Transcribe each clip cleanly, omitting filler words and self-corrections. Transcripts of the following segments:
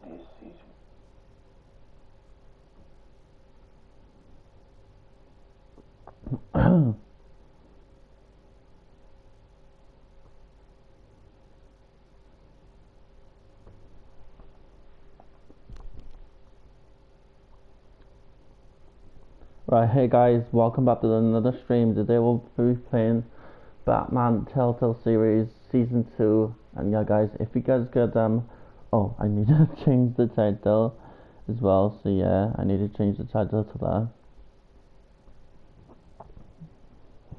this season. Right, hey guys, welcome back to another stream. Today we'll be playing Batman Telltale series season 2. And yeah guys, if you guys could oh, I need to change the title as well, so yeah, I need to change the title to that.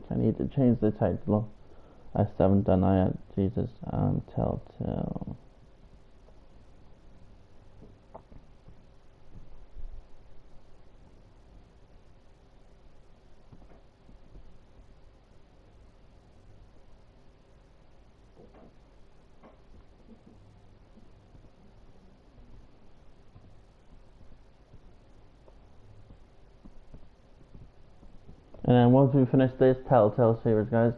I need to change the title. I still haven't done that yet. Jesus, Telltale. And then once we finish this Telltale series, guys,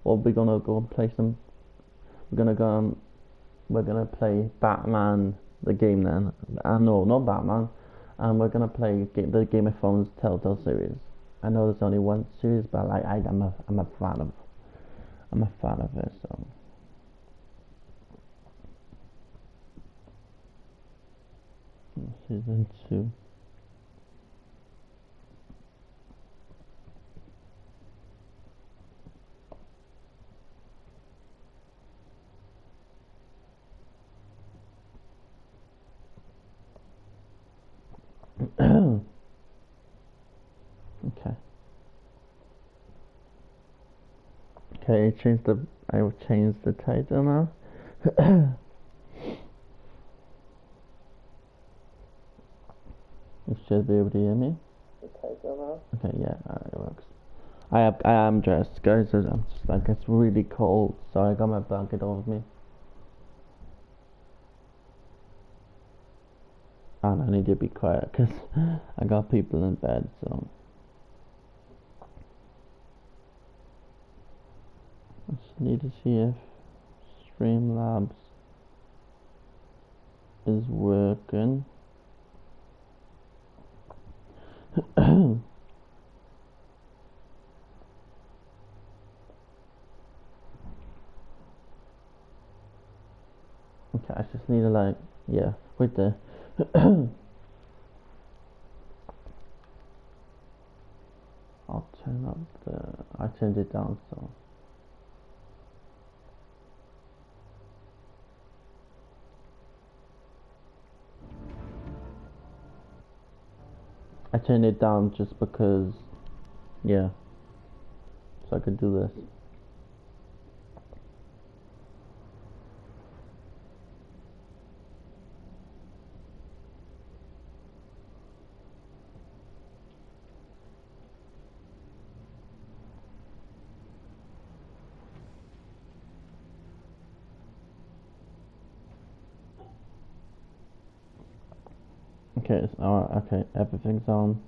we'll be gonna go and play some. We're gonna play Batman the game then. No, not Batman. We're gonna play the Game of Thrones Telltale series. I know there's only one series, but like I'm a fan of it. So season 2. Okay. Okay, I will change the title now. You should be able to hear me. The title now? Okay, yeah, it works. I am dressed, guys. I'm just like, it's really cold, so I got my blanket over me. And I need to be quiet because I got people in bed, so I just need to see if Streamlabs is working. Okay, I just need to like, yeah, wait there. I'll turn up I turned it down, so. I turned it down just because, yeah, so I could do this. Okay, alright, okay, everything's on.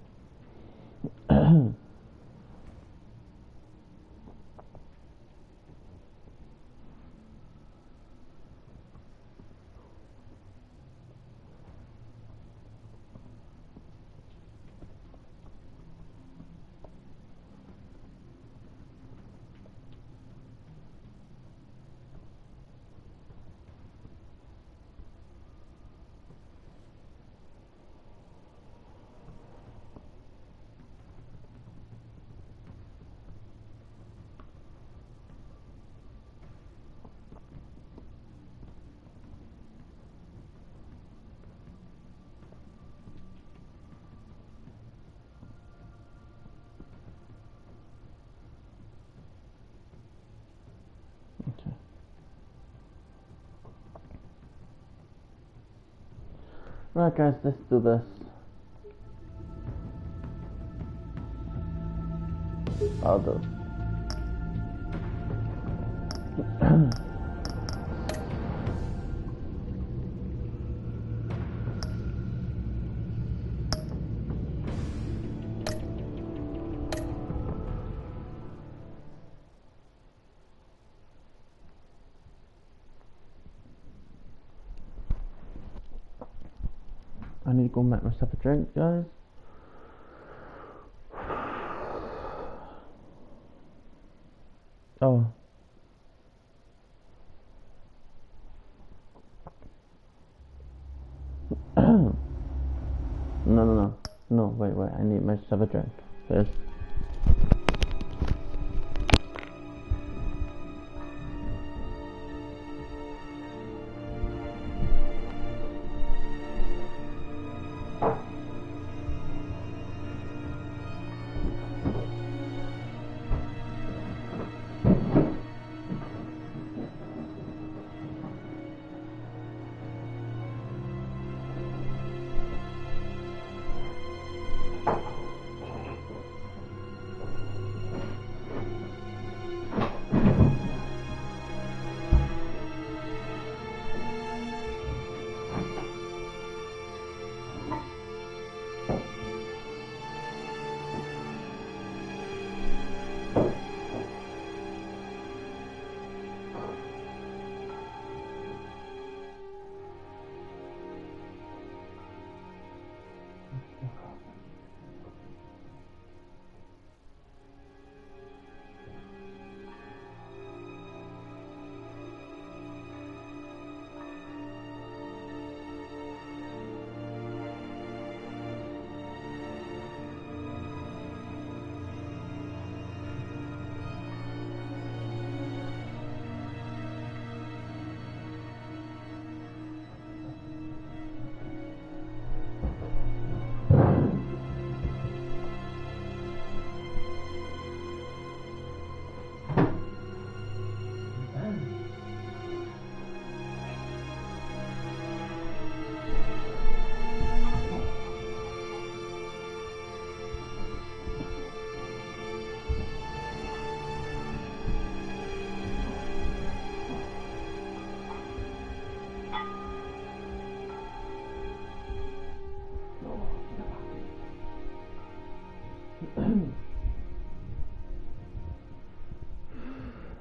Okay. Right guys, let's do this. I'll do. I need to go make myself a drink, guys. Oh. No, wait, I need myself a drink first.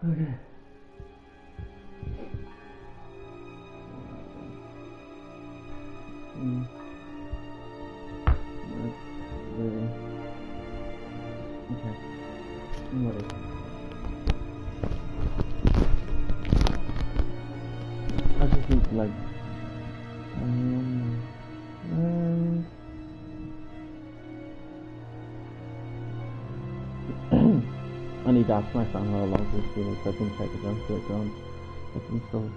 Okay. Really. Okay. I'm ready. I just need to like I need to ask my friend how long this is so I can check it out so it don't I can still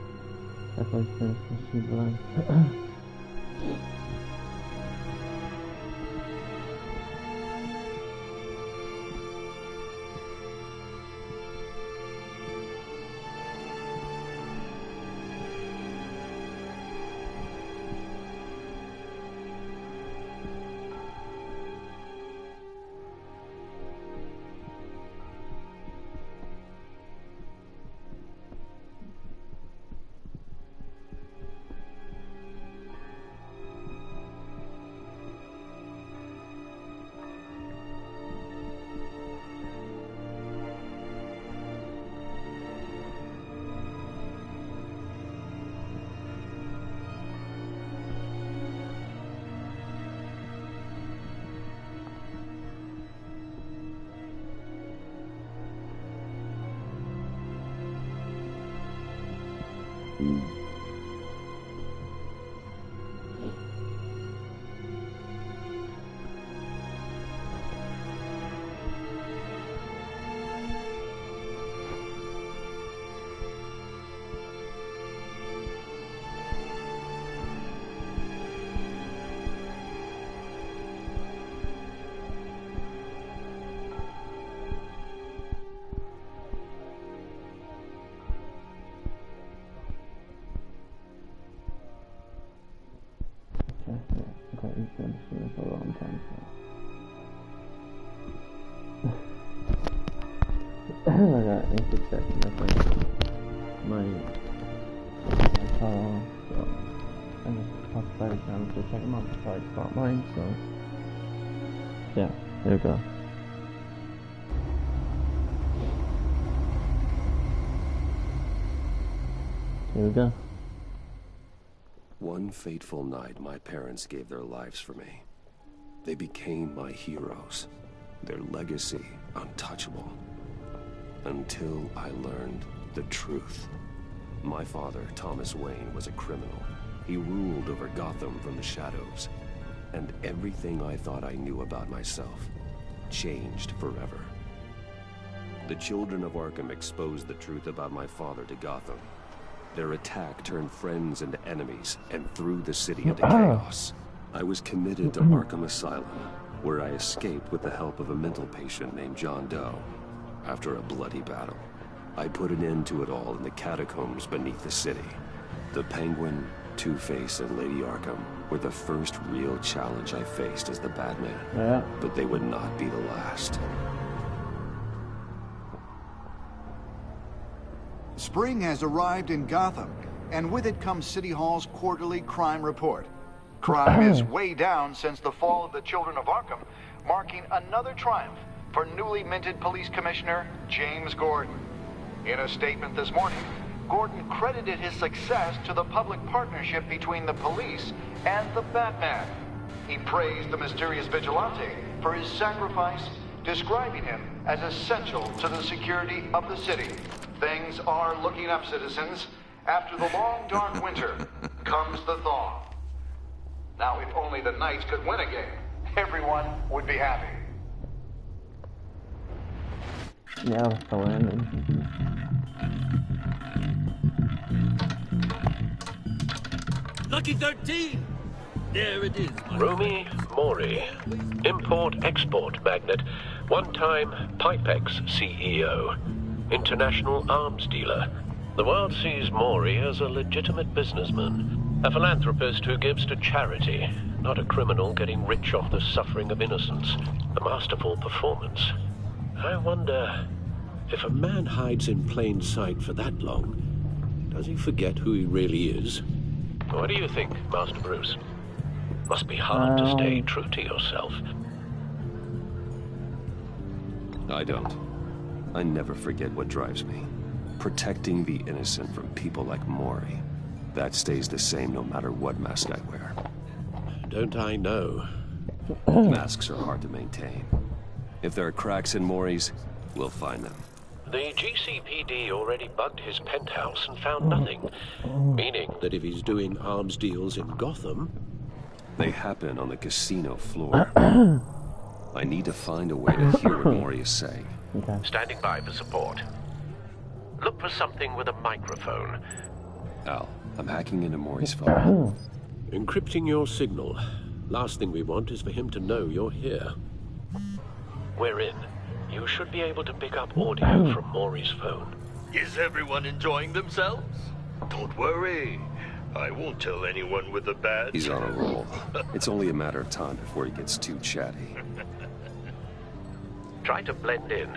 if I finish the sheet blank. Okay, he's been sitting for a long time, so. I got anxious checking my car, so I just talked about it down to check them out before I start mine, so yeah, there we go. Here we go. One fateful night, my parents gave their lives for me. They became my heroes. Their legacy untouchable. Until I learned the truth. My father, Thomas Wayne, was a criminal. He ruled over Gotham from the shadows. And everything I thought I knew about myself changed forever. The children of Arkham exposed the truth about my father to Gotham. Their attack turned friends into enemies and threw the city into chaos. I was committed to Arkham Asylum, where I escaped with the help of a mental patient named John Doe. After a bloody battle, I put an end to it all in the catacombs beneath the city. The Penguin, Two-Face, and Lady Arkham were the first real challenge I faced as the Batman. But they would not be the last. Spring has arrived in Gotham, and with it comes City Hall's quarterly crime report. Crime is way down since the fall of the Children of Arkham, marking another triumph for newly minted Police Commissioner James Gordon. In a statement this morning, Gordon credited his success to the public partnership between the police and the Batman. He praised the mysterious vigilante for his sacrifice, describing him as essential to the security of the city. Things are looking up, citizens. After the long, dark winter comes the thaw. Now, if only the Knights could win a game, everyone would be happy. Yeah, that's the landing. Lucky 13! There it is. Rumi Mori, import-export magnate, one-time Pipex CEO, international arms dealer. The world sees Mori as a legitimate businessman, a philanthropist who gives to charity, not a criminal getting rich off the suffering of innocence. A masterful performance. I wonder, if a man hides in plain sight for that long, does he forget who he really is? What do you think, Master Bruce? Must be hard to stay true to yourself. I don't. I never forget what drives me. Protecting the innocent from people like Mori. That stays the same no matter what mask I wear. Don't I know? Masks are hard to maintain. If there are cracks in Mori's, we'll find them. The GCPD already bugged his penthouse and found nothing. Meaning that if he's doing arms deals in Gotham... They happen on the casino floor. I need to find a way to hear what Mori is saying. Okay. Standing by for support. Look for something with a microphone. Al, I'm hacking into Mori's phone. Encrypting your signal. Last thing we want is for him to know you're here. We're in. You should be able to pick up audio from Mori's phone. Is everyone enjoying themselves? Don't worry. I won't tell anyone with a badge. He's on a roll. It's only a matter of time before he gets too chatty. Try to blend in.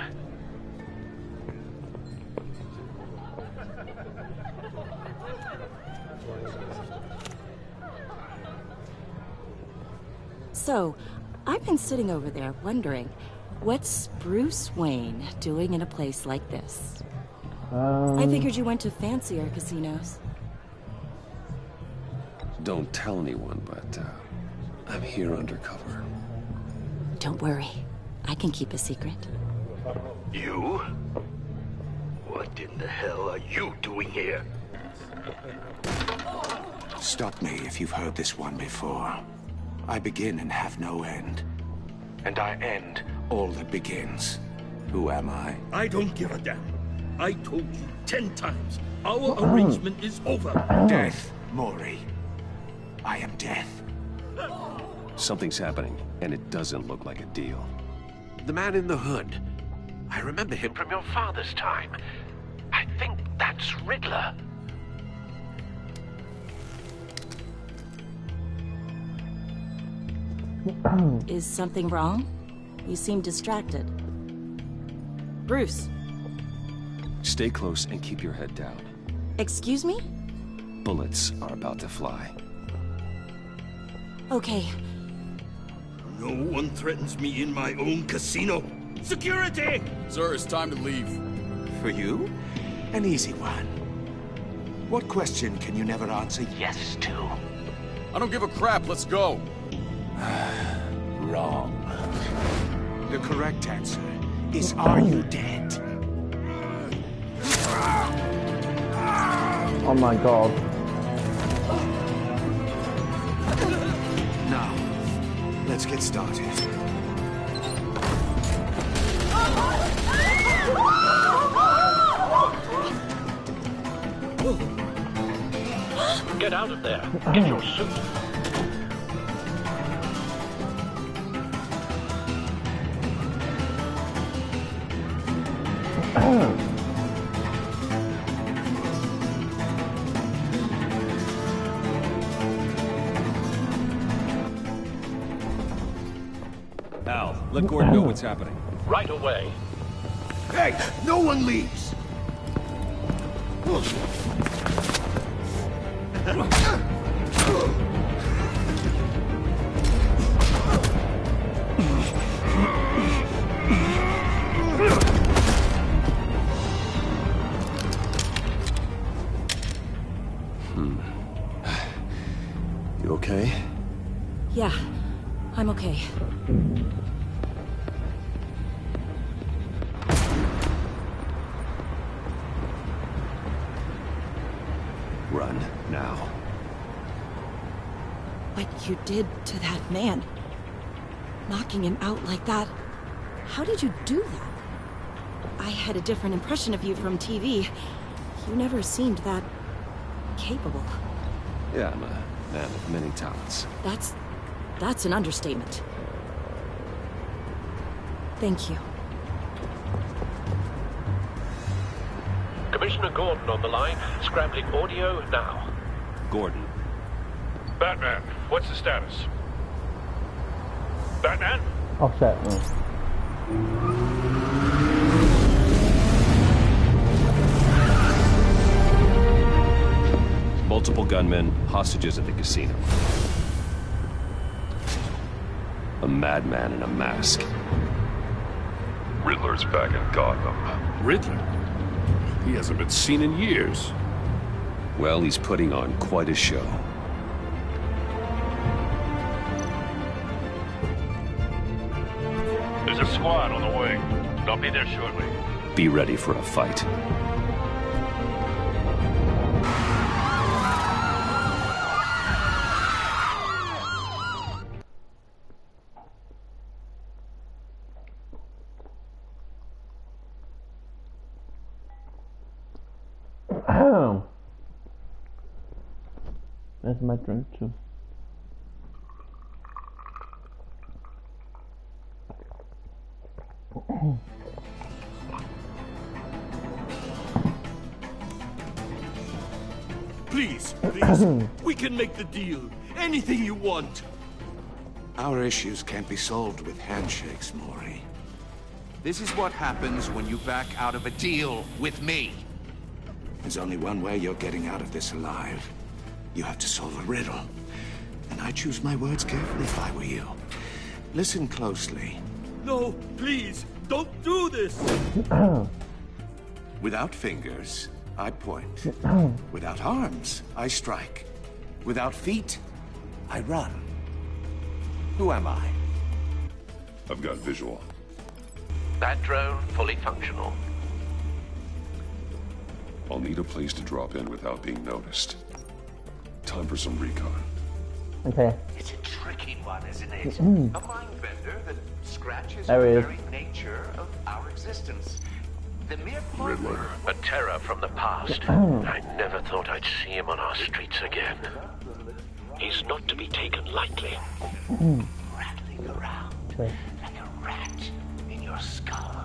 So, I've been sitting over there wondering, what's Bruce Wayne doing in a place like this? I figured you went to fancier casinos. Don't tell anyone, but I'm here undercover. Don't worry, I can keep a secret. You? What in the hell are you doing here? Stop me if you've heard this one before. I begin and have no end. And I end all that begins. Who am I? I don't give a damn. I told you 10 times. Our arrangement is over. Death, Mori. I am death. Something's happening, and it doesn't look like a deal. The man in the hood. I remember him from your father's time. I think that's Riddler. Is something wrong? You seem distracted. Bruce. Stay close and keep your head down. Excuse me? Bullets are about to fly. Okay. No one threatens me in my own casino. Security! Sir, it's time to leave. For you? An easy one. What question can you never answer yes to? I don't give a crap, let's go. Wrong. The correct answer is, are you dead? Oh my god. Now, let's get started. Get out of there. Get your suit. Al, let Gordon know what's happening. Right away. Hey, no one leaves! You okay? Yeah, I'm okay. Run, now. What you did to that man, knocking him out like that, how did you do that? I had a different impression of you from TV. You never seemed that capable. Yeah, I'm a man of many talents. That's an understatement. Thank you. Commissioner Gordon on the line. Scrambling audio now. Gordon. Batman, what's the status? Batman? Oh shit. Multiple gunmen, hostages at the casino. A madman in a mask. Riddler's back in Gotham. Riddler? He hasn't been seen in years. Well, he's putting on quite a show. There's a squad on the way. I'll be there shortly. Be ready for a fight. There's my drink too. Please, we can make the deal. Anything you want. Our issues can't be solved with handshakes, Maury. This is what happens when you back out of a deal with me. There's only one way you're getting out of this alive. You have to solve a riddle. And I choose my words carefully if I were you. Listen closely. No, please, don't do this. Without fingers, I point. Without arms, I strike. Without feet, I run. Who am I? I've got visual. That drone fully functional. I'll need a place to drop in without being noticed. Time for some recon. Okay. It's a tricky one, isn't it? A mind bender that scratches There the he is. very nature of our existence. The mere Riddler. A terror from the past. I never thought I'd see him on our streets again. He's not to be taken lightly. rattling around Okay. like a rat in your skull.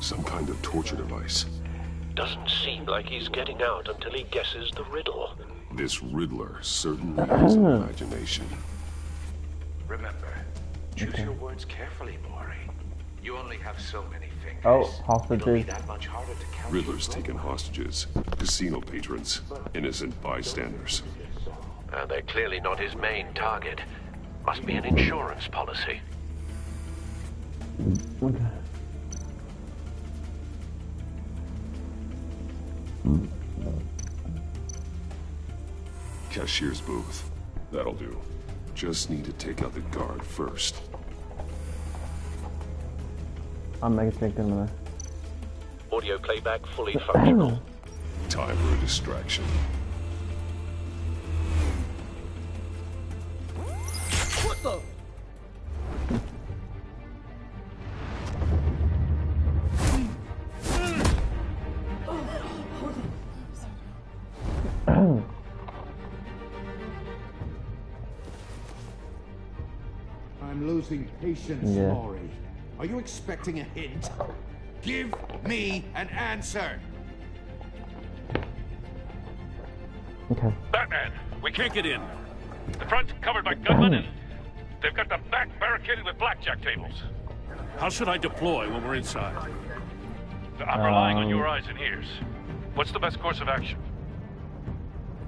Some kind of torture device. Doesn't seem like he's getting out until he guesses the riddle. This Riddler certainly has an imagination. Remember, choose your words carefully, Maury. You only have so many fingers. Oh, It'll be hostages. that much harder to count. Riddler's taken hostages, casino patrons, innocent bystanders. They're clearly not his main target. Must be an insurance policy. Okay. Cashier's booth. That'll do. Just need to take out the guard first. I'm making it take a minute. Audio playback fully functional. Time for a distraction. What the? I'm losing patience, Maury. Are you expecting a hint? Give me an answer! Okay. Batman, we can't get in. The front's covered by gunmen, and they've got the back barricaded with blackjack tables. How should I deploy when we're inside? I'm relying on your eyes and ears. What's the best course of action?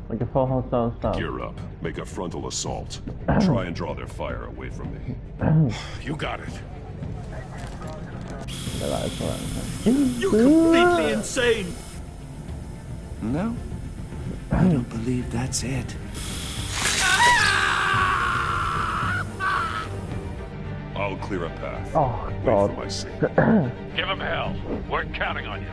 Like a full house down style. Gear up. Make a frontal assault. Try and draw their fire away from me. You got it. You completely insane! No. I don't believe that's it. I'll clear a path. Oh, Wait God. for my signal. Give him hell. We're counting on you.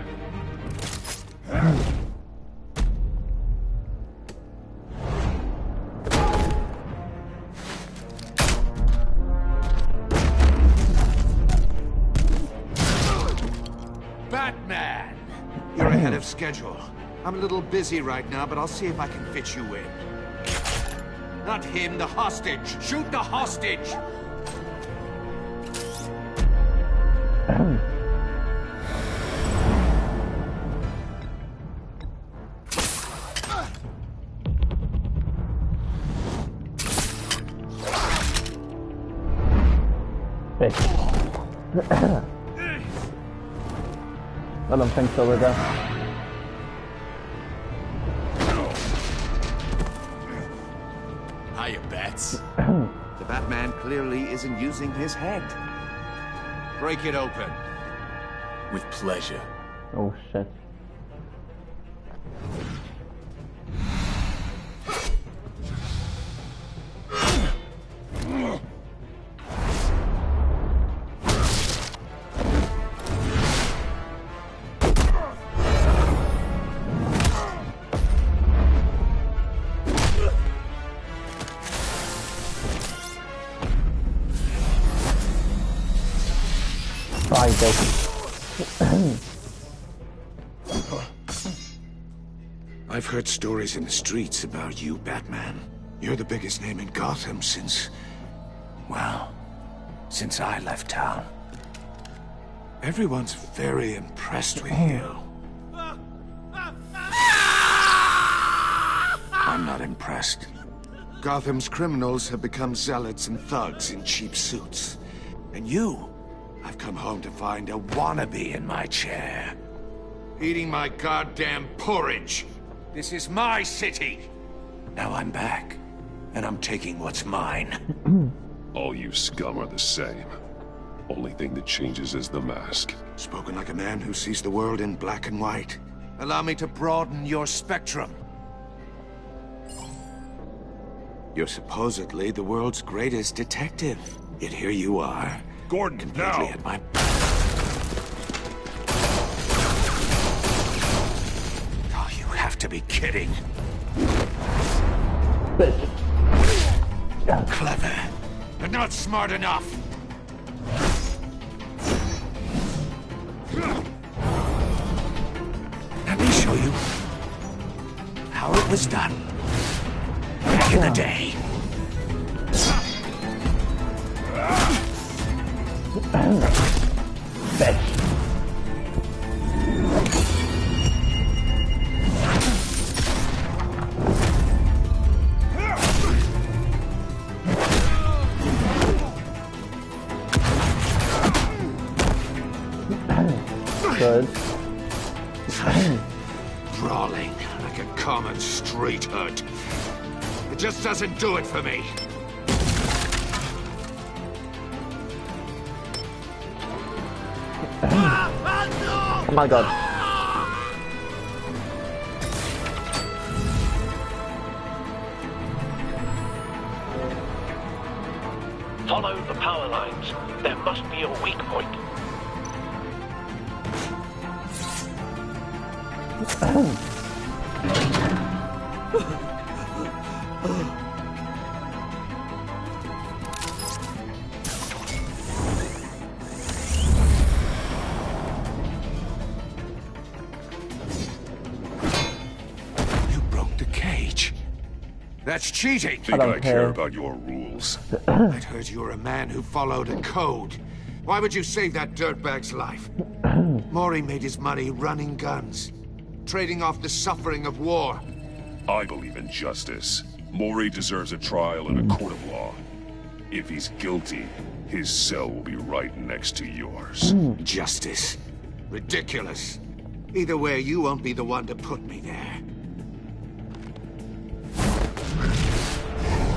Batman! You're ahead of schedule. I'm a little busy right now, but I'll see if I can fit you in. Not him, the hostage! Shoot the hostage! I don't think so, we're there. Hiya, Bats. The Batman clearly isn't using his head. Break it open. With pleasure. Oh shit. I've heard stories in the streets about you, Batman. You're the biggest name in Gotham since... well, since I left town. Everyone's very impressed with you. I'm not impressed. Gotham's criminals have become zealots and thugs in cheap suits. And you, I've come home to find a wannabe in my chair. Eating my goddamn porridge. This is my city. Now I'm back, and I'm taking what's mine. All you scum are the same. Only thing that changes is the mask. Spoken like a man who sees the world in black and white. Allow me to broaden your spectrum. You're supposedly the world's greatest detective. Yet here you are. Gordon, completely now! at my... Oh, you have to be kidding. Clever, but not smart enough. Let me show you how it was done back in the day. Good. Brawling like a common street hood. It just doesn't do it for me. Oh my god. Follow the power lines. There must be a weak point. You broke the cage. That's cheating. Think I care about your rules? I'd heard you were a man who followed a code. Why would you save that dirtbag's life? Mori made his money running guns, trading off the suffering of war. I believe in justice. Mori deserves a trial in a court of law. If he's guilty, his cell will be right next to yours. Justice. Ridiculous. Either way, you won't be the one to put me there.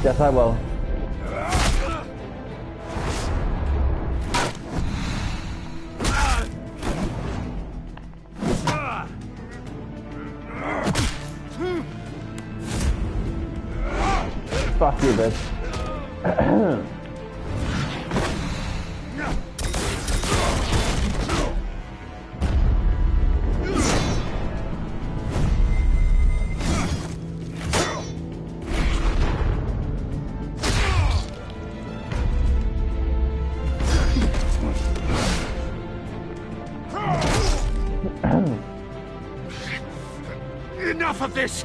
Yes, I will. Fuck you, bitch. Enough of this!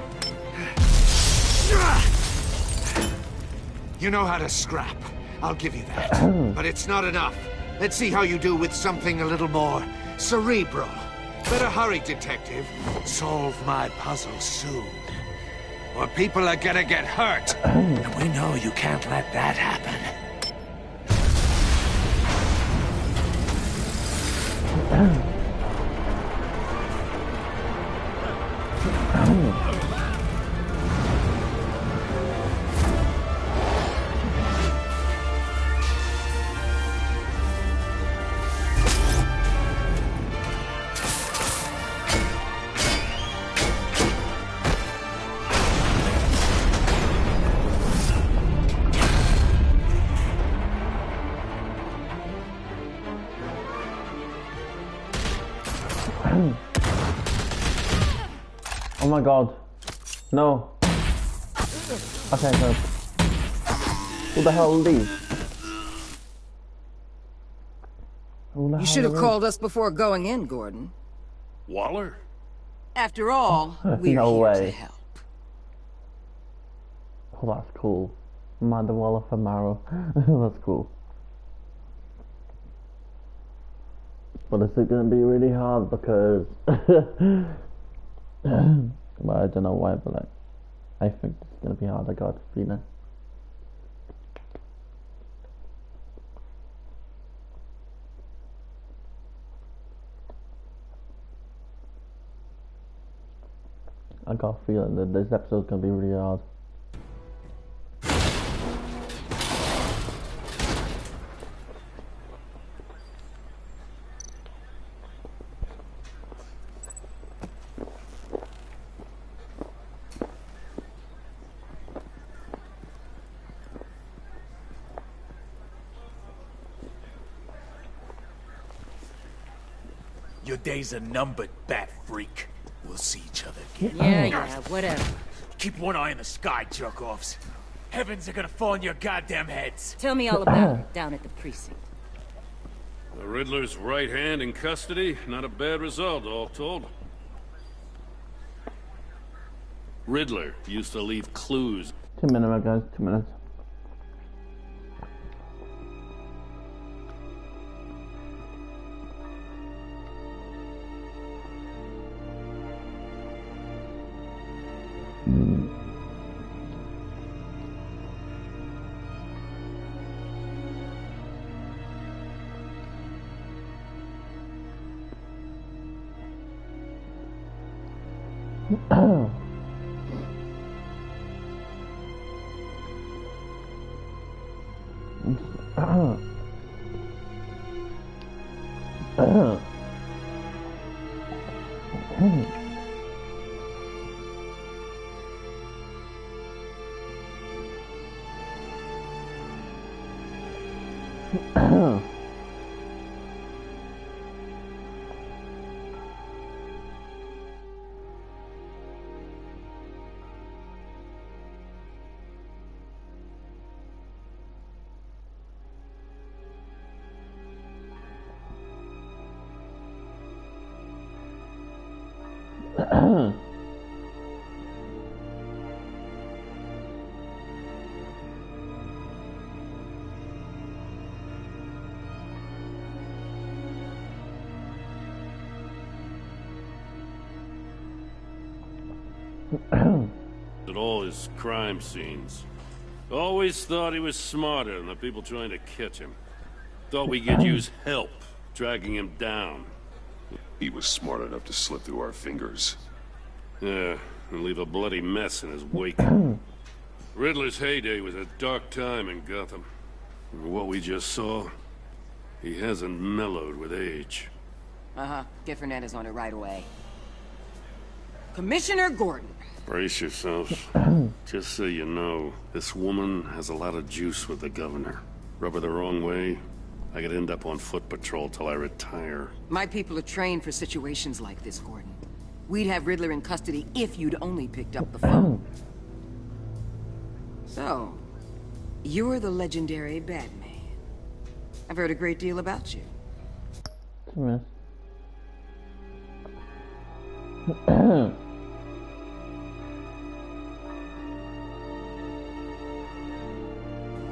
You know how to scrap. I'll give you that. But it's not enough. Let's see how you do with something a little more cerebral. Better hurry, detective. Solve my puzzle soon. Or people are gonna get hurt. And we know you can't let that happen. Oh my god. No. Okay, so. Who the hell are these? You should have called us before going in, Gordon. Waller? After all, we're No here way. to help. Oh, that's cool. Amanda Waller for Marrow. That's cool. But is it going to be really hard because... well, I don't know why, but like, I think it's going to be hard. I got a feeling. I got a feeling that this episode's going to be really hard. Your days are numbered, bat freak. We'll see each other again. Yeah, whatever. Keep one eye in the sky, jerk-offs. Heavens are gonna fall on your goddamn heads. Tell me all about it down at the precinct. The Riddler's right hand in custody. Not a bad result, all told. Riddler used to leave clues. 2 minutes, guys. 2 minutes. At all his crime scenes. Always thought he was smarter than the people trying to catch him. Thought we could use help dragging him down. He was smart enough to slip through our fingers. Yeah, and leave a bloody mess in his wake. Riddler's heyday was a dark time in Gotham. And what we just saw, he hasn't mellowed with age. Uh-huh. Get Fernandez on it right away. Commissioner Gordon. Brace yourselves. Just so you know, this woman has a lot of juice with the governor. Rub her the wrong way, I could end up on foot patrol till I retire. My people are trained for situations like this, Gordon. We'd have Riddler in custody if you'd only picked up the phone. So, you're the legendary Batman. I've heard a great deal about you.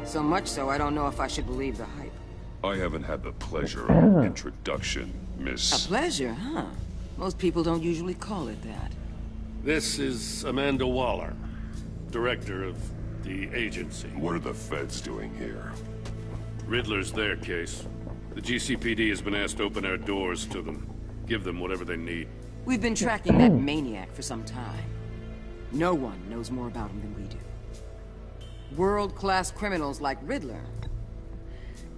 So much so, I don't know if I should believe the hype. I haven't had the pleasure of an introduction, Miss... A pleasure, huh? Most people don't usually call it that. This is Amanda Waller, director of the agency. What are the feds doing here? Riddler's their case. The GCPD has been asked to open our doors to them. Give them whatever they need. We've been tracking that maniac for some time. No one knows more about him than we do. World-class criminals like Riddler.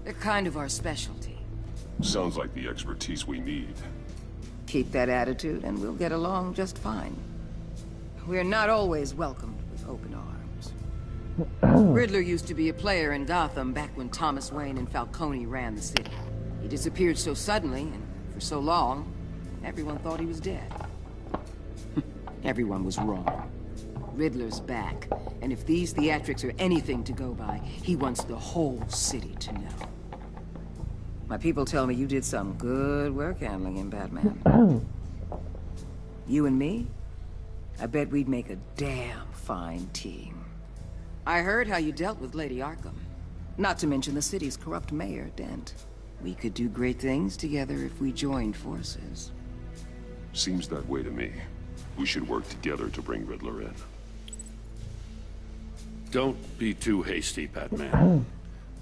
They're kind of our specialty. Sounds like the expertise we need. Keep that attitude and we'll get along just fine. We're not always welcomed with open arms. Riddler used to be a player in Gotham back when Thomas Wayne and Falcone ran the city. He disappeared so suddenly and for so long, everyone thought he was dead. Everyone was wrong. Riddler's back, and if these theatrics are anything to go by, he wants the whole city to know. My people tell me you did some good work handling him, Batman. You and me? I bet we'd make a damn fine team. I heard how you dealt with Lady Arkham. Not to mention the city's corrupt mayor, Dent. We could do great things together if we joined forces. Seems that way to me. We should work together to bring Riddler in. Don't be too hasty, Batman.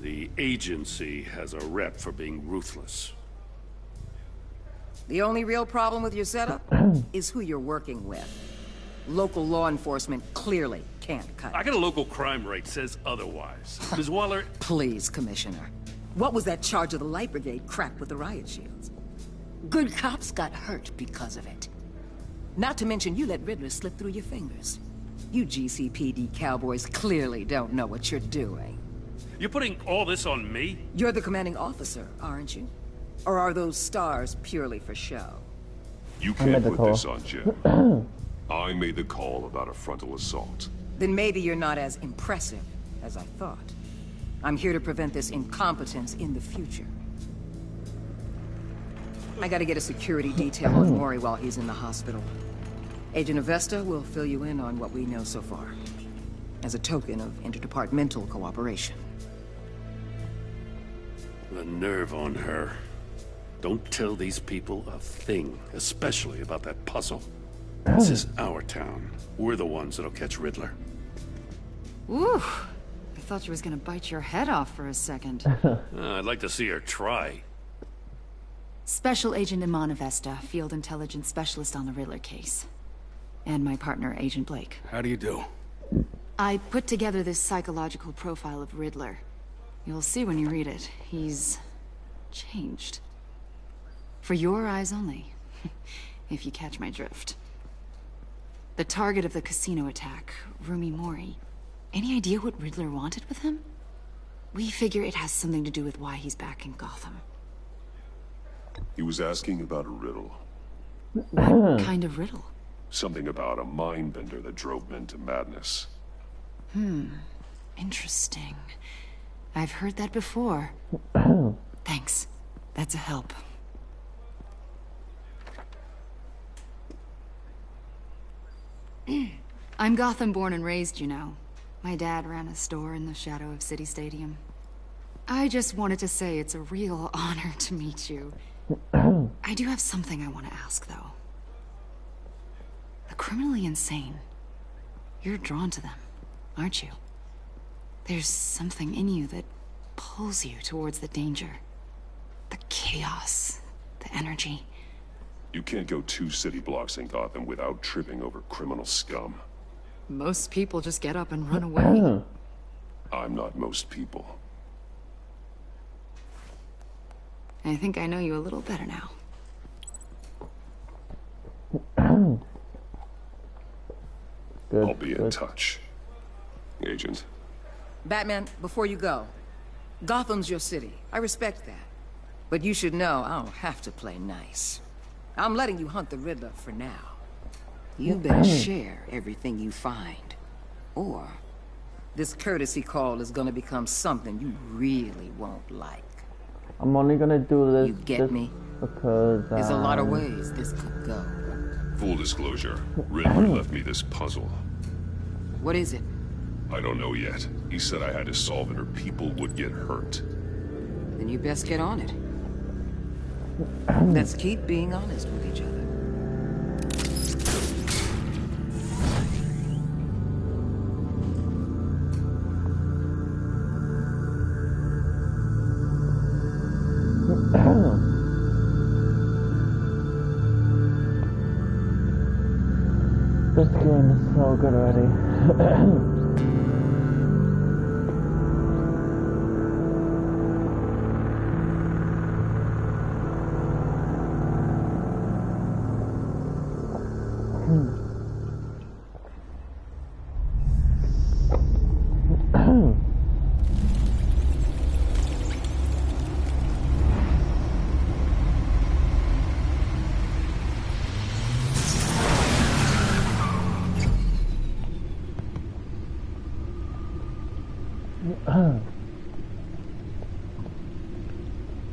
The agency has a rep for being ruthless. The only real problem with your setup is who you're working with. Local law enforcement clearly can't cut it. I got a local crime rate says otherwise. Ms. Waller... Please, Commissioner. What was that charge of the Light Brigade crap with the riot shields? Good cops got hurt because of it. Not to mention you let Riddler slip through your fingers. You GCPD cowboys clearly don't know what you're doing. You're putting all this on me? You're the commanding officer, aren't you? Or are those stars purely for show? You can't put this on Jim. I made the call about a frontal assault. Then maybe you're not as impressive as I thought. I'm here to prevent this incompetence in the future. I gotta get a security detail on Mori while he's in the hospital. Agent Avesta will fill you in on what we know so far, as a token of interdepartmental cooperation. The nerve on her. Don't tell these people a thing, especially about that puzzle. This is our town. We're the ones that'll catch Riddler. Ooh, I thought she was gonna bite your head off for a second. I'd like to see her try. Special Agent Iman Avesta, Field Intelligence Specialist on the Riddler case. And my partner, Agent Blake. How do you do? I put together this psychological profile of Riddler. You'll see when you read it. He's... changed. For your eyes only. If you catch my drift. The target of the casino attack, Rumi Mori. Any idea what Riddler wanted with him? We figure it has something to do with why he's back in Gotham. He was asking about a riddle. What kind of riddle? Something about a mind bender that drove men to madness. Interesting. I've heard that before. Thanks. That's a help. I'm Gotham born and raised, you know. My dad ran a store in the shadow of City Stadium. I just wanted to say it's a real honor to meet you. I do have something I want to ask, though. The criminally insane. You're drawn to them, aren't you? There's something in you that pulls you towards the danger. The chaos, the energy. You can't go 2 city blocks in Gotham without tripping over criminal scum. Most people just get up and run away. I'm not most people. I think I know you a little better now. I'll be in touch, Agent. Batman, before you go, Gotham's your city. I respect that. But you should know I don't have to play nice. I'm letting you hunt the Riddler for now. You better share everything you find. Or this courtesy call is gonna become something you really won't like. I'm only gonna do this. You get me? Because there's a lot of ways this could go. Full disclosure, Riddler left me this puzzle. What is it? I don't know yet. He said I had to solve it or people would get hurt. Then you best get on it. Let's keep being honest with each other. This game is so good already.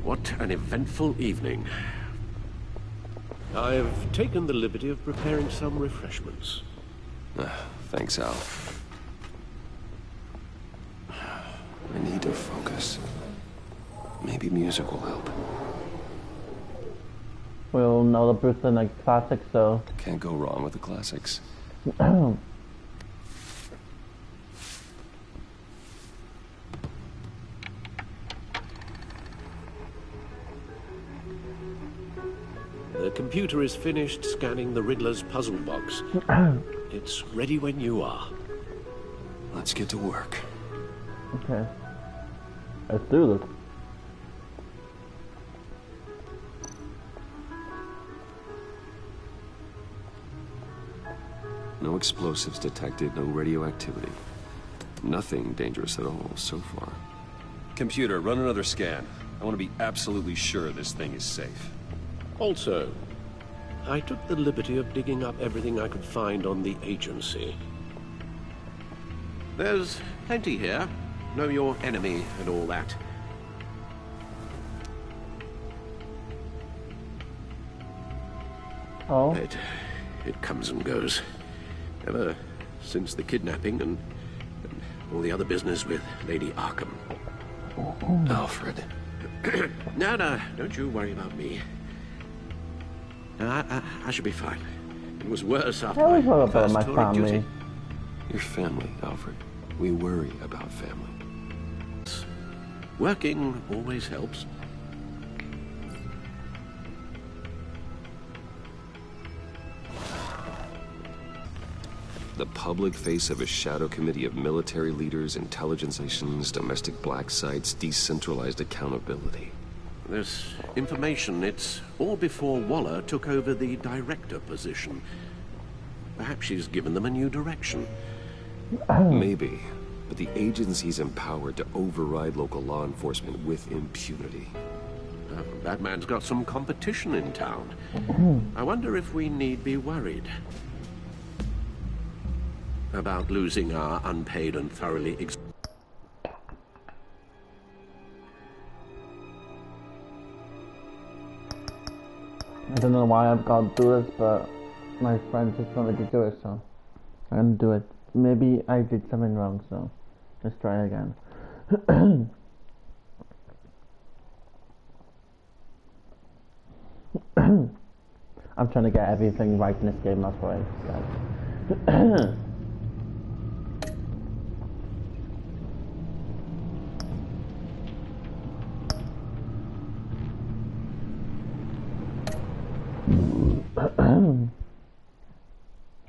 What an eventful evening. I've taken the liberty of preparing some refreshments. Thanks, Al. I need to focus. Maybe music will help. We'll know the Brooklyn like classics, so can't go wrong with the classics. The computer is finished scanning the Riddler's puzzle box. It's ready when you are. Let's get to work. Okay. Let's do this. No explosives detected, no radioactivity. Nothing dangerous at all so far. Computer, run another scan. I want to be absolutely sure this thing is safe. Also, I took the liberty of digging up everything I could find on the agency. There's plenty here. Know your enemy and all that. Oh. It comes and goes. Ever since the kidnapping and all the other business with Lady Arkham. Alfred. No, don't you worry about me. I should be fine. It was worse after I always worry my about my tour of duty. family. Your family, Alfred. We worry about family. Working always helps. The public face of a shadow committee of military leaders, intelligence stations, domestic black sites, decentralized accountability. This information, it's all before Waller took over the director position. Perhaps she's given them a new direction. Maybe. but the agency's empowered to override local law enforcement with impunity. Batman's got some competition in town. I wonder if we need be worried about losing our unpaid and thoroughly I don't know why I've got to do this, but my friend just wanted to do it, so I'm gonna do it. Maybe I did something wrong, so let's try again. I'm trying to get everything right in this game, that's why, guys.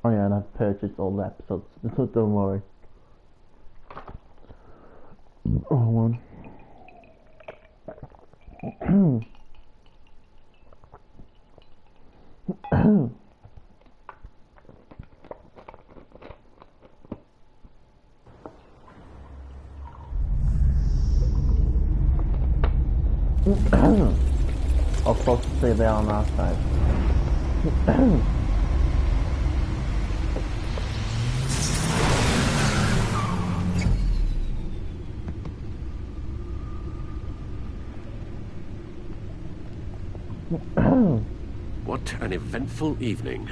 Oh yeah, and I've purchased all the episodes, so don't worry. Oh, one. I'll supposed to say they're on our side. What an eventful evening.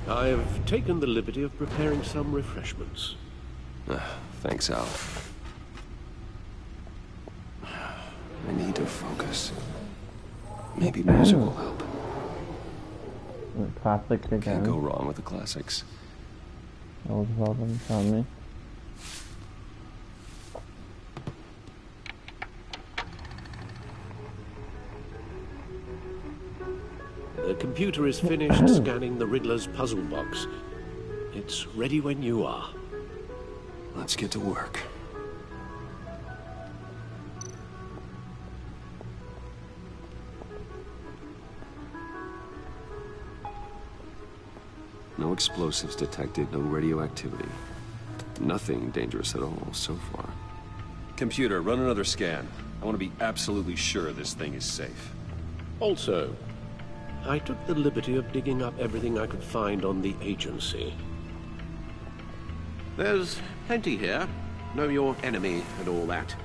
I've taken the liberty of preparing some refreshments. Thanks, Al. I need to focus. Maybe music will help. Classics again. Can't go wrong with the classics. Old albums on me. The computer is finished scanning the Riddler's puzzle box. It's ready when you are. Let's get to work. No explosives detected, no radioactivity. Nothing dangerous at all so far. Computer, run another scan. I want to be absolutely sure this thing is safe. Also, I took the liberty of digging up everything I could find on the agency. There's plenty here. Know your enemy and all that.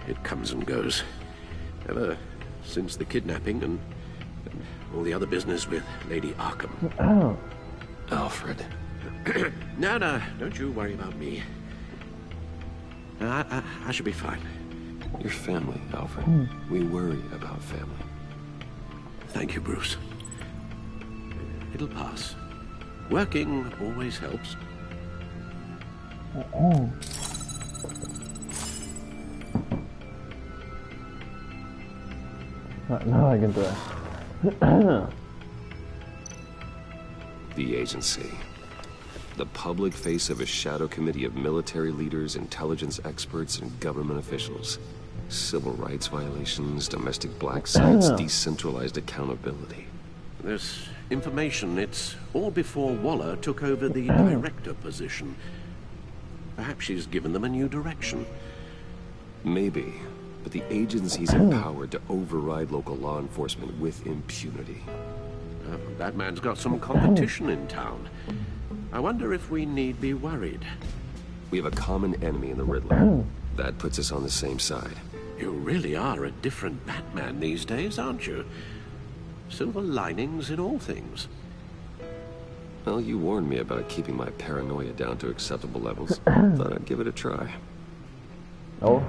It comes and goes. Ever since the kidnapping and all the other business with Lady Arkham. Alfred. No, don't you worry about me. I should be fine. Your family, Alfred. We worry about family. Thank you, Bruce. It'll pass. Working always helps. Now I can do it. The agency. The public face of a shadow committee of military leaders, intelligence experts, and government officials. Civil rights violations, domestic black sites, decentralized accountability. This information, it's all before Waller took over the director position. Perhaps she's given them a new direction. Maybe, but the agency's empowered to override local law enforcement with impunity. Batman's got some competition in town. I wonder if we need be worried. We have a common enemy in the Riddler. That puts us on the same side. You really are a different Batman these days, aren't you? Silver linings in all things. Well, you warned me about keeping my paranoia down to acceptable levels. Thought I'd give it a try. Oh?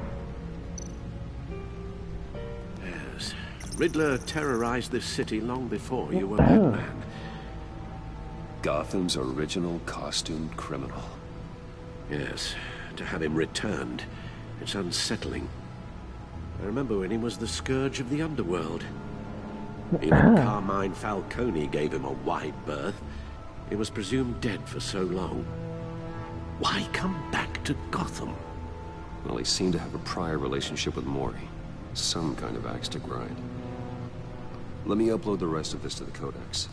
Yes. Riddler terrorized this city long before you were Batman. Gotham's original costumed criminal. Yes. To have him returned, it's unsettling. I remember when he was the scourge of the underworld. Even Carmine Falcone gave him a wide berth. He was presumed dead for so long. Why come back to Gotham? Well, he seemed to have a prior relationship with Mori. Some kind of axe to grind. Let me upload the rest of this to the Codex.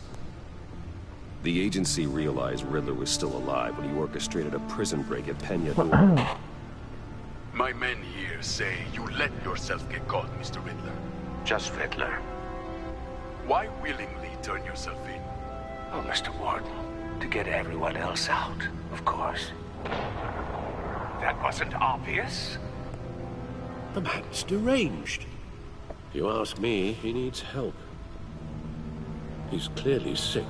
The agency realized Riddler was still alive when he orchestrated a prison break at Peñador. My men here say you let yourself get caught, Mr. Riddler. Just Riddler. Why willingly turn yourself in? Oh, Mr. Warden, to get everyone else out, of course. That wasn't obvious. The man's deranged. If you ask me, he needs help. He's clearly sick.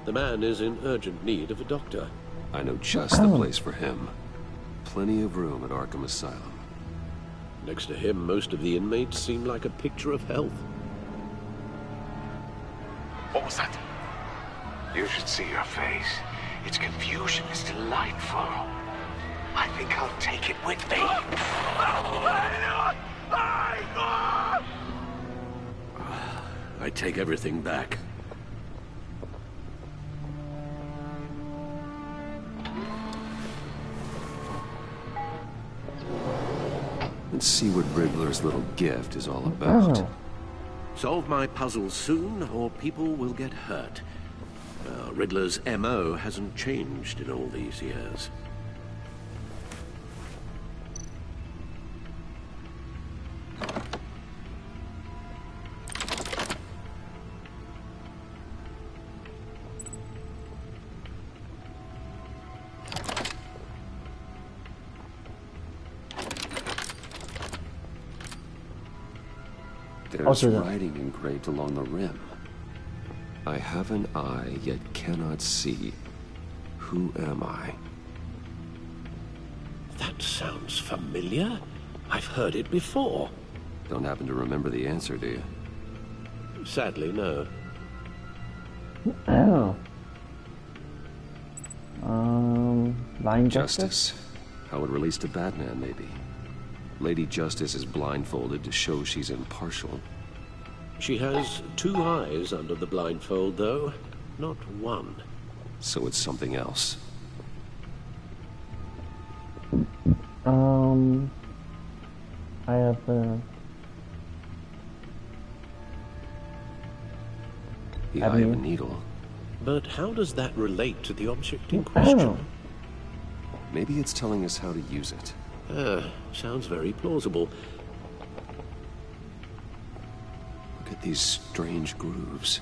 The man is in urgent need of a doctor. I know just the place for him. Plenty of room at Arkham Asylum. Next to him, most of the inmates seem like a picture of health. What was that? You should see your face. Its confusion is delightful. I think I'll take it with me. I take everything back. Let's see what Riddler's little gift is all about. Solve my puzzles soon, or people will get hurt. Riddler's MO hasn't changed in all these years. There's writing engraved along the rim. I have an eye, yet cannot see. Who am I? That sounds familiar. I've heard it before. Don't happen to remember the answer, do you? Sadly, no. Line Justice. How it relates to Batman, maybe. Lady Justice is blindfolded to show she's impartial. She has 2 eyes under the blindfold, though, not 1. So it's something else. I have the eye of a needle. But how does that relate to the object in question? Maybe it's telling us how to use it. Sounds very plausible. Look at these strange grooves.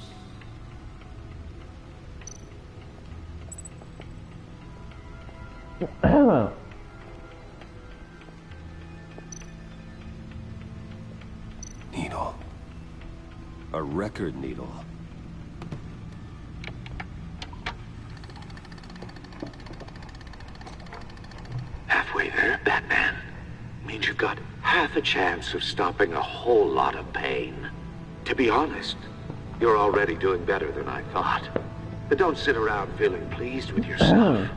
Needle. A record needle. Halfway there, Batman. Means you've got half a chance of stopping a whole lot of pain. To be honest, you're already doing better than I thought. But don't sit around feeling pleased with yourself.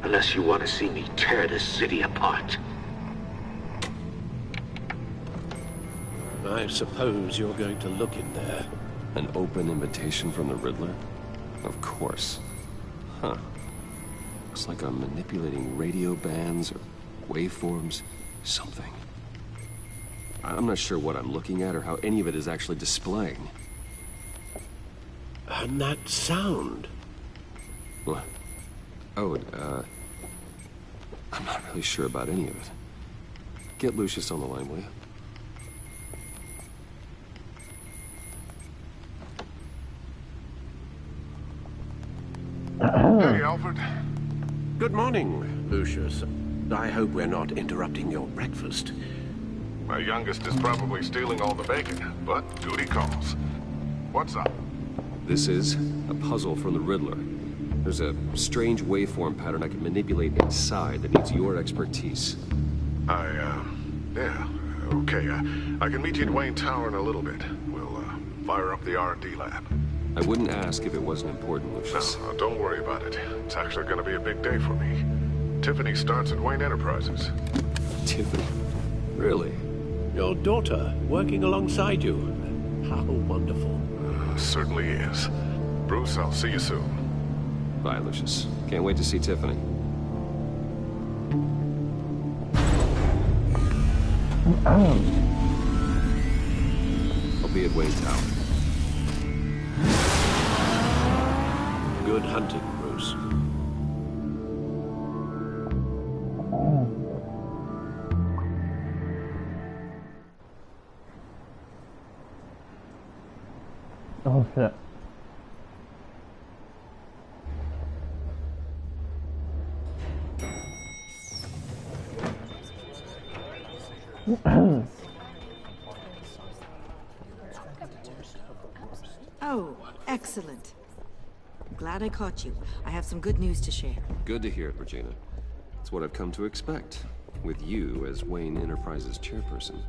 Unless you want to see me tear this city apart. I suppose you're going to look in there. An open invitation from the Riddler? Of course. Huh. Looks like I'm manipulating radio bands or waveforms. Something. I'm not sure what I'm looking at or how any of it is actually displaying. And that sound? What? Oh, I'm not really sure about any of it. Get Lucius on the line, will you? Hey, Alfred. Good morning, Lucius. I hope we're not interrupting your breakfast. My youngest is probably stealing all the bacon, but duty calls. What's up? This is a puzzle from the Riddler. There's a strange waveform pattern I can manipulate inside that needs your expertise. Yeah, okay. I can meet you at Wayne Tower in a little bit. We'll, fire up the R&D lab. I wouldn't ask if it wasn't important, Lucius. No, don't worry about it. It's actually gonna be a big day for me. Tiffany starts at Wayne Enterprises. Tiffany? Really? Your daughter, working alongside you. How wonderful. Certainly is. Bruce, I'll see you soon. Bye, Lucius. Can't wait to see Tiffany. I'll be at Wayne Tower. Good hunting, Bruce. Oh shit. Oh, excellent. Glad I caught you. I have some good news to share. Good to hear it, Regina. It's what I've come to expect, with you as Wayne Enterprises chairperson.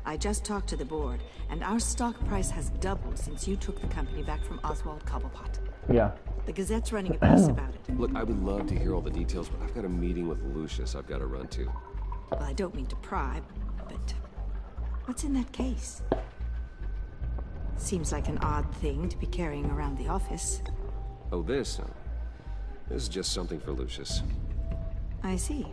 I just talked to the board, and our stock price has doubled since you took the company back from Oswald Cobblepot. Yeah. The Gazette's running a piece about it. Look, I would love to hear all the details, but I've got a meeting with Lucius I've got to run to. Well, I don't mean to pry, but what's in that case? Seems like an odd thing to be carrying around the office. Oh, this? This is just something for Lucius. I see.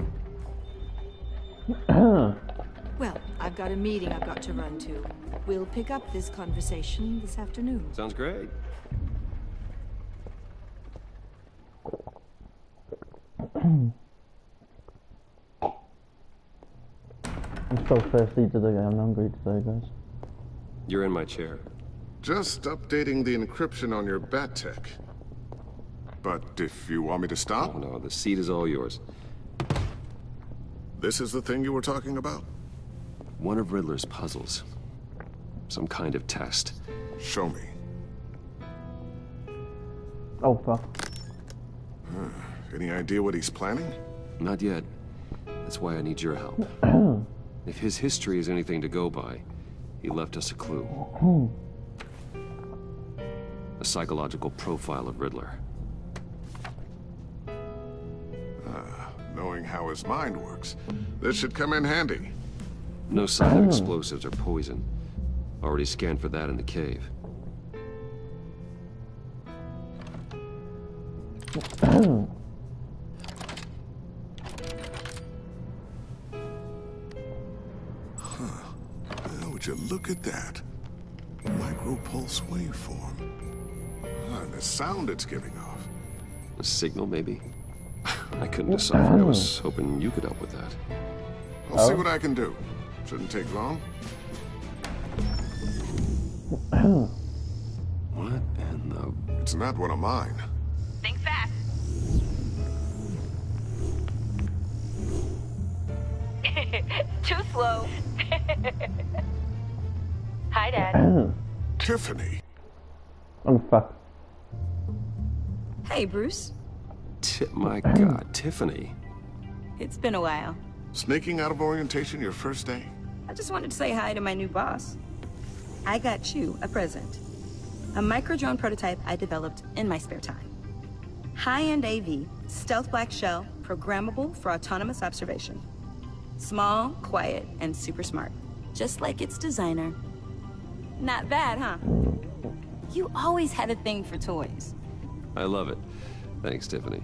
Well, I've got a meeting I've got to run to. We'll pick up this conversation this afternoon. Sounds great. I'm so thirsty today. I'm hungry today, guys. You're in my chair. Just updating the encryption on your bat tech. But if you want me to stop... Oh, no, the seat is all yours. This is the thing you were talking about? One of Riddler's puzzles. Some kind of test. Show me. Oh, fuck. Any idea what he's planning? Not yet. That's why I need your help. If his history is anything to go by, he left us a clue. A psychological profile of Riddler. Knowing how his mind works, this should come in handy. No sign of explosives or poison. Already scanned for that in the cave. Now, would you look at that? Micropulse waveform. And the sound it's giving off. A signal, maybe? I couldn't decipher. I was hoping you could help with that. I'll see what I can do. Shouldn't take long. What in the... It's not one of mine. Think fast. Too slow. Hi, Dad. Tiffany. Oh, fuck. Hey, Bruce. My God, Tiffany. It's been a while. Sneaking out of orientation your first day? I just wanted to say hi to my new boss. I got you a present. A micro-drone prototype I developed in my spare time. High-end AV, stealth black shell, programmable for autonomous observation. Small, quiet, and super smart. Just like its designer. Not bad, huh? You always had a thing for toys. I love it. Thanks, Tiffany.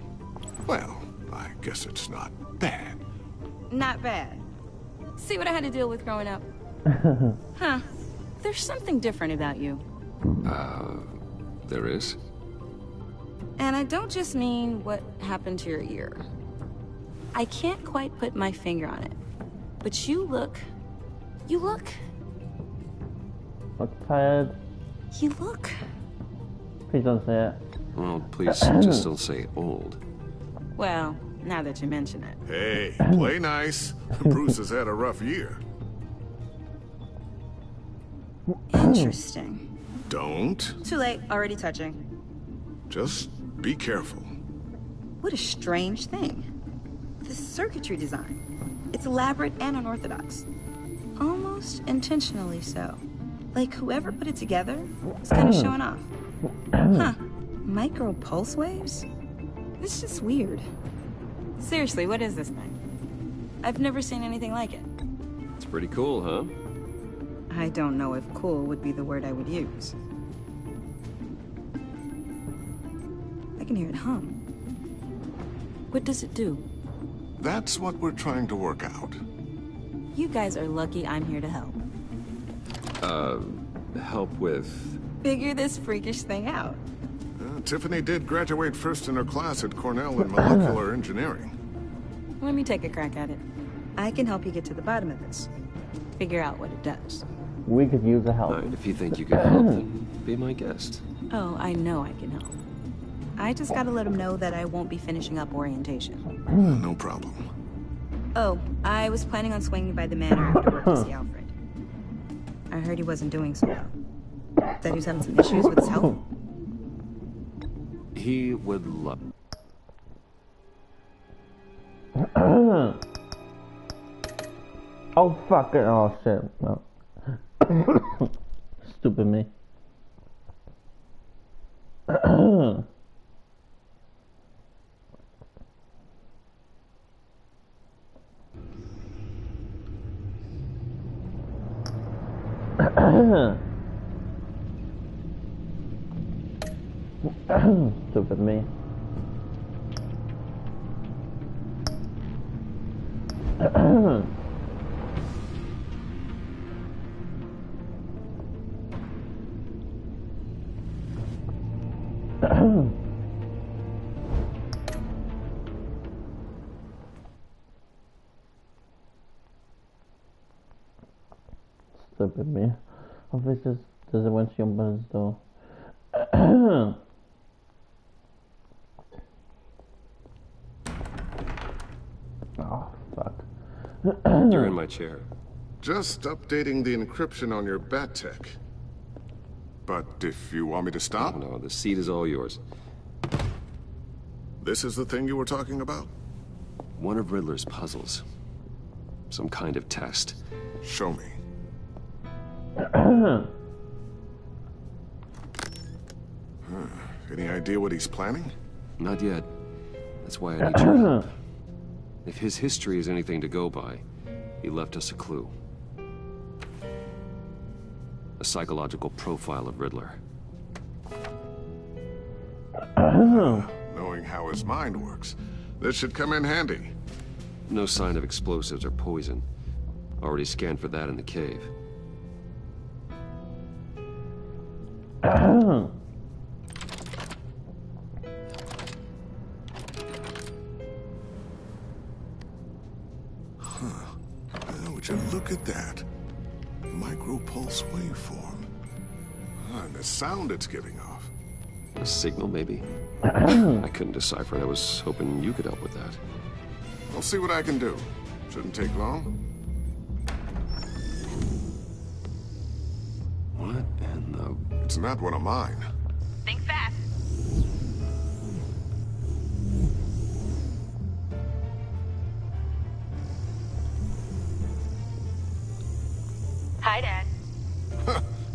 Well, I guess it's not bad. Not bad. See what I had to deal with growing up? Huh. There's something different about you. There is? And I don't just mean what happened to your ear. I can't quite put my finger on it. But you look... Look tired. You look... Please don't say it. Well, please just don't say old. Well, now that you mention it. Hey, play nice. Bruce has had a rough year. Interesting. Don't. Too late, already touching. Just be careful. What a strange thing. The circuitry design. It's elaborate and unorthodox. Almost intentionally so. Like whoever put it together is kind of showing off. Huh. Micro pulse waves? It's just weird. Seriously, what is this thing? I've never seen anything like it. It's pretty cool, huh? I don't know if cool would be the word I would use. I can hear it hum. What does it do? That's what we're trying to work out. You guys are lucky I'm here to help. Help with... Figure this freakish thing out. Tiffany did graduate first in her class at Cornell in molecular engineering. Let me take a crack at it. I can help you get to the bottom of this. Figure out what it does. We could use the help. All right, if you think you can help, then be my guest. Oh, I know I can help. I just gotta let him know that I won't be finishing up orientation. No problem. Oh, I was planning on swinging by the manor after work to see Alfred. I heard he wasn't doing so well. That he was having some issues with his health. He would love... Oh, fuck it. Oh, shit. No. Stupid me. Stupid me. Stupid me. Obviously, there's a bunch of numbers though. Oh, fuck. You're in my chair. Just updating the encryption on your bat tech. But if you want me to stop... No, the seat is all yours. This is the thing you were talking about? One of Riddler's puzzles. Some kind of test. Show me. Any idea what he's planning? Not yet. That's why I need your help. If his history is anything to go by, he left us a clue. A psychological profile of Riddler. Knowing how his mind works, this should come in handy. No sign of explosives or poison. Already scanned for that in the cave. Would you look at that? Micro-pulse waveform. And the sound it's giving off. A signal, maybe? I couldn't decipher it. I was hoping you could help with that. I'll see what I can do. Shouldn't take long. What in the... It's not one of mine. Think fast. Hi, Dad.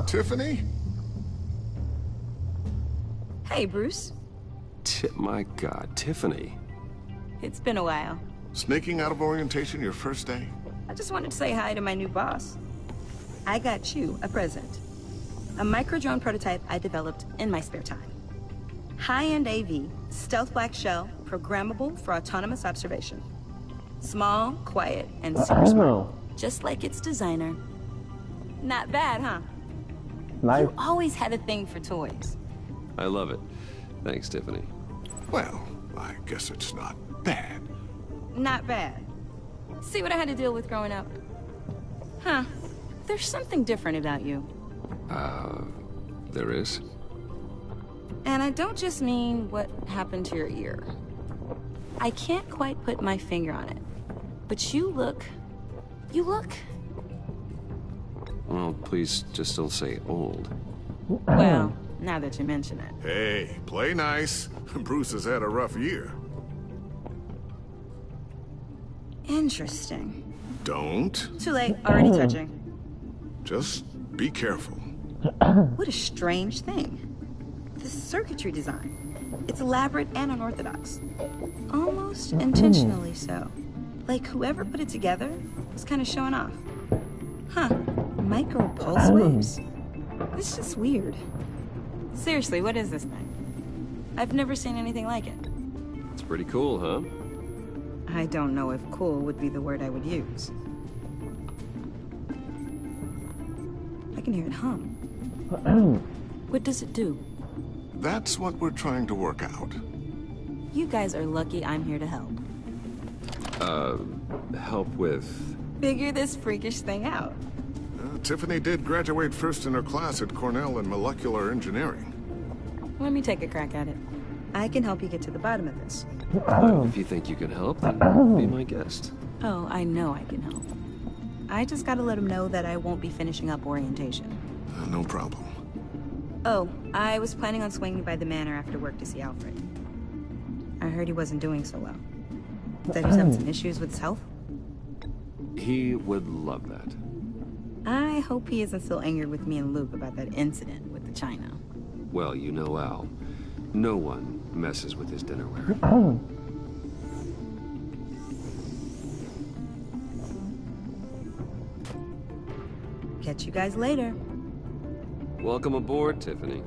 Tiffany? Hey, Bruce. My God, Tiffany. It's been a while. Sneaking out of orientation your first day? I just wanted to say hi to my new boss. I got you a present. A micro-drone prototype I developed in my spare time. High-end AV, stealth black shell, programmable for autonomous observation. Small, quiet, and super smart. Just like its designer. Not bad, huh? Nice. You always had a thing for toys. I love it. Thanks, Tiffany. Well, I guess it's not bad. Not bad. See what I had to deal with growing up? Huh. There's something different about you. There is? And I don't just mean what happened to your ear. I can't quite put my finger on it. But you look... Well, please just don't say old. Well, now that you mention it. Hey, play nice. Bruce has had a rough year. Interesting. Don't. Too late, already touching. Just be careful. What a strange thing. The circuitry design. It's elaborate and unorthodox. Almost intentionally so. Like whoever put it together was kind of showing off. Huh. Micro pulse waves? It's just weird. Seriously, what is this thing? I've never seen anything like it. It's pretty cool, huh? I don't know if cool would be the word I would use. I can hear it hum. What does it do? That's what we're trying to work out. You guys are lucky I'm here to help. Help with... Figure this freakish thing out. Tiffany did graduate first in her class at Cornell in molecular engineering. Let me take a crack at it. I can help you get to the bottom of this. If you think you can help, be my guest. Oh, I know I can help. I just gotta let him know that I won't be finishing up orientation. No problem. Oh, I was planning on swinging by the manor after work to see Alfred. I heard he wasn't doing so well. That he's having some issues with his health? He would love that. I hope he isn't still angered with me and Luke about that incident with the china. Well, you know Al. No one messes with his dinnerware. Catch you guys later. Welcome aboard, Tiffany.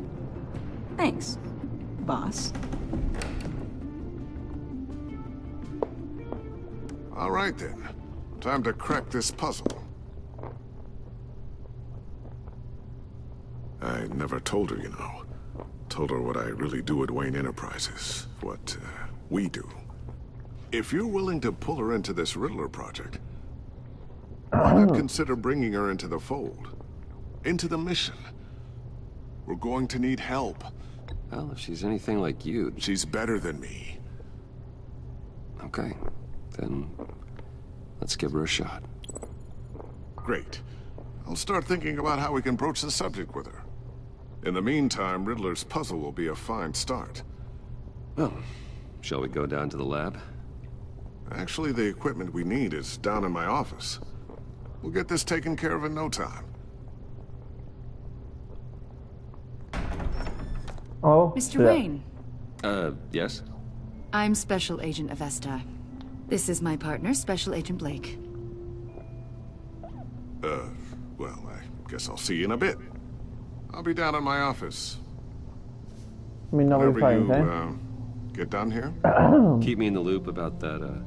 Thanks, boss. All right then. Time to crack this puzzle. I never told her, you know. Told her what I really do at Wayne Enterprises. What we do. If you're willing to pull her into this Riddler project, why not consider bringing her into the fold? Into the mission? We're going to need help. Well, if she's anything like you... She's better than me. Okay. Then... let's give her a shot. Great. I'll start thinking about how we can broach the subject with her. In the meantime, Riddler's puzzle will be a fine start. Well, shall we go down to the lab? Actually, the equipment we need is down in my office. We'll get this taken care of in no time. Oh, Mr. Wayne. Yes? I'm Special Agent Avesta. This is my partner, Special Agent Blake. Well, I guess I'll see you in a bit. I'll be down in my office. I mean, Whenever nobody's you, get done here? Keep me in the loop about that,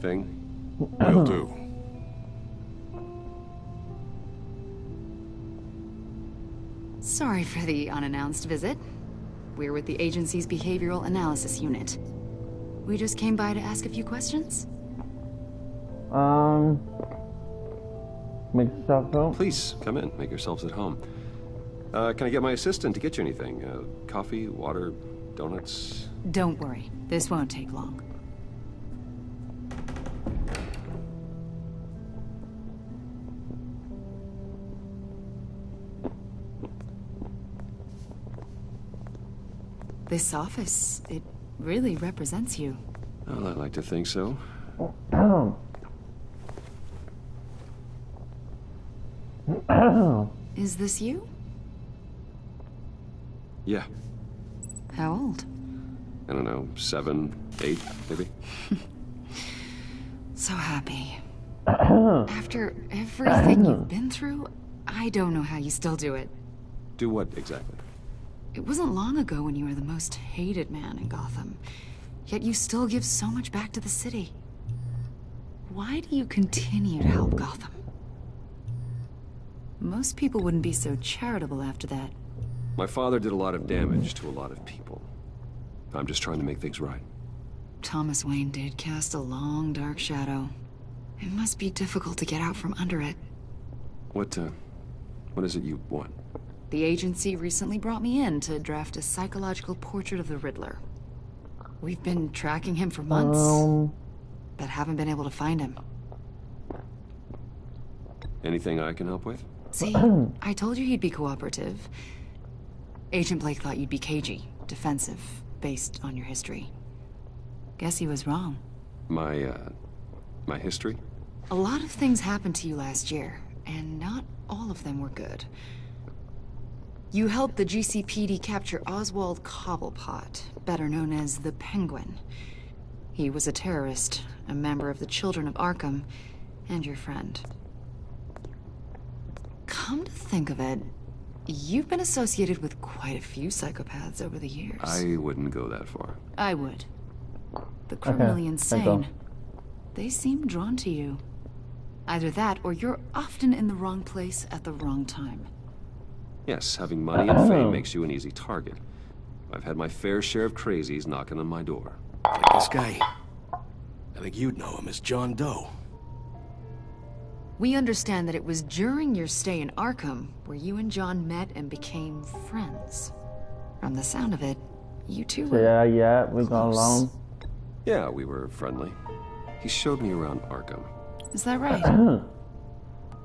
thing. Will do. Sorry for the unannounced visit. We're with the agency's behavioral analysis unit. We just came by to ask a few questions. Make yourself at home. Please, come in. Make yourselves at home. Can I get my assistant to get you anything? Coffee, water, donuts? Don't worry. This won't take long. This office, it really represents you. Well, I'd like to think so. Is this you? Yeah. How old? I don't know, 7, 8, maybe? So happy. After everything you've been through, I don't know how you still do it. Do what, exactly? It wasn't long ago when you were the most hated man in Gotham. Yet you still give so much back to the city. Why do you continue to help Gotham? Most people wouldn't be so charitable after that. My father did a lot of damage to a lot of people. I'm just trying to make things right. Thomas Wayne did cast a long, dark shadow. It must be difficult to get out from under it. What is it you want? The agency recently brought me in to draft a psychological portrait of the Riddler. We've been tracking him for months, but haven't been able to find him. Anything I can help with? See, I told you he'd be cooperative. Agent Blake thought you'd be cagey, defensive, based on your history. Guess he was wrong. My history? A lot of things happened to you last year, and not all of them were good. You helped the GCPD capture Oswald Cobblepot, better known as the Penguin. He was a terrorist, a member of the Children of Arkham, and your friend. Come to think of it, you've been associated with quite a few psychopaths over the years. I wouldn't go that far. I would. The criminally insane. They seem drawn to you. Either that, or you're often in the wrong place at the wrong time. Yes, having money and fame makes you an easy target. I've had my fair share of crazies knocking on my door. Like this guy. I think you'd know him as John Doe. We understand that it was during your stay in Arkham where you and John met and became friends. From the sound of it, you two were Yeah, we got along. Yeah, we were friendly. He showed me around Arkham. Is that right?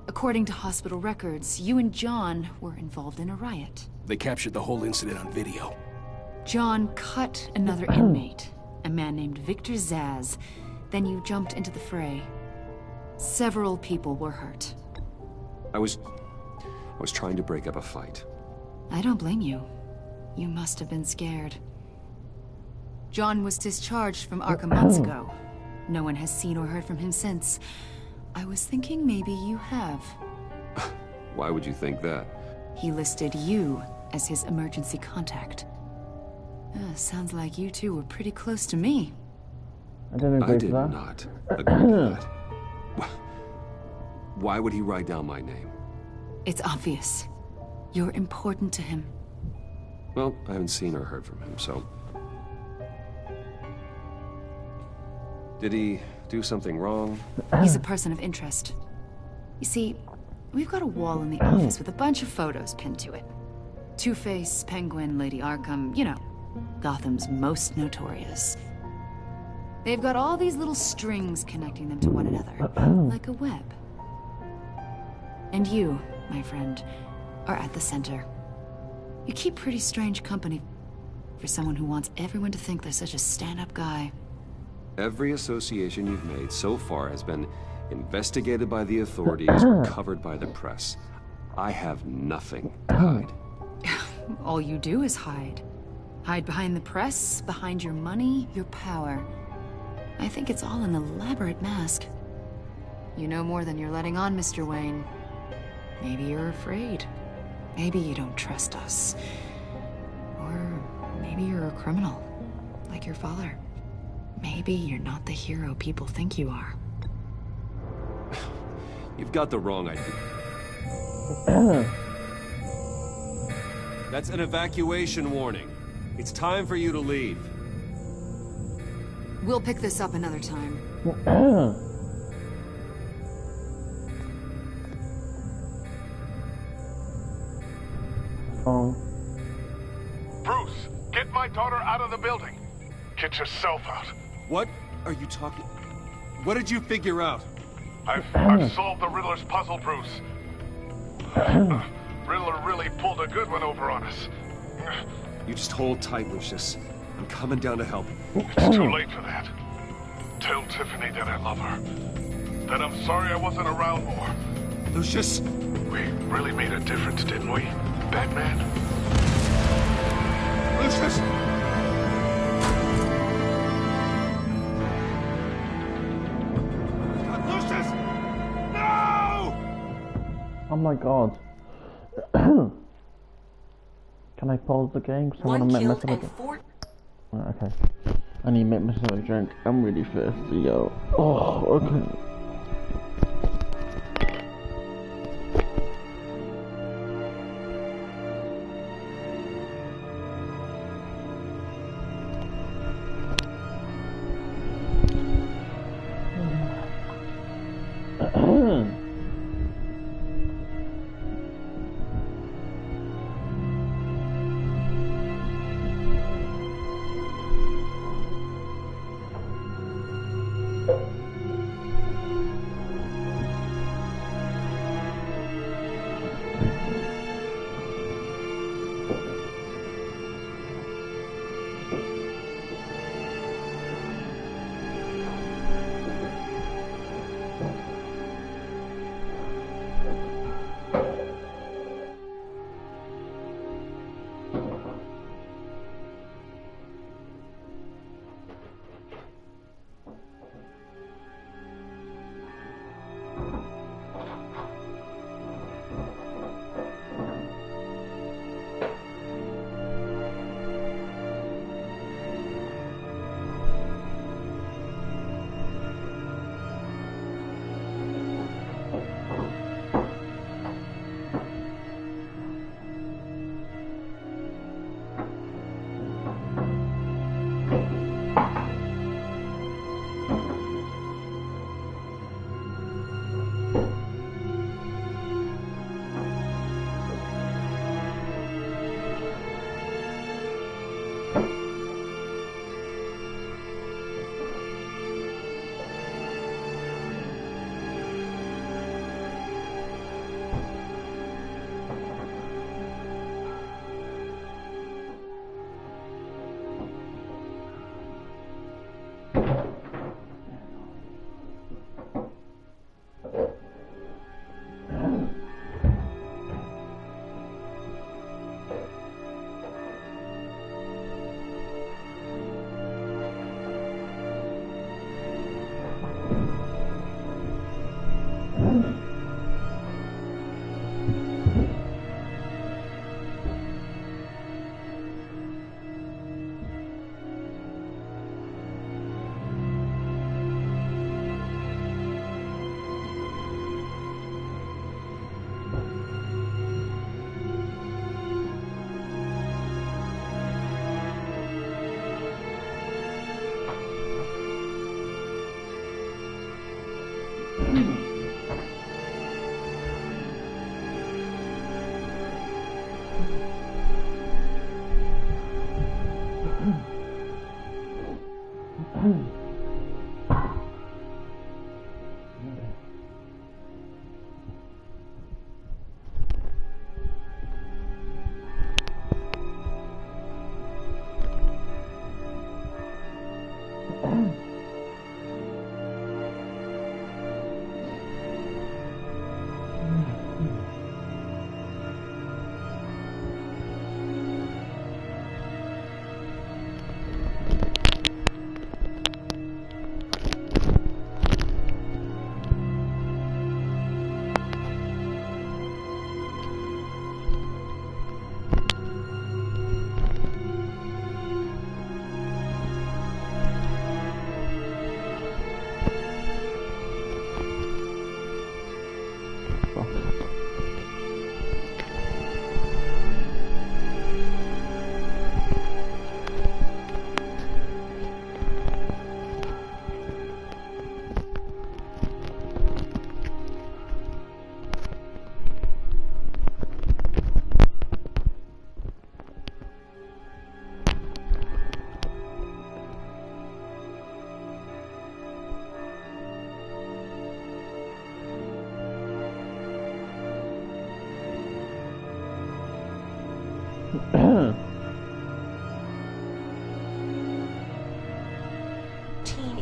According to hospital records, you and John were involved in a riot. They captured the whole incident on video. John cut another inmate, a man named Victor Zsasz. Then you jumped into the fray. Several people were hurt. I was trying to break up a fight. I don't blame you. You must have been scared. John was discharged from Arkham months ago. No one has seen or heard from him since. I was thinking maybe you have. Why would you think that? He listed you as his emergency contact. Sounds like you two were pretty close to me. I don't agree I with did that. not agree to that. Why would he write down my name? It's obvious. You're important to him. Well, I haven't seen or heard from him, so... Did he do something wrong? He's a person of interest. You see, we've got a wall in the office with a bunch of photos pinned to it. Two-Face, Penguin, Lady Arkham, you know, Gotham's most notorious. They've got all these little strings connecting them to one another, like a web. And you, my friend, are at the center. You keep pretty strange company for someone who wants everyone to think they're such a stand-up guy. Every association you've made so far has been investigated by the authorities or covered by the press. I have nothing to hide. All you do is hide. Hide behind the press, behind your money, your power. I think it's all an elaborate mask. You know more than you're letting on, Mr. Wayne. Maybe you're afraid. Maybe you don't trust us. Or maybe you're a criminal, like your father. Maybe you're not the hero people think you are. You've got the wrong idea. That's an evacuation warning. It's time for you to leave. We'll pick this up another time. Bruce, get my daughter out of the building. Get yourself out. What are you talking? What did you figure out? I've solved the Riddler's puzzle, Bruce. Riddler really pulled a good one over on us. You just hold tight, Lucius. I'm coming down to help. It's too late for that. Tell Tiffany that I love her. That I'm sorry I wasn't around more. Lucius! We really made a difference, didn't we, Batman? Lucius! Lucius! No! Oh my god. Can I pause the game? Because I want to make myself a drink. Okay. I need to make myself a drink. I'm really thirsty, yo. Oh, okay.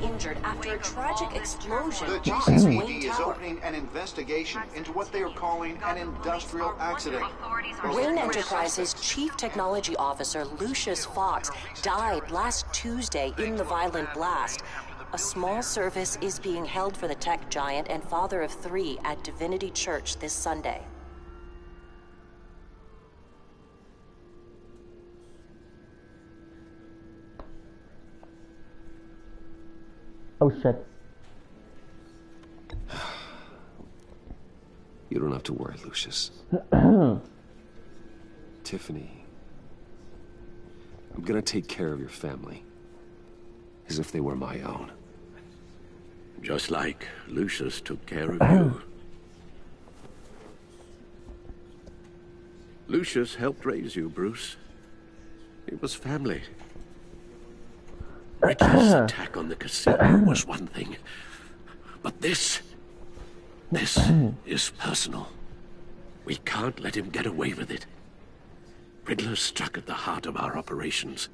Injured after a tragic explosion. The GCPD is opening an investigation into what they are calling an industrial accident. Rain Enterprises Chief Technology Officer Lucius Fox died last Tuesday in the violent blast. A small service is being held for the tech giant and father of three at Divinity Church this Sunday. Oh shit. You don't have to worry, Lucius. Tiffany, I'm gonna take care of your family. As if they were my own. Just like Lucius took care of you. Lucius helped raise you, Bruce. It was family. Riddler's attack on the casino was one thing. But this is personal. We can't let him get away with it. Riddler struck at the heart of our operations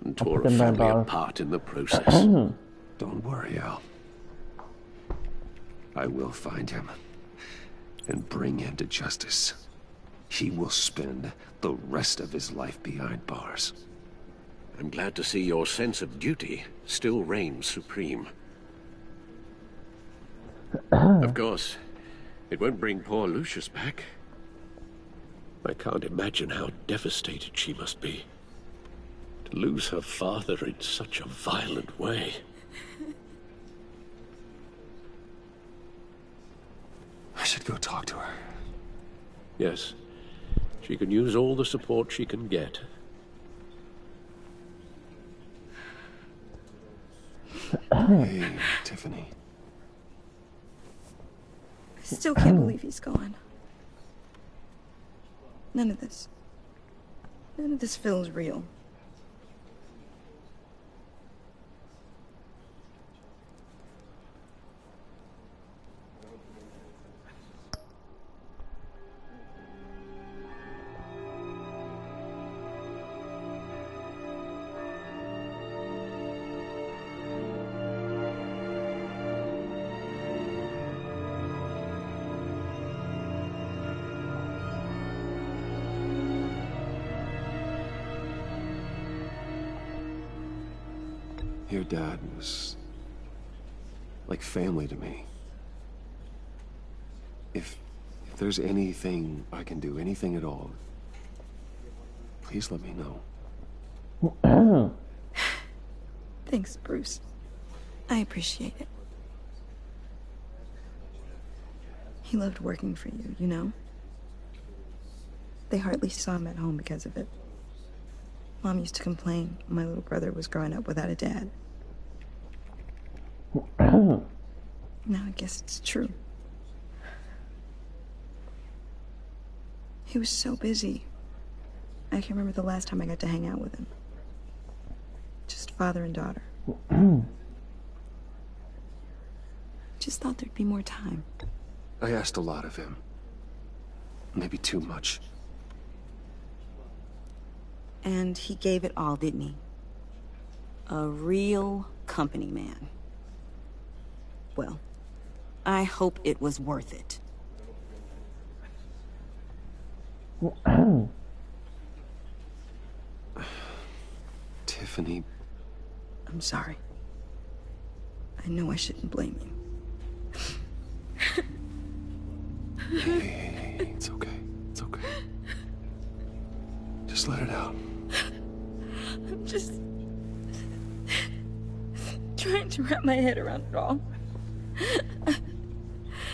and tore a family apart in the process. Don't worry, Al. I will find him and bring him to justice. He will spend the rest of his life behind bars. I'm glad to see your sense of duty still reigns supreme. Of course, it won't bring poor Lucius back. I can't imagine how devastated she must be. To lose her father in such a violent way. I should go talk to her. Yes, she can use all the support she can get. Hey, Tiffany. I still can't believe he's gone. None of this feels real. Your dad was like family to me. If there's anything I can do, anything at all, please let me know. Thanks, Bruce. I appreciate it. He loved working for you, you know? They hardly saw him at home because of it. Mom used to complain my little brother was growing up without a dad. Now I guess it's true. He was so busy. I can't remember the last time I got to hang out with him. Just father and daughter. Just thought there'd be more time. I asked a lot of him. Maybe too much. And he gave it all, didn't he? A real company man. Well, I hope it was worth it. Tiffany. I'm sorry. I know I shouldn't blame you. Hey, it's okay. It's okay. Just let it out. I'm just trying to wrap my head around it all.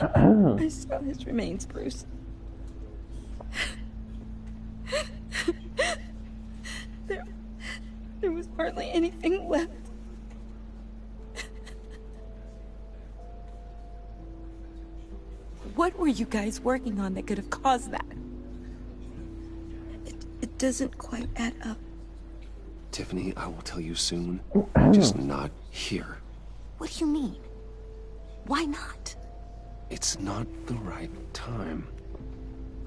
I saw his remains, Bruce. There was hardly anything left. What were you guys working on that could have caused that? It doesn't quite add up. Tiffany, I will tell you soon. Just not here. What do you mean? Why not? It's not the right time.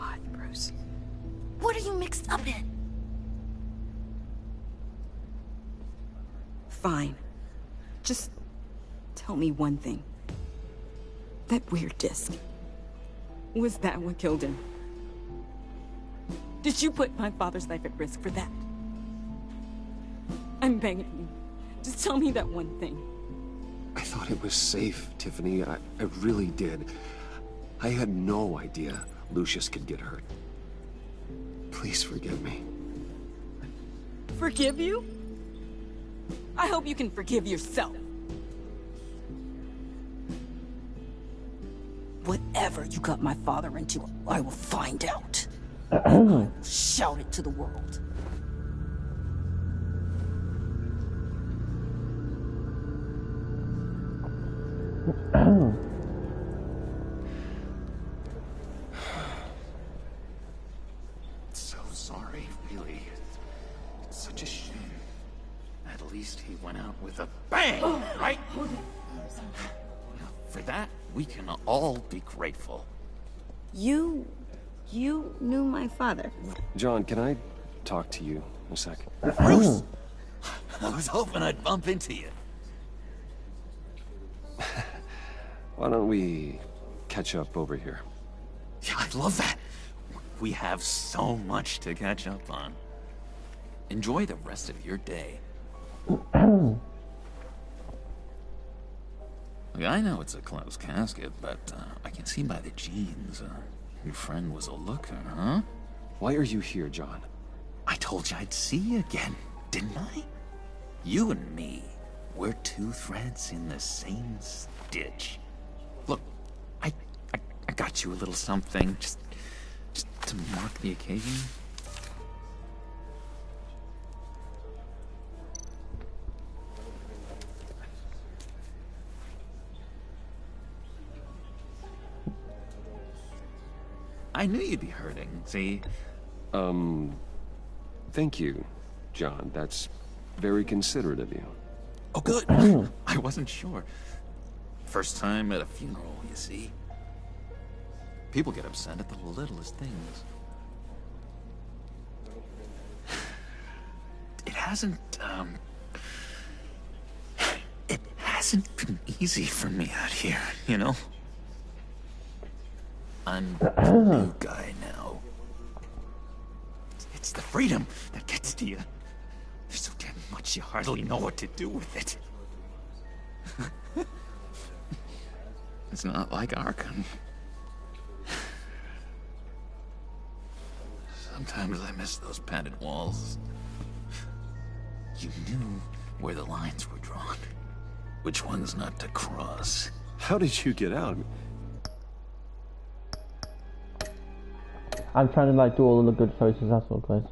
Odd, Bruce. What are you mixed up in? Fine. Just tell me one thing. That weird disc. Was that what killed him? Did you put my father's life at risk for that? I'm begging you. Just tell me that one thing. I thought it was safe, Tiffany. I really did. I had no idea Lucius could get hurt. Please forgive me. Forgive you? I hope you can forgive yourself. Whatever you got my father into, I will find out. I will shout it to the world. So sorry, really. It's such a shame. At least he went out with a bang, right? For that, we can all be grateful. You knew my father. John, can I talk to you a sec? Bruce! I was hoping I'd bump into you. Why don't we catch up over here? Yeah, I love that. We have so much to catch up on. Enjoy the rest of your day. Look, I know it's a closed casket, but I can see by the jeans, your friend was a looker, huh? Why are you here, John? I told you I'd see you again, didn't I? You and me, we're two threads in the same stitch. Look, I got you a little something, just to mark the occasion. I knew you'd be hurting, see? Thank you, John. That's very considerate of you. Oh, good. I wasn't sure. First time at a funeral, you see? People get upset at the littlest things. It hasn't been easy for me out here, you know? I'm a new guy now. It's the freedom that gets to you. There's so damn much you hardly know what to do with it. It's not like Arkham. Sometimes I miss those padded walls. You knew where the lines were drawn. Which ones not to cross. How did you get out? I'm trying to like do all of the good choices, that's all, guys.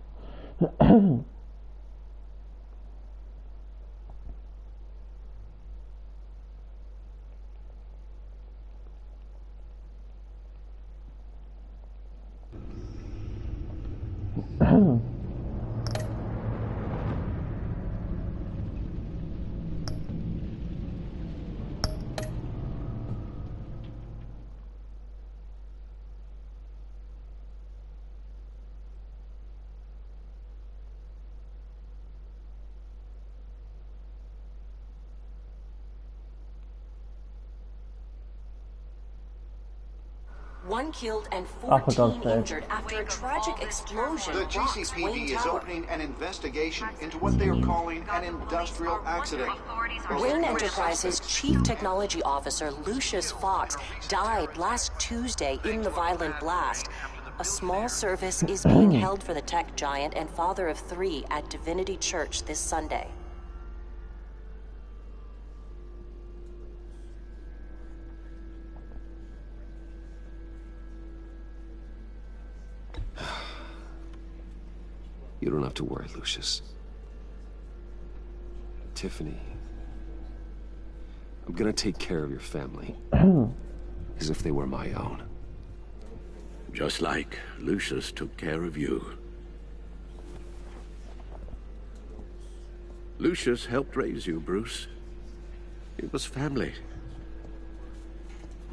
One killed and 14 injured after a tragic explosion. The GCPD is opening an investigation into what they are calling an industrial accident. Wayne Enterprises' Chief Technology Officer, Lucius Fox, died last Tuesday in the violent blast. A small service is being held for the tech giant and father of 3 at Divinity Church this Sunday. You don't have to worry, Lucius. Tiffany, I'm gonna take care of your family. As if they were my own. Just like Lucius took care of you. Lucius helped raise you, Bruce. It was family.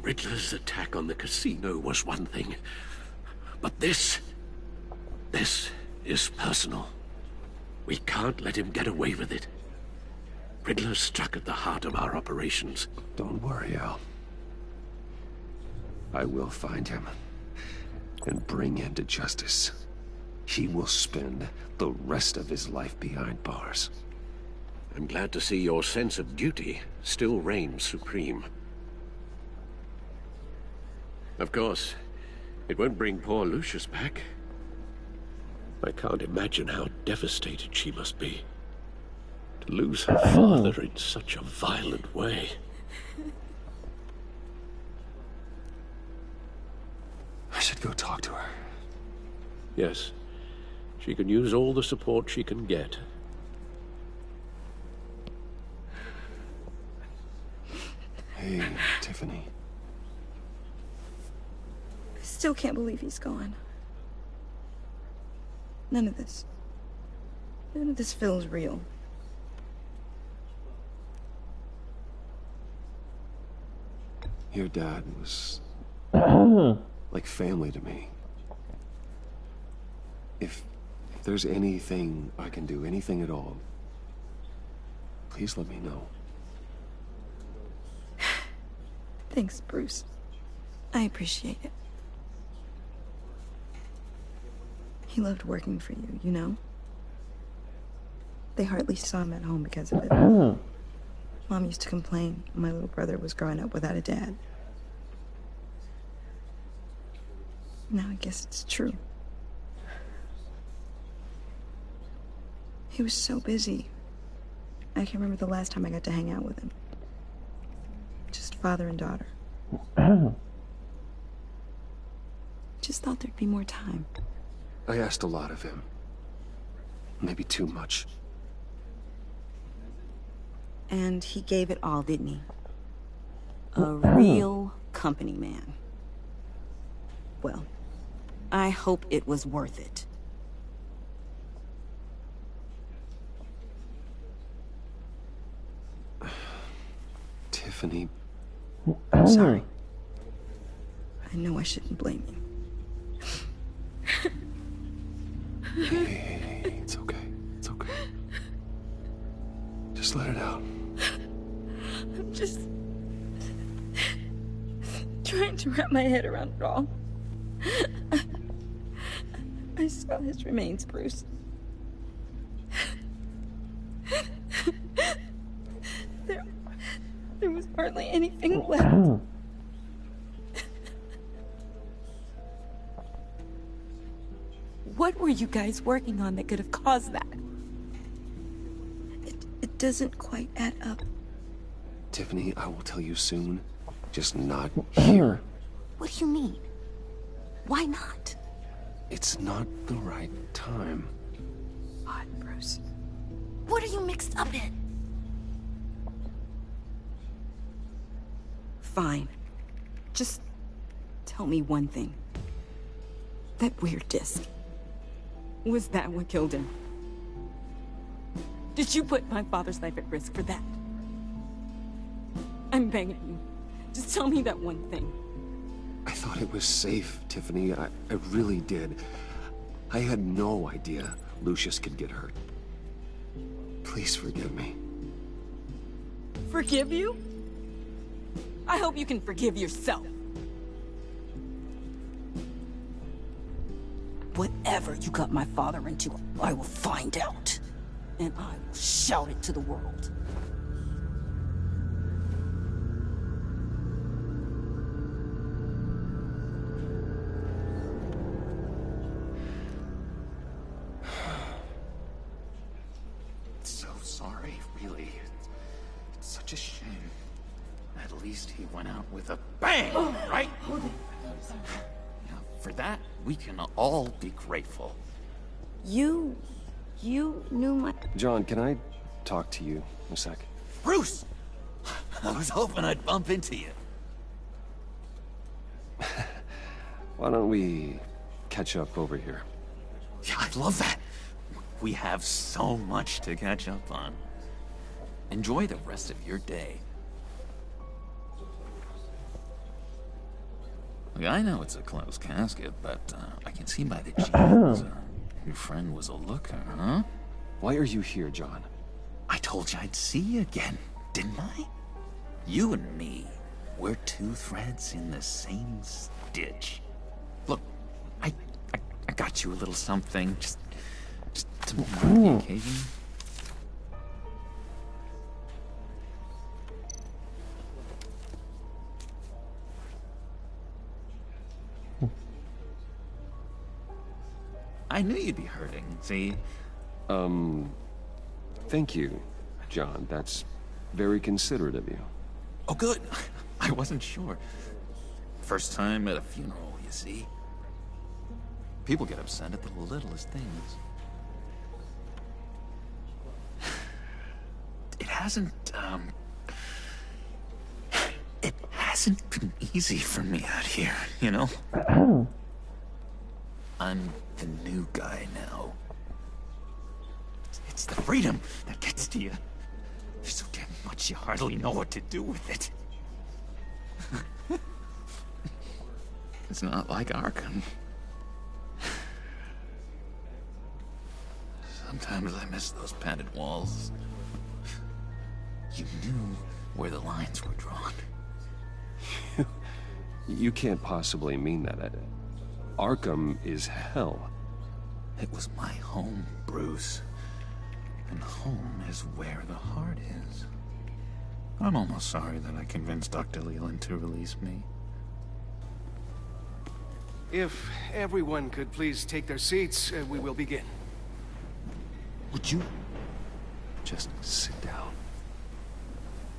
Riddler's attack on the casino was one thing. But this is personal. We can't let him get away with it. Riddler struck at the heart of our operations. Don't worry, Al. I will find him and bring him to justice. He will spend the rest of his life behind bars. I'm glad to see your sense of duty still reigns supreme. Of course, it won't bring poor Lucius back. I can't imagine how devastated she must be. To lose her father in such a violent way. I should go talk to her. Yes. She can use all the support she can get. Hey, Tiffany. I still can't believe he's gone. None of this feels real. Your dad was like family to me. If there's anything I can do, anything at all, please let me know. Thanks, Bruce. I appreciate it. He loved working for you, you know? They hardly saw him at home because of it. Mom used to complain my little brother was growing up without a dad. Now I guess it's true. He was so busy. I can't remember the last time I got to hang out with him. Just father and daughter. Just thought there'd be more time. I asked a lot of him. Maybe too much. And he gave it all, didn't he? A real company man. Well, I hope it was worth it. Tiffany, I'm sorry. I know I shouldn't blame you. Hey, it's okay. It's okay. Just let it out. I'm just trying to wrap my head around it all. I saw his remains, Bruce. There was hardly anything left. What were you guys working on that could have caused that? It doesn't quite add up. Tiffany, I will tell you soon. Just not here. What do you mean? Why not? It's not the right time. Odd, Bruce. What are you mixed up in? Fine. Just tell me one thing. That weird disc. Was that what killed him? Did you put my father's life at risk for that? I'm begging you. Just tell me that one thing. I thought it was safe, Tiffany. I really did. I had no idea Lucius could get hurt. Please forgive me. Forgive you? I hope you can forgive yourself. Whatever you got my father into, I will find out. And I will shout it to the world. So sorry, really. It's such a shame. At least he went out with a bang, right? Now, for that, we can all be grateful. You knew my... John, can I talk to you a sec? Bruce! I was hoping I'd bump into you. Why don't we catch up over here? Yeah, I'd love that. We have so much to catch up on. Enjoy the rest of your day. Look, I know it's a closed casket, but I can see by the jeans. Your friend was a looker, huh? Why are you here, John? I told you I'd see you again, didn't I? You and me, we're two threads in the same stitch. Look, I got you a little something, just to mark the occasion. I knew you'd be hurting, see? Thank you, John. That's very considerate of you. Oh, good. I wasn't sure. First time at a funeral, you see? People get upset at the littlest things. It hasn't been easy for me out here, you know? I'm the new guy now. It's the freedom that gets to you. There's so damn much you hardly know what to do with it. It's not like Arkham. Sometimes I miss those padded walls. You knew where the lines were drawn. You can't possibly mean that. Arkham is hell. It was my home, Bruce. And home is where the heart is. I'm almost sorry that I convinced Dr. Leland to release me. If everyone could please take their seats, we will begin. Would you just sit down?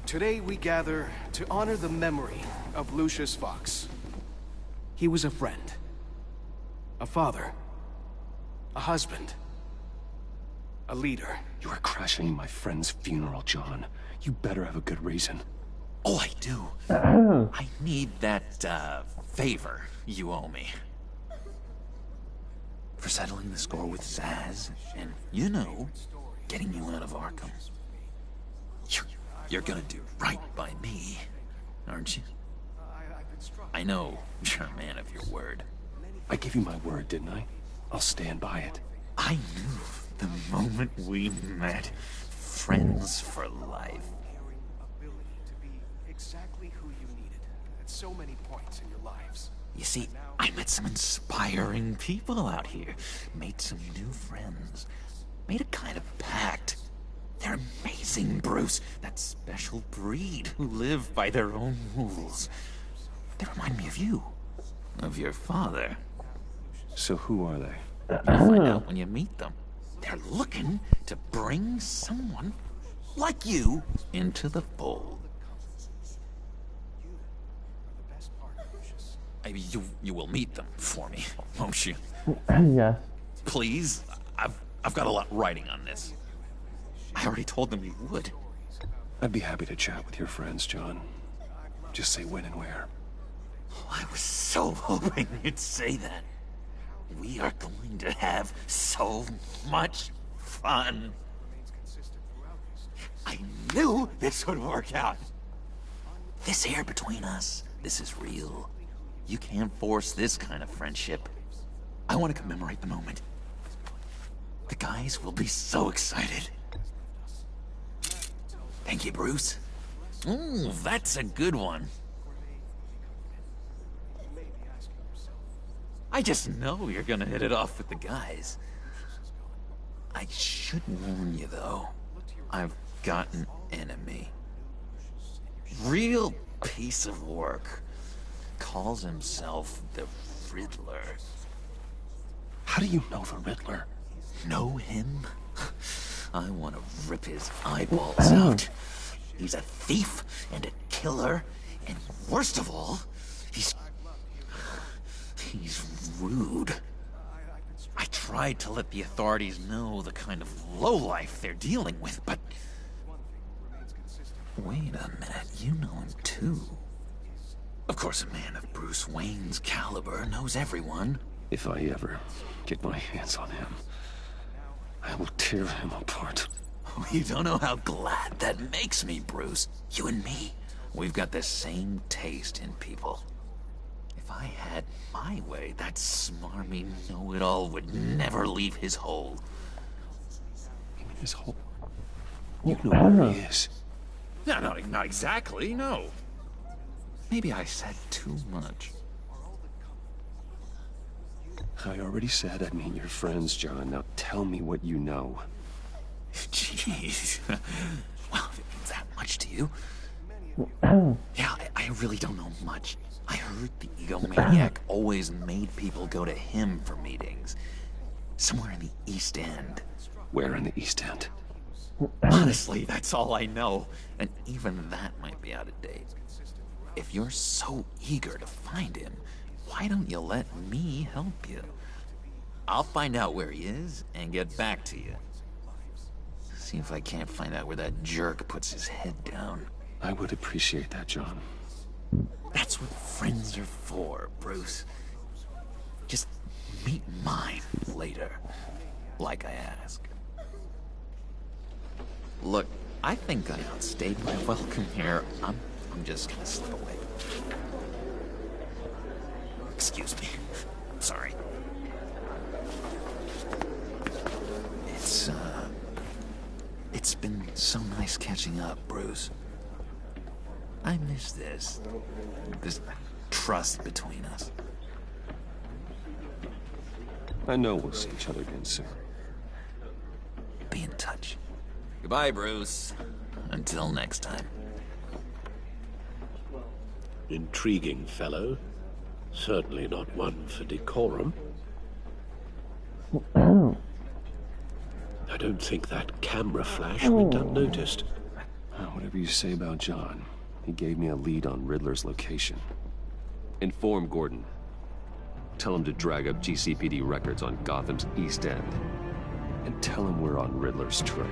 Today we gather to honor the memory of Lucius Fox. He was a friend, a father, a husband, a leader. You are crashing my friend's funeral, John. You better have a good reason. Oh, I do. I need that, favor you owe me. for settling the score with Zaz, and, you know, getting you out of Arkham. You're gonna do right by me, aren't you? I know you're a man of your word. I gave you my word, didn't I? I'll stand by it. I knew the moment we met. Friends for life. Exactly who you needed at so many points in your lives. You see, I met some inspiring people out here. Made some new friends. Made a kind of pact. They're amazing, Bruce. That special breed who live by their own rules. They remind me of you. Of your father. So who are they? You'll find out when you meet them. They're looking to bring someone like you into the fold. You will meet them for me, won't you? Yes. Please? I've got a lot writing on this. I already told them you would. I'd be happy to chat with your friends, John. Just say when and where. Oh, I was so hoping you'd say that. We are going to have so much fun. I knew this would work out. This here between us, this is real. You can't force this kind of friendship. I want to commemorate the moment. The guys will be so excited. Thank you, Bruce. Ooh, that's a good one. I just know you're gonna hit it off with the guys. I should warn you, though. I've got an enemy. Real piece of work. Calls himself the Riddler. How do you know the Riddler? Know him? I want to rip his eyeballs out. He's a thief and a killer, and worst of all, he's rude. I tried to let the authorities know the kind of lowlife they're dealing with, but... Wait a minute, you know him too. Of course, a man of Bruce Wayne's caliber knows everyone. If I ever get my hands on him, I will tear him apart. Oh, you don't know how glad that makes me, Bruce. You and me, we've got the same taste in people. If I had my way, that smarmy know-it-all would never leave his hole. You mean his hole? You know where he is. No, not exactly, no. Maybe I said too much. I already said I'd meet your friends, John. Now tell me what you know. Jeez. Well, if it means that much to you. Yeah, I really don't know much. I heard the egomaniac always made people go to him for meetings. Somewhere in the East End. Where in the East End? Honestly, that's all I know. And even that might be out of date. If you're so eager to find him, why don't you let me help you? I'll find out where he is and get back to you. See if I can't find out where that jerk puts his head down. I would appreciate that, John. That's what friends are for, Bruce. Just meet mine later, like I asked. Look, I think I outstayed my welcome here. I'm just gonna slip away. Excuse me. Sorry. It's been so nice catching up, Bruce. I miss this trust between us. I know we'll see each other again soon. Be in touch. Goodbye, Bruce. Until next time. Intriguing fellow. Certainly not one for decorum. I don't think that camera flash went unnoticed. Whatever you say about John, he gave me a lead on Riddler's location. Inform Gordon. Tell him to drag up GCPD records on Gotham's East End. And tell him we're on Riddler's trail.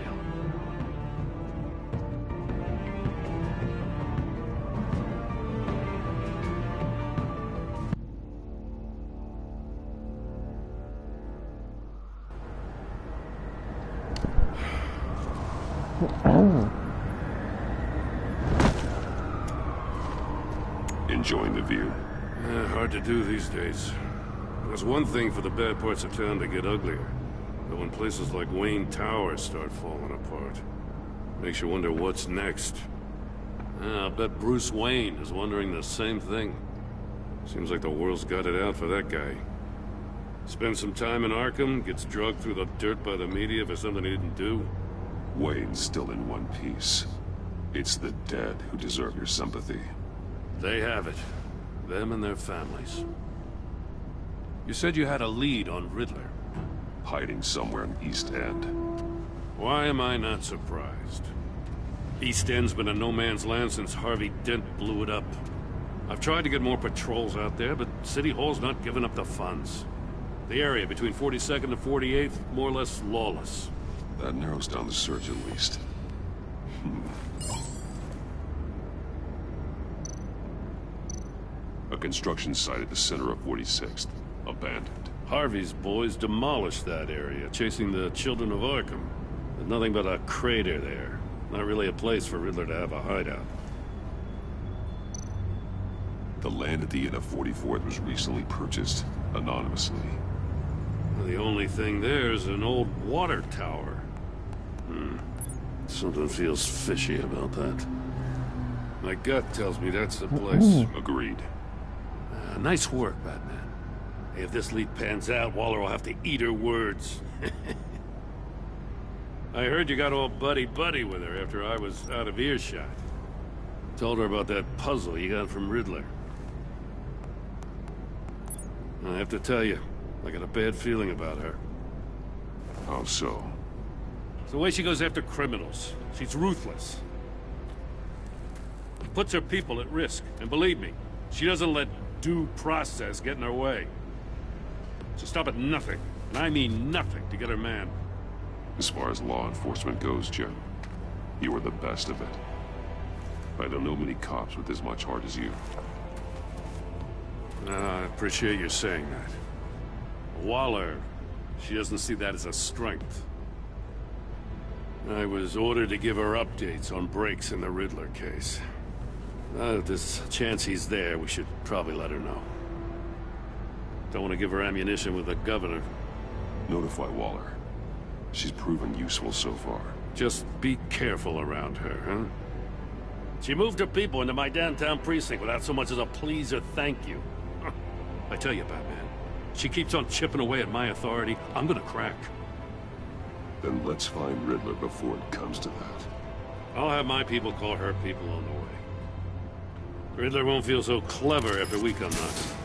Enjoying the view? Hard to do these days. There's one thing for the bad parts of town to get uglier. But when places like Wayne Tower start falling apart, makes you wonder what's next. I'll bet Bruce Wayne is wondering the same thing. Seems like the world's got it out for that guy. Spends some time in Arkham, gets drugged through the dirt by the media for something he didn't do. Wayne's still in one piece. It's the dead who deserve your sympathy. They have it. Them and their families. You said you had a lead on Riddler. Hiding somewhere in East End. Why am I not surprised? East End's been a no-man's land since Harvey Dent blew it up. I've tried to get more patrols out there, but City Hall's not giving up the funds. The area between 42nd and 48th, more or less lawless. That narrows down the search at least. A construction site at the center of 46th. Abandoned. Harvey's boys demolished that area, chasing the children of Arkham. There's nothing but a crater there. Not really a place for Riddler to have a hideout. The land at the end of 44th was recently purchased, anonymously. The only thing there is an old water tower. Something feels fishy about that. My gut tells me that's the place. Agreed. Nice work, Batman. If this lead pans out, Waller will have to eat her words. I heard you got all buddy-buddy with her after I was out of earshot. Told her about that puzzle you got from Riddler. I have to tell you, I got a bad feeling about her. How so? It's the way she goes after criminals. She's ruthless. Puts her people at risk, and believe me, she doesn't let due process get in her way. So stop at nothing, and I mean nothing, to get her man. As far as law enforcement goes, Jim, you are the best of it. I don't know many cops with as much heart as you. I appreciate you saying that. Waller, she doesn't see that as a strength. I was ordered to give her updates on breaks in the Riddler case. If there's a chance he's there, we should probably let her know. Don't want to give her ammunition with the governor. Notify Waller. She's proven useful so far. Just be careful around her, huh? She moved her people into my downtown precinct without so much as a please or thank you. I tell you, Batman, she keeps on chipping away at my authority, I'm gonna crack. Then let's find Riddler before it comes to that. I'll have my people call her people on the way. Riddler won't feel so clever after we come knocking.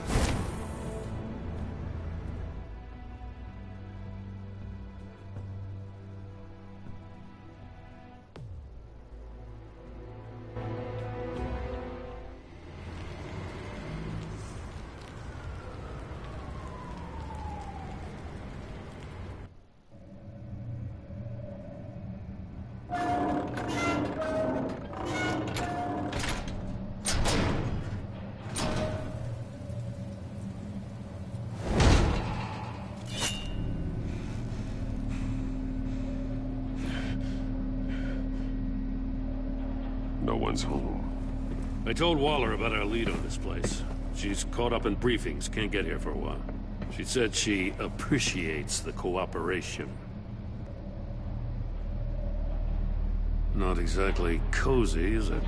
No one's home. I told Waller about our lead on this place. She's caught up in briefings, can't get here for a while. She said she appreciates the cooperation. Not exactly cozy, is it?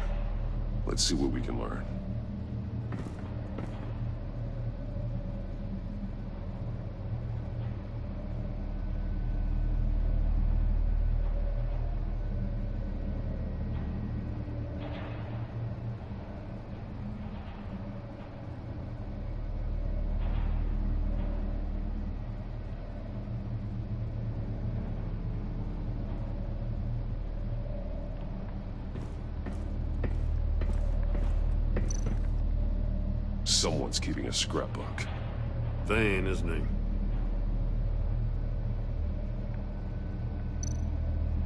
Let's see what we can learn. Someone's keeping a scrapbook. Vane, isn't he?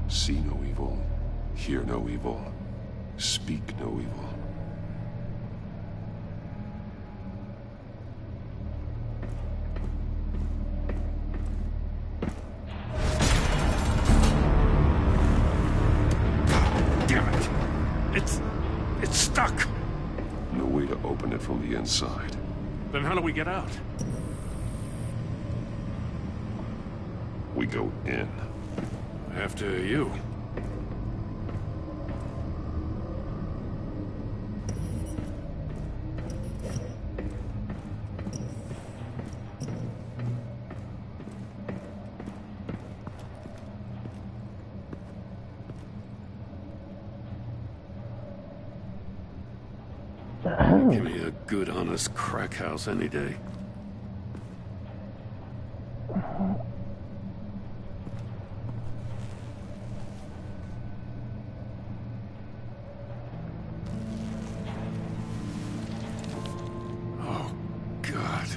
See no evil, hear no evil, speak no evil. Damn it! It's stuck! No way to open it from the inside. Then how do we get out? We go in. After you. Give me a good, honest crack house any day. Oh, God.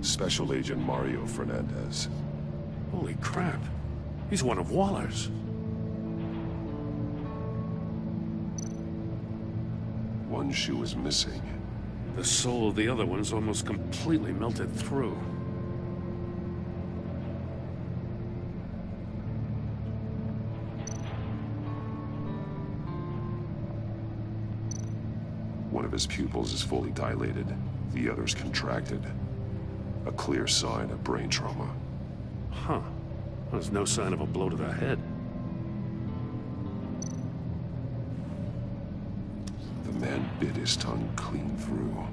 Special Agent Mario Fernandez. Holy crap. He's one of Waller's. One shoe is missing. The sole of the other one's almost completely melted through. One of his pupils is fully dilated. The other's contracted. A clear sign of brain trauma. Huh. There's no sign of a blow to the head. The man bit his tongue clean through.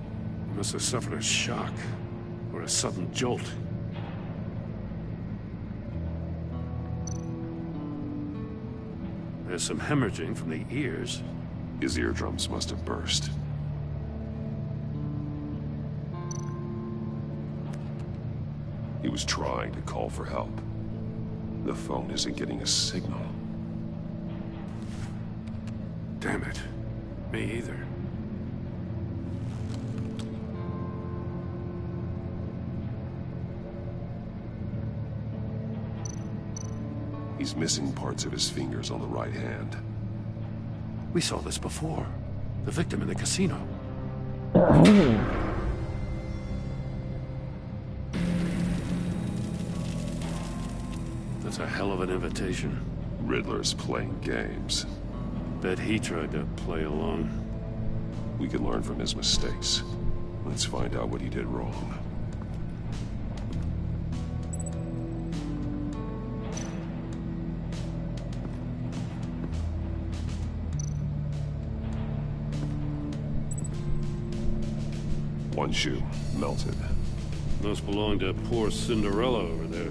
He must have suffered a shock, or a sudden jolt. There's some hemorrhaging from the ears. His eardrums must have burst. He was trying to call for help. The phone isn't getting a signal. Damn it. Me either. He's missing parts of his fingers on the right hand. We saw this before. The victim in the casino. That's a hell of an invitation. Riddler's playing games. Bet he tried to play along. We can learn from his mistakes. Let's find out what he did wrong. One shoe, melted. Must belong to poor Cinderella over there.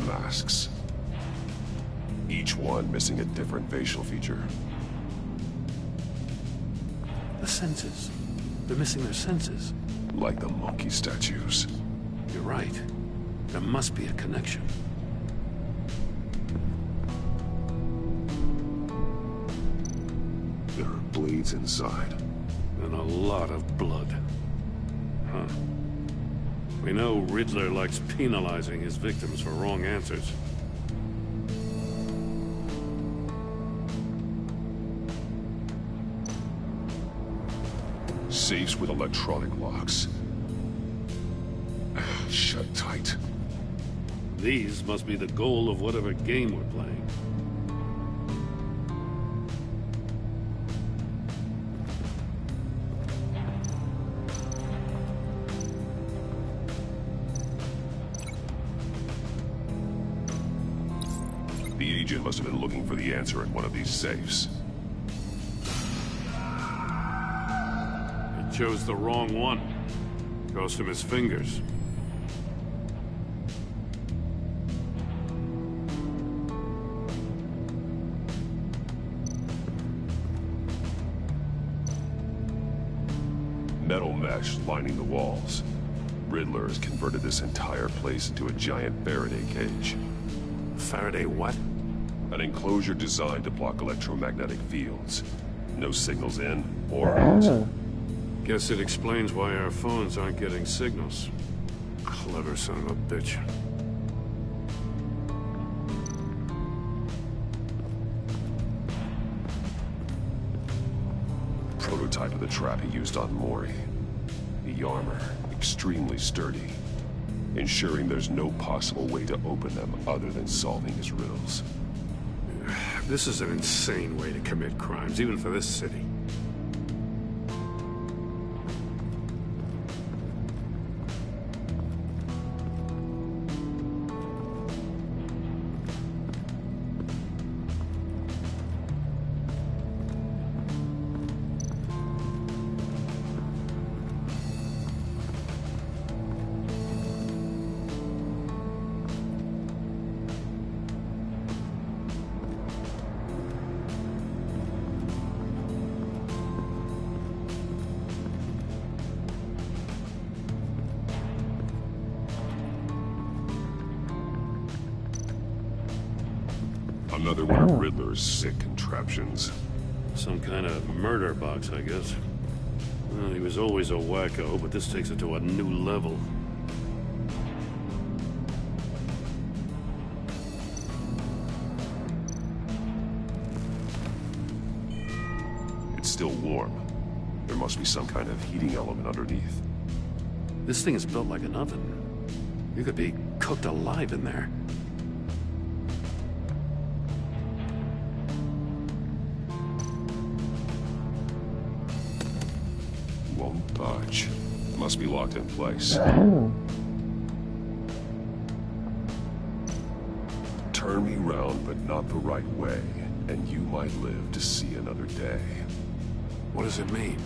Masks. Each one missing a different facial feature. The senses. They're missing their senses. Like the monkey statues. You're right. There must be a connection. There are blades inside. And a lot of blood. Huh. We know Riddler likes penalizing his victims for wrong answers. Safes with electronic locks. Shut tight. These must be the goal of whatever game we're playing. The agent must have been looking for the answer in one of these safes. He chose the wrong one. Cost him his fingers. Metal mesh lining the walls. Riddler has converted this entire place into a giant Faraday cage. Faraday what? An enclosure designed to block electromagnetic fields. No signals in or out. Guess it explains why our phones aren't getting signals. Clever son of a bitch. Prototype of the trap he used on Mori. The armor, extremely sturdy, ensuring there's no possible way to open them other than solving his riddles. This is an insane way to commit crimes, even for this city. Another one of Riddler's sick contraptions. Some kind of murder box, I guess. Well, he was always a wacko, but this takes it to a new level. It's still warm. There must be some kind of heating element underneath. This thing is built like an oven. You could be cooked alive in there. Won't budge. Must be locked in place. Turn me round, but not the right way, and you might live to see another day. What does it mean?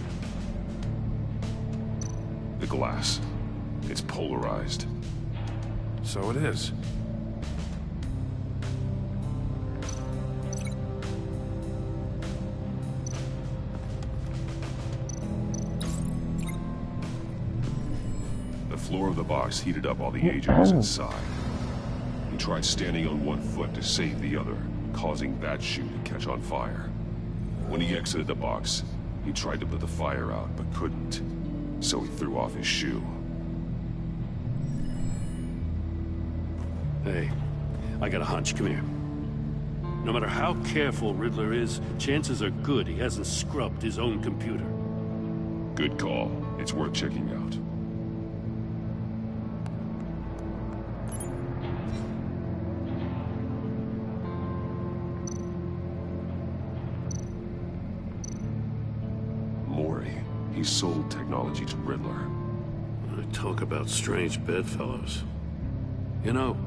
The glass. It's polarized. So it is. The floor of the box heated up while the agent was inside. He tried standing on one foot to save the other, causing that shoe to catch on fire. When he exited the box, he tried to put the fire out, but couldn't. So he threw off his shoe. Hey, I got a hunch. Come here. No matter how careful Riddler is, chances are good he hasn't scrubbed his own computer. Good call. It's worth checking out. Mori. He sold technology to Riddler. Talk about strange bedfellows. You know,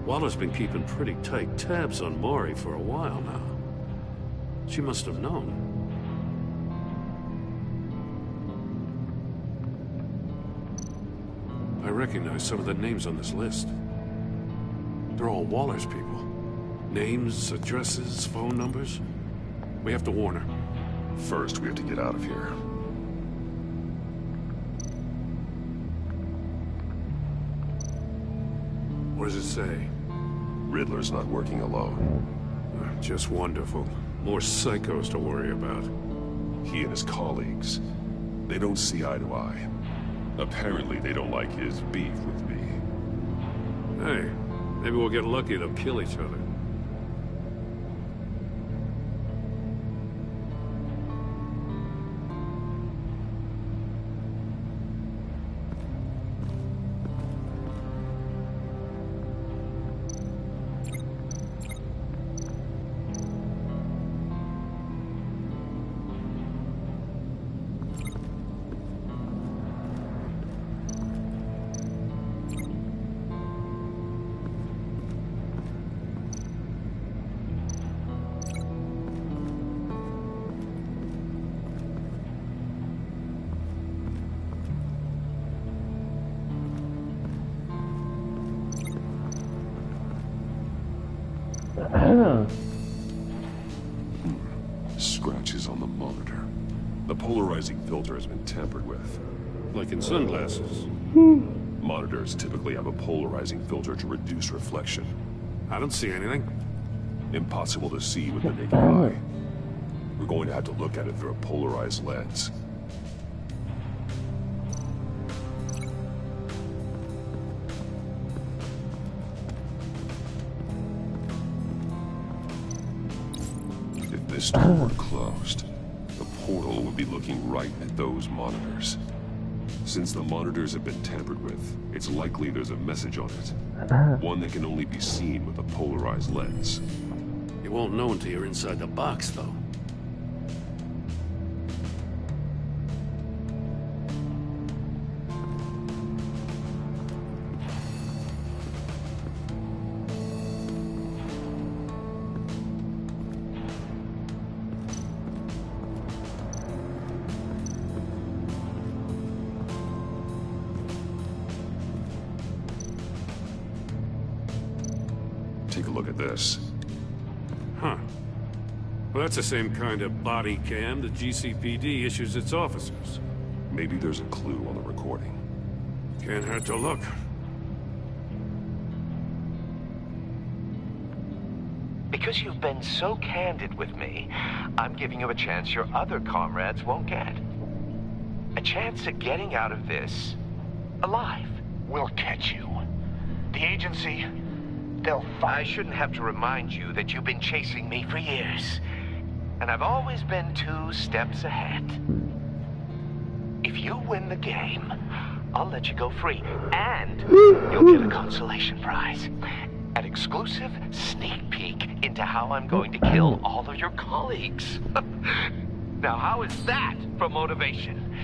Waller's been keeping pretty tight tabs on Mori for a while now. She must have known. I recognize some of the names on this list. They're all Waller's people. Names, addresses, phone numbers. We have to warn her. First, we have to get out of here. What does it say? Riddler's not working alone. Just wonderful. More psychos to worry about. He and his colleagues. They don't see eye to eye. Apparently, they don't like his beef with me. Hey, maybe we'll get lucky they'll kill each other. Scratches on the monitor. The polarizing filter has been tampered with. Like in sunglasses. Monitors typically have a polarizing filter to reduce reflection. I don't see anything. Impossible to see with the naked eye. We're going to have to look at it through a polarized lens. If this door were closed, the portal would be looking right at those monitors. Since the monitors have been tampered with, it's likely there's a message on it. One that can only be seen with a polarized lens. You won't know until you're inside the box, though. Take a look at this. Huh. Well, that's the same kind of body cam the GCPD issues its officers. Maybe there's a clue on the recording. Can't hurt to look. Because you've been so candid with me, I'm giving you a chance your other comrades won't get. A chance at getting out of this alive. We'll catch you. The agency, they'll I shouldn't have to remind you that you've been chasing me for years. And I've always been 2 steps ahead. If you win the game, I'll let you go free. And you'll get a consolation prize. An exclusive sneak peek into how I'm going to kill all of your colleagues. Now, how is that for motivation?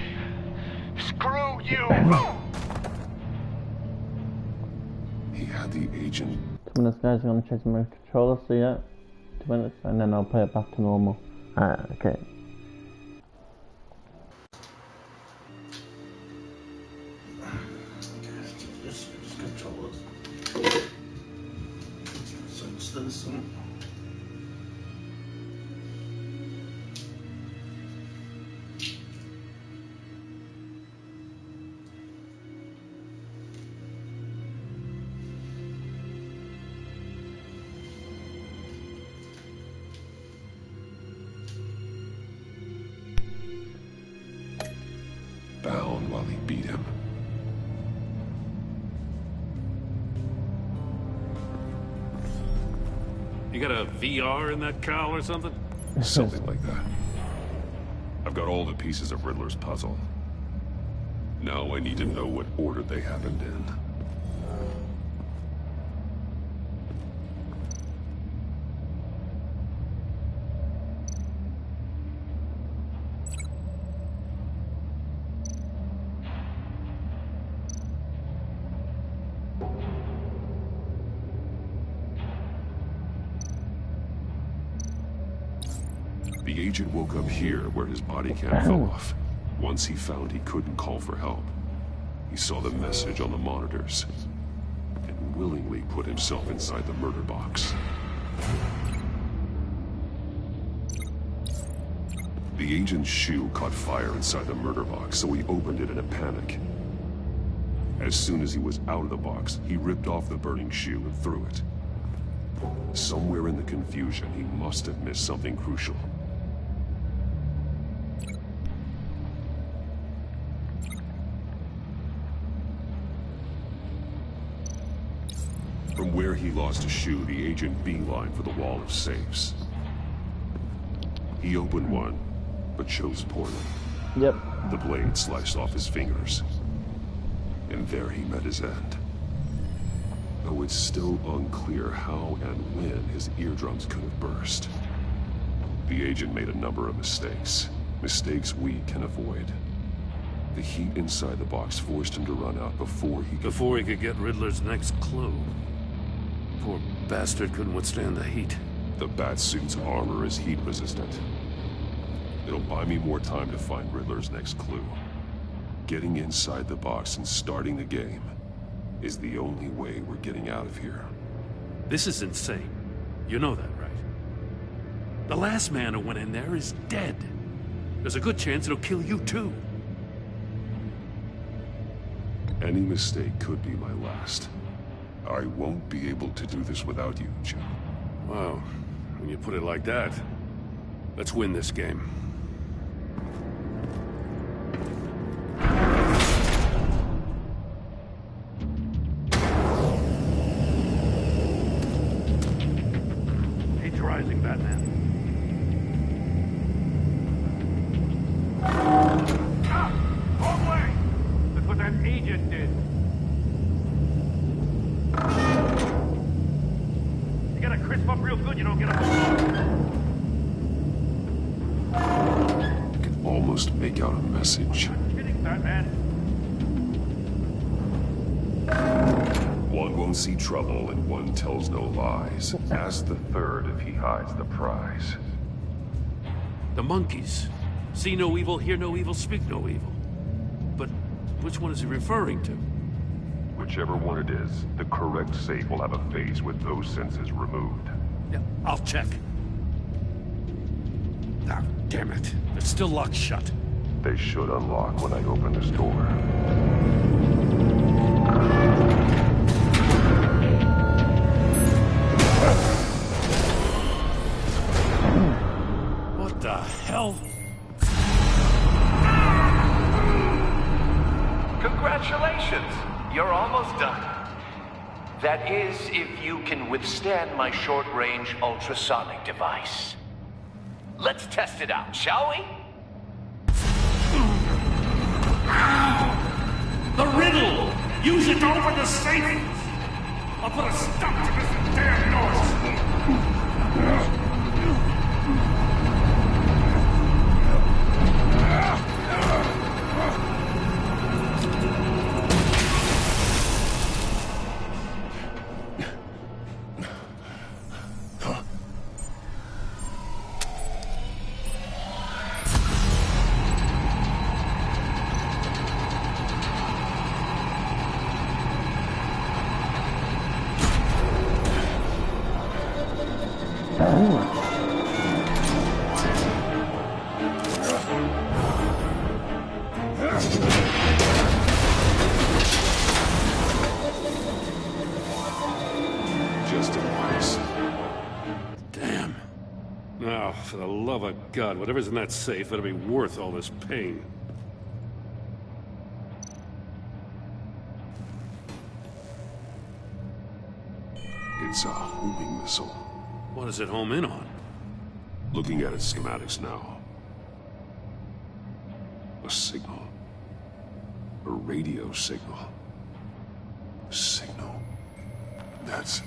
Screw you! He had the agent. 2 minutes, guys. I'm gonna check my controller. See ya. 2 minutes, and then I'll play it back to normal. Okay. Just controllers. So it's this one. Bound while he beat him. You got a VR in that cowl or something? Something like that. I've got all the pieces of Riddler's puzzle. Now I need to know what order they happened in. The agent woke up here where his body cam fell off. Once he found he couldn't call for help, he saw the message on the monitors and willingly put himself inside the murder box. The agent's shoe caught fire inside the murder box, so he opened it in a panic. As soon as he was out of the box, he ripped off the burning shoe and threw it. Somewhere in the confusion, he must have missed something crucial. From where he lost a shoe, the agent beelined for the wall of safes. He opened one, but chose poorly. Yep. The blade sliced off his fingers. And there he met his end. Though it's still unclear how and when his eardrums could have burst. The agent made a number of mistakes. Mistakes we can avoid. The heat inside the box forced him to run out before he could get Riddler's next clue. Poor bastard couldn't withstand the heat. The Batsuit's armor is heat resistant. It'll buy me more time to find Riddler's next clue. Getting inside the box and starting the game is the only way we're getting out of here. This is insane. You know that, right? The last man who went in there is dead. There's a good chance it'll kill you too. Any mistake could be my last. I won't be able to do this without you, Joe. Wow. When you put it like that, let's win this game. He's rising, Batman. Wrong way! That's what that agent did. You gotta crisp up real good, you don't get up. I can almost make out a message. Kidding, Batman. One won't see trouble and one tells no lies. Ask the third if he hides the prize. The monkeys. See no evil, hear no evil, speak no evil. But which one is he referring to? Whichever one it is, the correct safe will have a phase with those senses removed. Yeah, I'll check. Ah, damn it. It's still locked shut. They should unlock when I open this door. What the hell? Congratulations! You're almost done. That is, if you can withstand my short-range ultrasonic device. Let's test it out, shall we? The riddle! Use it to open the safe! I'll put a stop to this damn noise! Just in case. Damn. Now, for the love of God, whatever's in that safe better be worth all this pain. It's a homing missile. What does it home in on? Looking at its schematics now. A signal. A radio signal. A signal. That's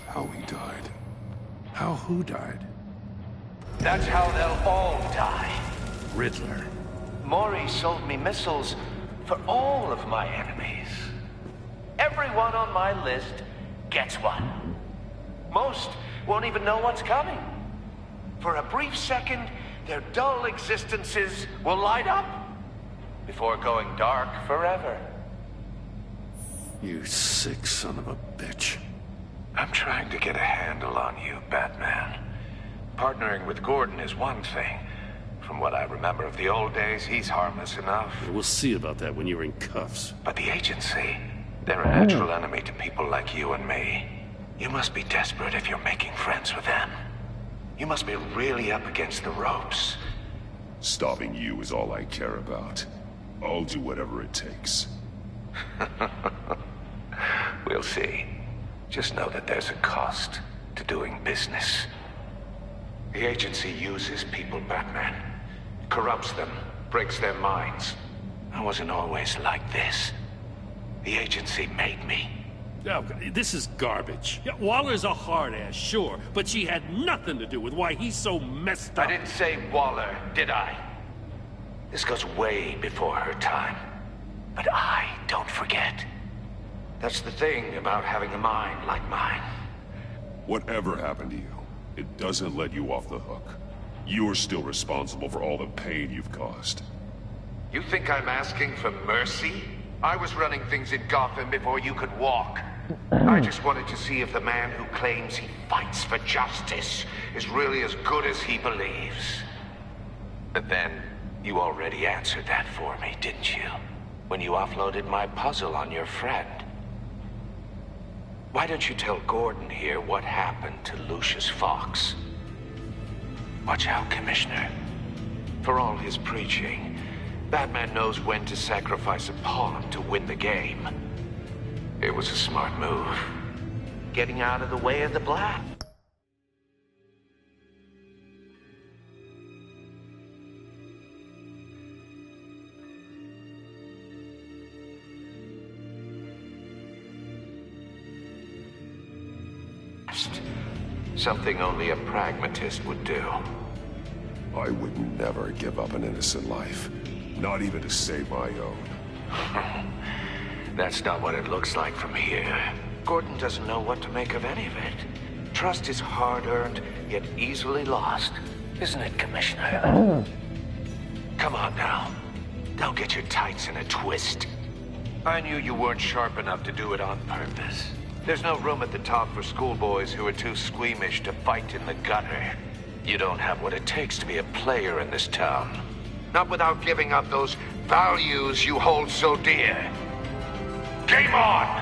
how he died. How who died? That's how they'll all die. Riddler. Maury sold me missiles for all of my enemies. Everyone on my list gets one. Most won't even know what's coming. For a brief second, their dull existences will light up before going dark forever. You sick son of a bitch. I'm trying to get a handle on you, Batman. Partnering with Gordon is one thing. From what I remember of the old days, he's harmless enough. We'll see about that when you're in cuffs. But the agency, they're a natural enemy to people like you and me. You must be desperate if you're making friends with them. You must be really up against the ropes. Stopping you is all I care about. I'll do whatever it takes. We'll see. Just know that there's a cost to doing business. The agency uses people, Batman. Corrupts them, breaks their minds. I wasn't always like this. The agency made me. Oh, this is garbage. Yeah, Waller's a hard ass, sure, but she had nothing to do with why he's so messed up. I didn't say Waller, did I? This goes way before her time. But I don't forget. That's the thing about having a mind like mine. Whatever happened to you, it doesn't let you off the hook. You're still responsible for all the pain you've caused. You think I'm asking for mercy? I was running things in Gotham before you could walk. I just wanted to see if the man who claims he fights for justice is really as good as he believes. But then, you already answered that for me, didn't you? When you offloaded my puzzle on your friend. Why don't you tell Gordon here what happened to Lucius Fox? Watch out, Commissioner. For all his preaching, Batman knows when to sacrifice a pawn to win the game. It was a smart move. Getting out of the way of the blast. Something only a pragmatist would do. I would never give up an innocent life. Not even to save my own. That's not what it looks like from here. Gordon doesn't know what to make of any of it. Trust is hard-earned, yet easily lost. Isn't it, Commissioner? Come on now. Don't get your tights in a twist. I knew you weren't sharp enough to do it on purpose. There's no room at the top for schoolboys who are too squeamish to fight in the gutter. You don't have what it takes to be a player in this town. Not without giving up those values you hold so dear. Game on!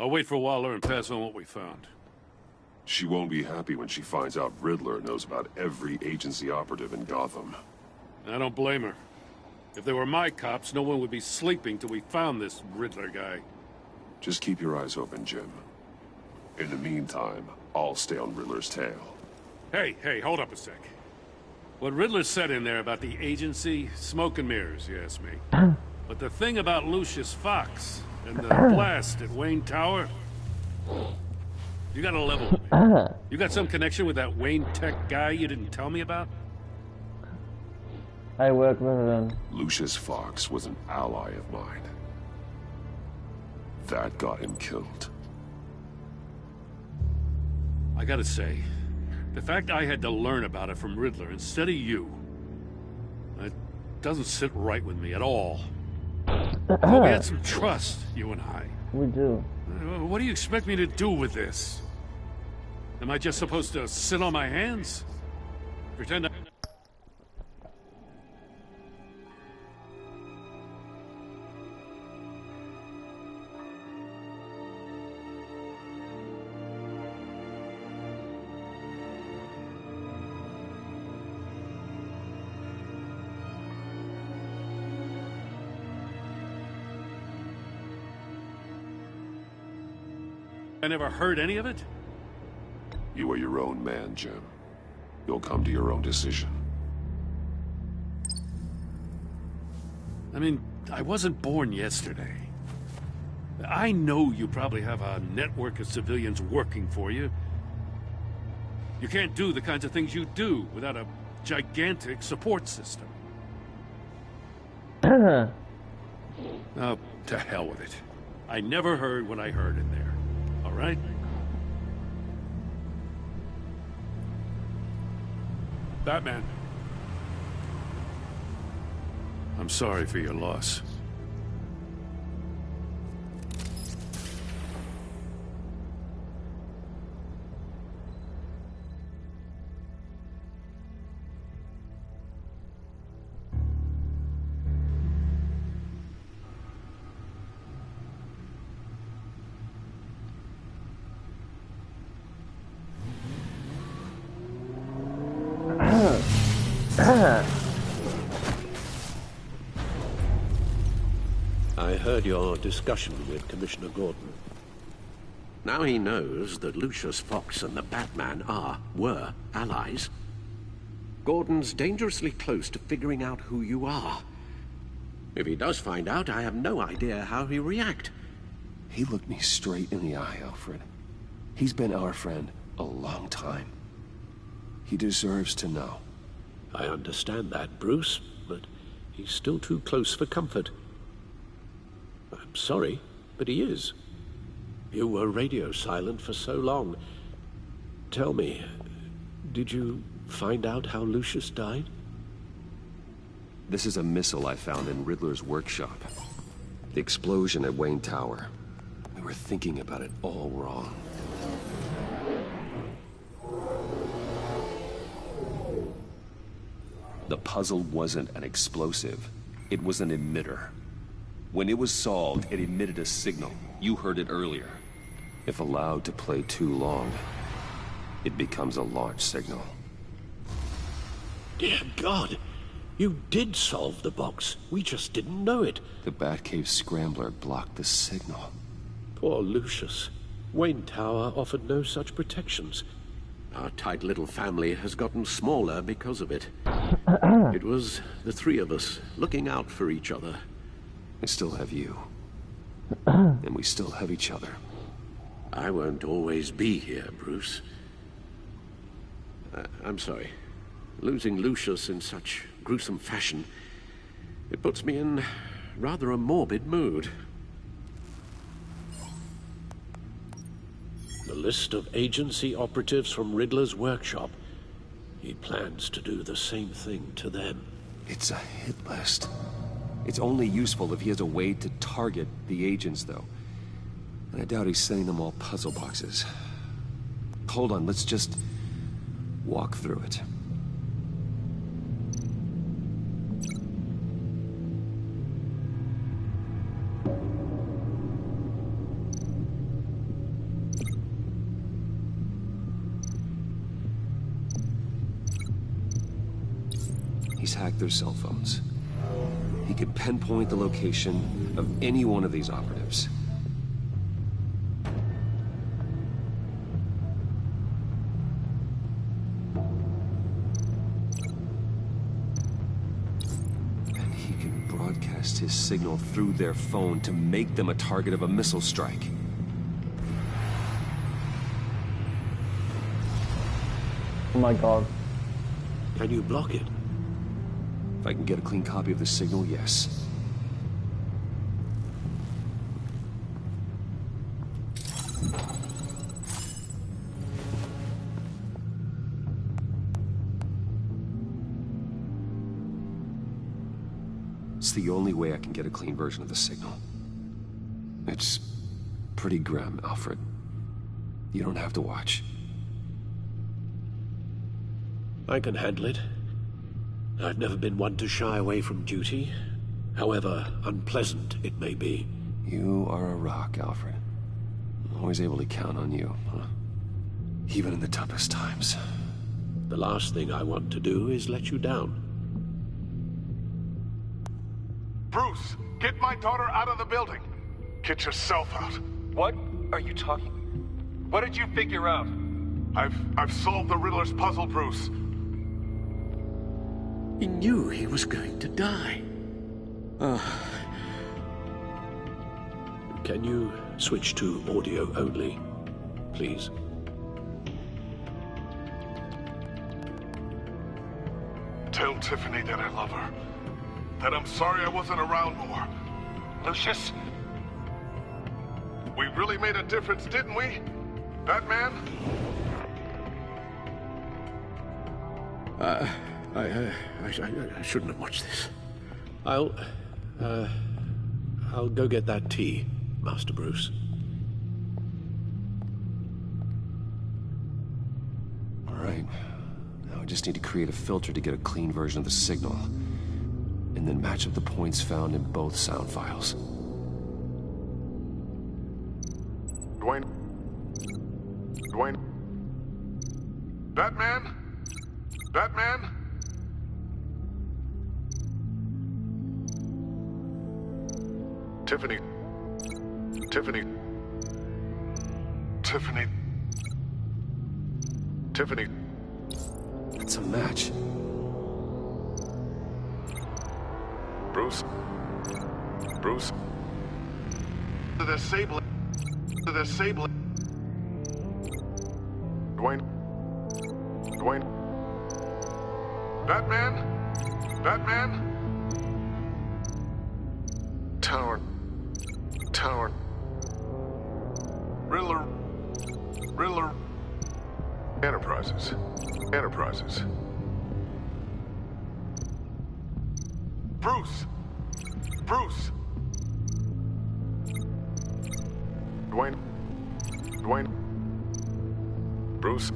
I'll wait for Waller and pass on what we found. She won't be happy when she finds out Riddler knows about every agency operative in Gotham. I don't blame her. If they were my cops, no one would be sleeping till we found this Riddler guy. Just keep your eyes open, Jim. In the meantime, I'll stay on Riddler's tail. Hey, hold up a sec. What Riddler said in there about the agency, smoke and mirrors, you ask me. But the thing about Lucius Fox and the blast at Wayne Tower, you got a level with me. You got some connection with that Wayne Tech guy you didn't tell me about? I work with him. Lucius Fox was an ally of mine. That got him killed. I gotta say, the fact I had to learn about it from Riddler instead of you, it doesn't sit right with me at all. Well, we had some trust, you and I. We do. What do you expect me to do with this? Am I just supposed to sit on my hands? Pretend I... I never heard any of it? You are your own man, Jim. You'll come to your own decision. I mean, I wasn't born yesterday. I know you probably have a network of civilians working for you. You can't do the kinds of things you do without a gigantic support system. Oh, to hell with it. I never heard what I heard in there. All right? Batman. I'm sorry for your loss. I heard your discussion with Commissioner Gordon. Now he knows that Lucius Fox and the Batman were allies. Gordon's dangerously close to figuring out who you are. If he does find out, I have no idea how he'll react. He looked me straight in the eye, Alfred. He's been our friend a long time. He deserves to know. I understand that, Bruce, but he's still too close for comfort. I'm sorry, but he is. You were radio silent for so long. Tell me, did you find out how Lucius died? This is a missile I found in Riddler's workshop. The explosion at Wayne Tower. We were thinking about it all wrong. The puzzle wasn't an explosive. It was an emitter. When it was solved, it emitted a signal. You heard it earlier. If allowed to play too long, it becomes a launch signal. Dear God, you did solve the box. We just didn't know it. The Batcave scrambler blocked the signal. Poor Lucius. Wayne Tower offered no such protections. Our tight little family has gotten smaller because of it. It was the three of us looking out for each other. I still have you. And we still have each other. I won't always be here, Bruce. I'm sorry. Losing Lucius in such gruesome fashion, it puts me in rather a morbid mood. The list of agency operatives from Riddler's workshop. He plans to do the same thing to them. It's a hit list. It's only useful if he has a way to target the agents, though. And I doubt he's sending them all puzzle boxes. Hold on, let's just walk through it. He's hacked their cell phones. He could pinpoint the location of any one of these operatives. And he can broadcast his signal through their phone to make them a target of a missile strike. Oh my God. Can you block it? If I can get a clean copy of the signal, yes. It's the only way I can get a clean version of the signal. It's pretty grim, Alfred. You don't have to watch. I can handle it. I've never been one to shy away from duty, however unpleasant it may be. You are a rock, Alfred. I'm always able to count on you, huh? Even in the toughest times. The last thing I want to do is let you down. Bruce, get my daughter out of the building. Get yourself out. What are you talking? What did you figure out? I've solved the Riddler's puzzle, Bruce. He knew he was going to die. Can you switch to audio only, please? Tell Tiffany that I love her. That I'm sorry I wasn't around more. Lucius? We really made a difference, didn't we? Batman? I shouldn't have watched this. I'll go get that tea, Master Bruce. All right. Now I just need to create a filter to get a clean version of the signal. And then match up the points found in both sound files. Dwayne? Batman? Batman? Tiffany. It's a match. Bruce. The disabling. Dwayne. Batman? Tower. Riddler. Enterprises. Bruce. Dwayne. Bruce.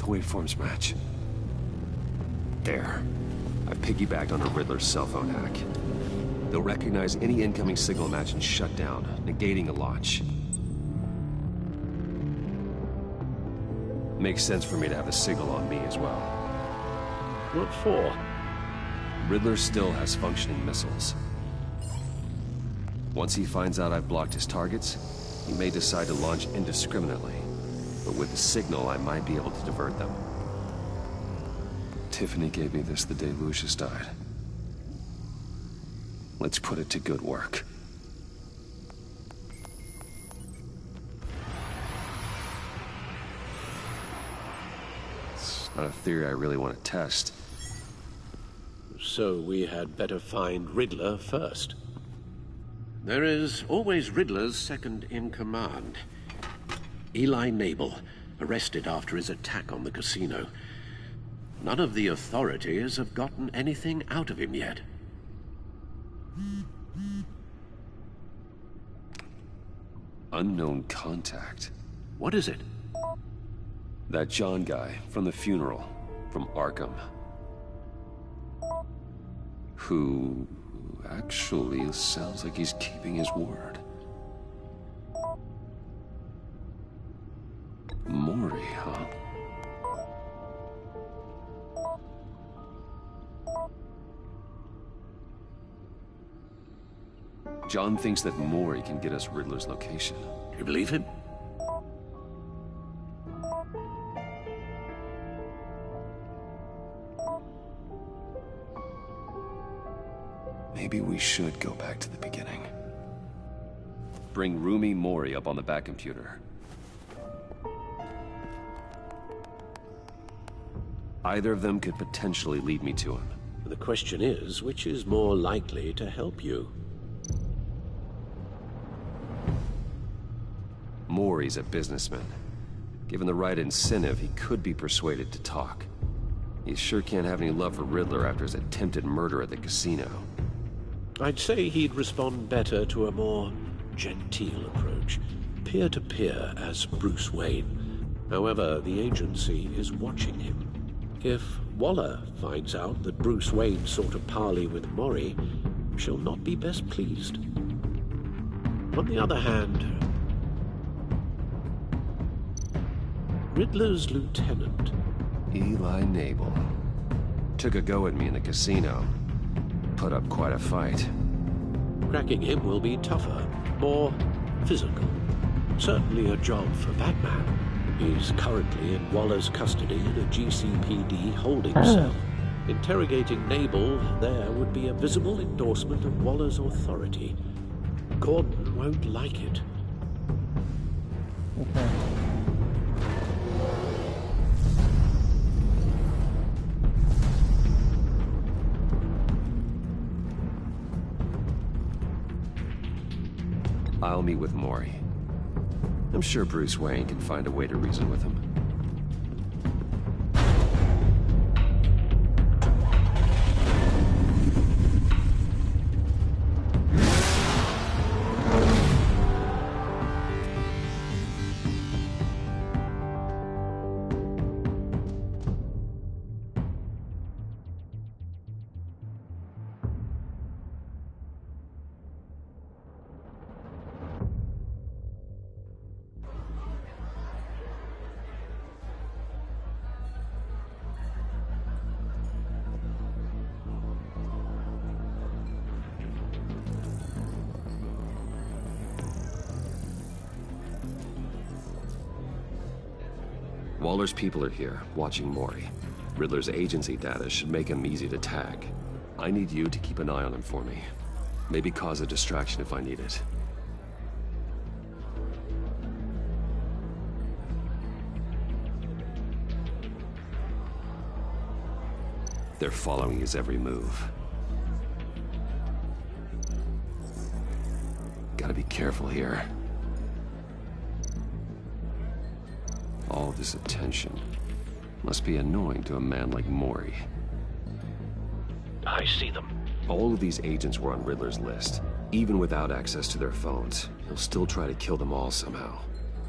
The waveforms match. There. I've piggybacked on a Riddler's cell phone hack. They'll recognize any incoming signal match and shut down, negating a launch. Makes sense for me to have a signal on me as well. What for? Riddler still has functioning missiles. Once he finds out I've blocked his targets, he may decide to launch indiscriminately. But with the signal, I might be able to divert them. Tiffany gave me this the day Lucius died. Let's put it to good work. It's not a theory I really want to test. So we had better find Riddler first. There is always Riddler's second in command. Eli Nabel, arrested after his attack on the casino. None of the authorities have gotten anything out of him yet. Unknown contact. What is it? That John guy from the funeral, from Arkham. Who actually sounds like he's keeping his word. Maury, huh? John thinks that Maury can get us Riddler's location. You believe him? Maybe we should go back to the beginning. Bring Rumi Mori up on the back computer. Either of them could potentially lead me to him. The question is, which is more likely to help you? Mori's a businessman. Given the right incentive, he could be persuaded to talk. He sure can't have any love for Riddler after his attempted murder at the casino. I'd say he'd respond better to a more genteel approach. Peer-to-peer as Bruce Wayne. However, the agency is watching him. If Waller finds out that Bruce Wayne sought a parley with Mori, she'll not be best pleased. On the other hand, Riddler's lieutenant, Eli Nabel, took a go at me in the casino. Put up quite a fight. Cracking him will be tougher, more physical. Certainly a job for Batman. He's currently in Waller's custody in a GCPD holding cell. Interrogating Nabel there would be a visible endorsement of Waller's authority. Gordon won't like it. Okay. I'll meet with Mori. I'm sure Bruce Wayne can find a way to reason with him. Waller's people are here, watching Mori. Riddler's agency data should make him easy to tag. I need you to keep an eye on him for me. Maybe cause a distraction if I need it. They're following his every move. Gotta be careful here. All this attention must be annoying to a man like Mori. I see them. All of these agents were on Riddler's list. Even without access to their phones, he'll still try to kill them all somehow.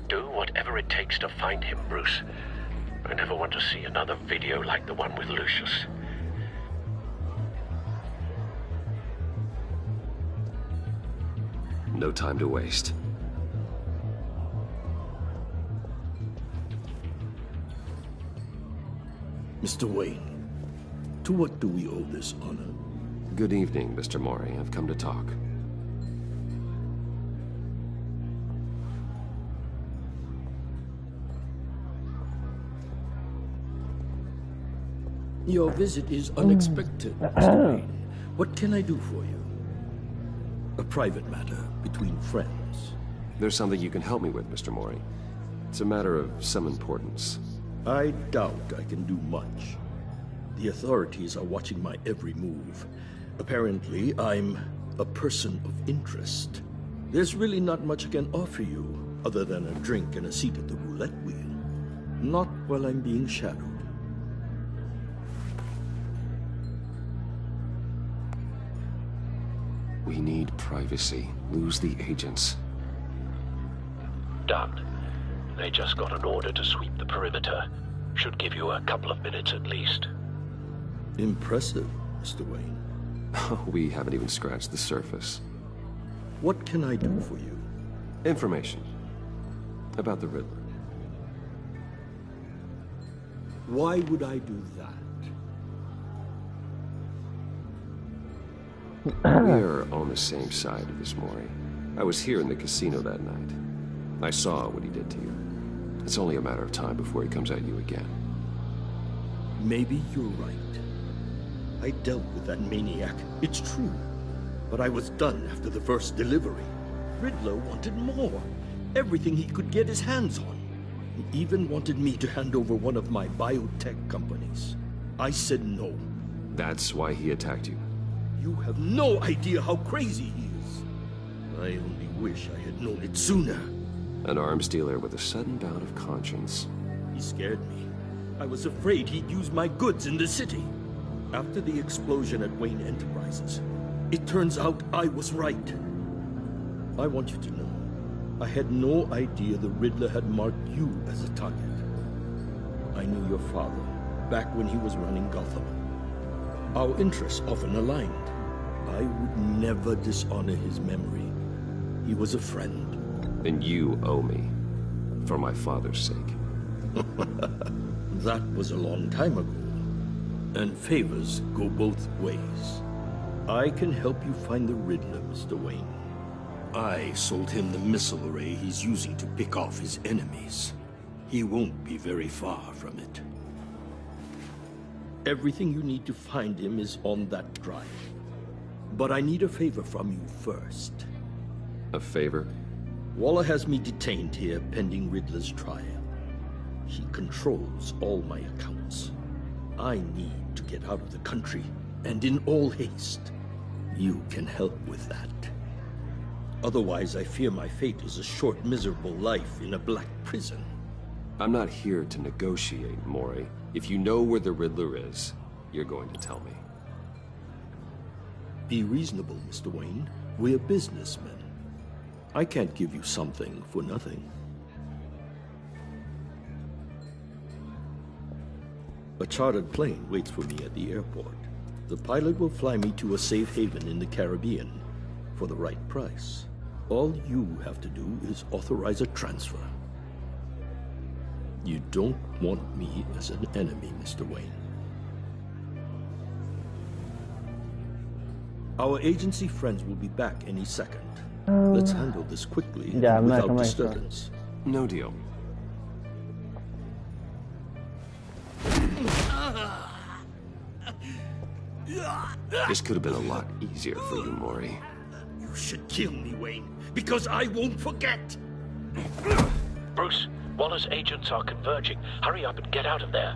Do whatever it takes to find him, Bruce. I never want to see another video like the one with Lucius. No time to waste. Mr. Wayne, to what do we owe this honor? Good evening, Mr. Mori. I've come to talk. Your visit is unexpected, Mr. Wayne. What can I do for you? A private matter between friends. There's something you can help me with, Mr. Mori. It's a matter of some importance. I doubt I can do much. The authorities are watching my every move. Apparently, I'm a person of interest. There's really not much I can offer you, other than a drink and a seat at the roulette wheel. Not while I'm being shadowed. We need privacy. Lose the agents. Done. They just got an order to sweep the perimeter. Should give you a couple of minutes at least. Impressive, Mr. Wayne. We haven't even scratched the surface. What can I do for you? Information. About the Riddler. Why would I do that? We're on the same side of this, Mori. I was here in the casino that night. I saw what he did to you. It's only a matter of time before he comes at you again. Maybe you're right. I dealt with that maniac, it's true. But I was done after the first delivery. Riddler wanted more. Everything he could get his hands on. He even wanted me to hand over one of my biotech companies. I said no. That's why he attacked you? You have no idea how crazy he is. I only wish I had known it sooner. An arms dealer with a sudden bout of conscience. He scared me. I was afraid he'd use my goods in the city. After the explosion at Wayne Enterprises, it turns out I was right. I want you to know, I had no idea the Riddler had marked you as a target. I knew your father back when he was running Gotham. Our interests often aligned. I would never dishonor his memory. He was a friend. And you owe me. For my father's sake. That was a long time ago. And favors go both ways. I can help you find the Riddler, Mr. Wayne. I sold him the missile array he's using to pick off his enemies. He won't be very far from it. Everything you need to find him is on that drive. But I need a favor from you first. A favor? Waller has me detained here pending Riddler's trial. He controls all my accounts. I need to get out of the country, and in all haste. You can help with that. Otherwise, I fear my fate is a short, miserable life in a black prison. I'm not here to negotiate, Mori. If you know where the Riddler is, you're going to tell me. Be reasonable, Mr. Wayne. We're businessmen. I can't give you something for nothing. A chartered plane waits for me at the airport. The pilot will fly me to a safe haven in the Caribbean for the right price. All you have to do is authorize a transfer. You don't want me as an enemy, Mr. Wayne. Our agency friends will be back any second. Let's handle this quickly without disturbance. No deal. This could have been a lot easier for you, Mori. You should kill me, Wayne, because I won't forget. Bruce, Waller's agents are converging. Hurry up and get out of there.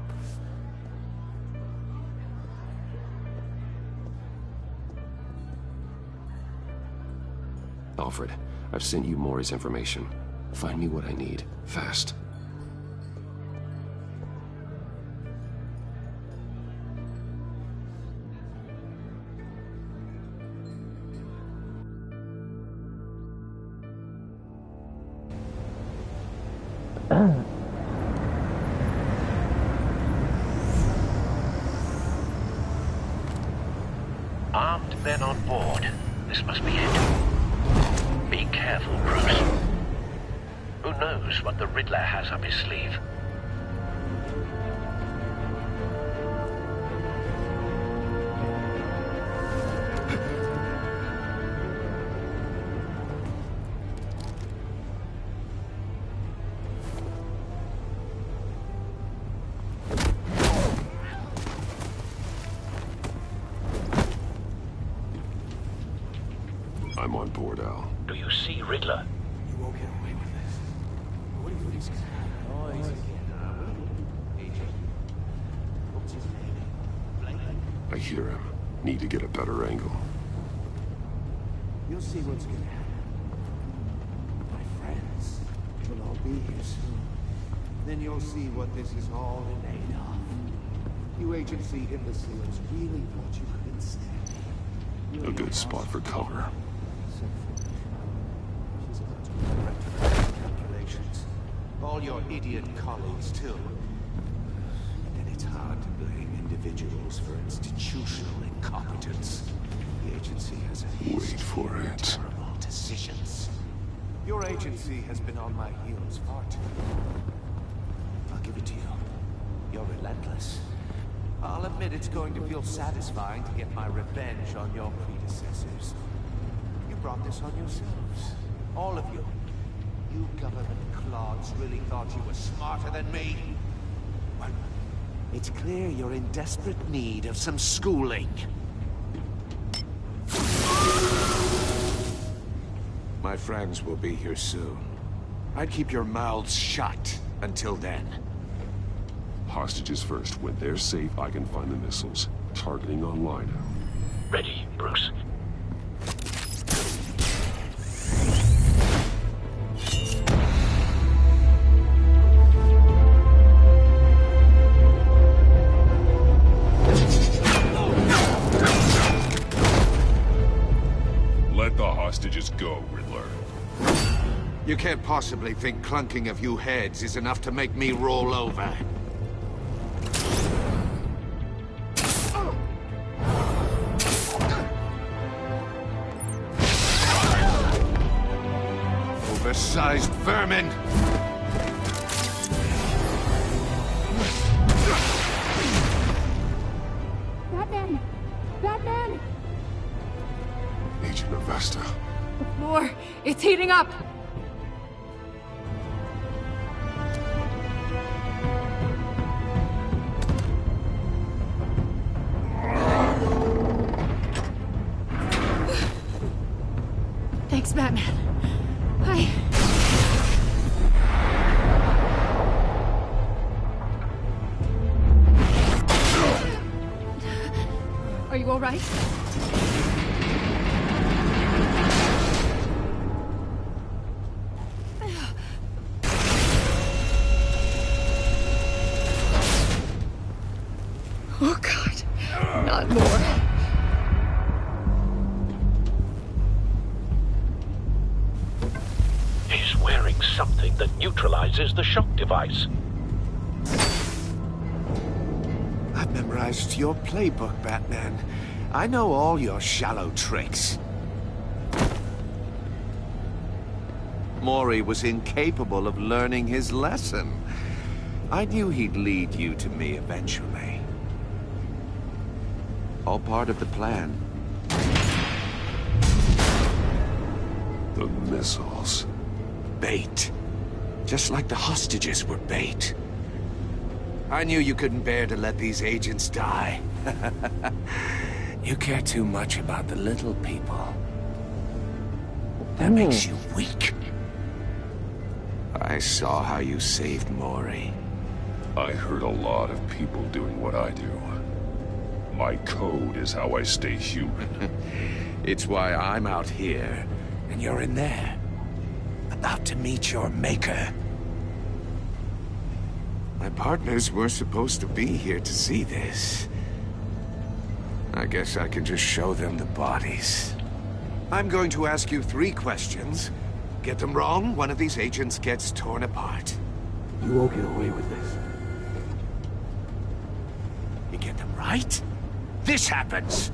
Alfred, I've sent you Mori's information. Find me what I need, fast. Riddler has up his sleeve. I'm on board, Al. Do you see Riddler? You won't get away with this. What do you think he's gonna do? What's his name? I hear him. Need to get a better angle. You'll see what's gonna happen. My friends will all be here soon. Then you'll see what this is all in aid of. You agency imbeciles really thought you couldn't stand me. A good spot for cover. Calculations. All your idiot colleagues, too. And it's hard to blame individuals for institutional incompetence. The agency has a history of terrible decisions. Your agency has been on my heels far too long. I'll give it to you. You're relentless. I'll admit it's going to feel satisfying to get my revenge on your predecessors. You brought this on yourselves. All of you. You government clods really thought you were smarter than me? Well, it's clear you're in desperate need of some schooling. My friends will be here soon. I'd keep your mouths shut until then. Hostages first. When they're safe, I can find the missiles. Targeting online. Ready, Bruce. Let the hostages go, Riddler. You can't possibly think clunking a few heads is enough to make me roll over. Oversized vermin! Batman! Batman! Agent Avesta. The floor! It's heating up! Thanks, Batman. Are you all right? Oh, God. Not more. He's wearing something that neutralizes the shock device. I've memorized your playbook, Batman. I know all your shallow tricks. Mori was incapable of learning his lesson. I knew he'd lead you to me eventually. All part of the plan. The missiles. Bait. Just like the hostages were bait. I knew you couldn't bear to let these agents die. You care too much about the little people. That makes you weak. I saw how you saved Mori. I heard a lot of people doing what I do. My code is how I stay human. It's why I'm out here, and you're in there. About to meet your maker. My partners were supposed to be here to see this. I guess I can just show them the bodies. I'm going to ask you 3 questions. Get them wrong, one of these agents gets torn apart. You won't get away with this. You get them right, this happens.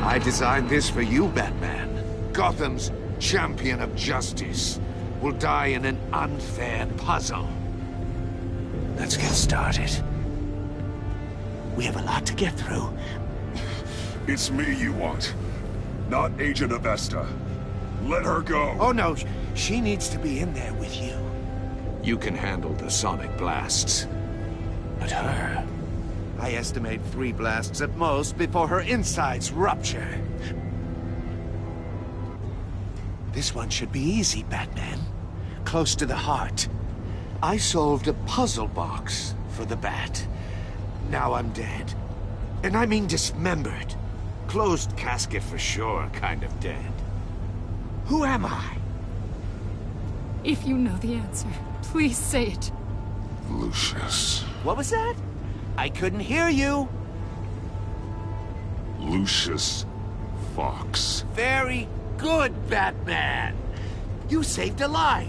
I designed this for you, Batman. Gotham's champion of justice, will die in an unfair puzzle. Let's get started. We have a lot to get through. It's me you want, not Agent Avesta. Let her go. Oh no, she needs to be in there with you. You can handle the sonic blasts. But her... I estimate 3 blasts at most before her insides rupture. This one should be easy, Batman. Close to the heart. I solved a puzzle box for the Bat. Now I'm dead. And I mean dismembered. Closed casket for sure, kind of dead. Who am I? If you know the answer, please say it. Lucius. What was that? I couldn't hear you. Lucius Fox. Very good, Batman. You saved a life.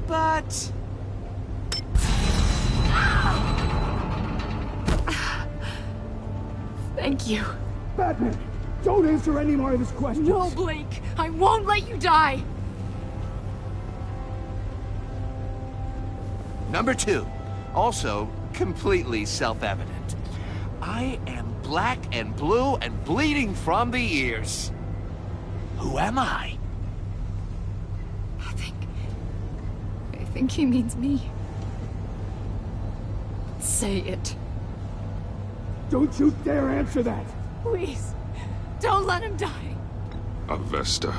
But... Thank you. Batman, don't answer any more of his questions. No, Blake. I won't let you die. Number 2. Also, completely self-evident. I am black and blue and bleeding from the ears. Who am I? I think he means me. Say it. Don't you dare answer that! Please, don't let him die. Avesta.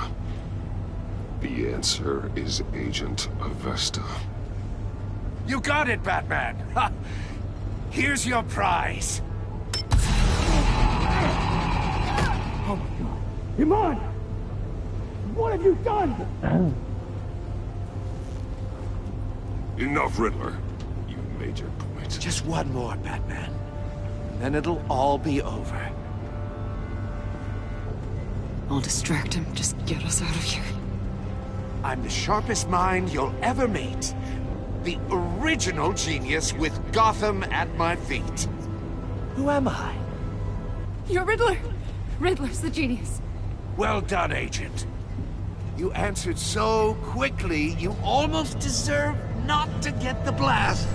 The answer is Agent Avesta. You got it, Batman! Ha. Here's your prize. Oh my god. Iman! What have you done? Enough, Riddler. You made your point. Just one more, Batman. Then it'll all be over. I'll distract him. Just get us out of here. I'm the sharpest mind you'll ever meet. The original genius with Gotham at my feet. Who am I? You're Riddler. Riddler's the genius. Well done, Agent. You answered so quickly, you almost deserve not to get the blast.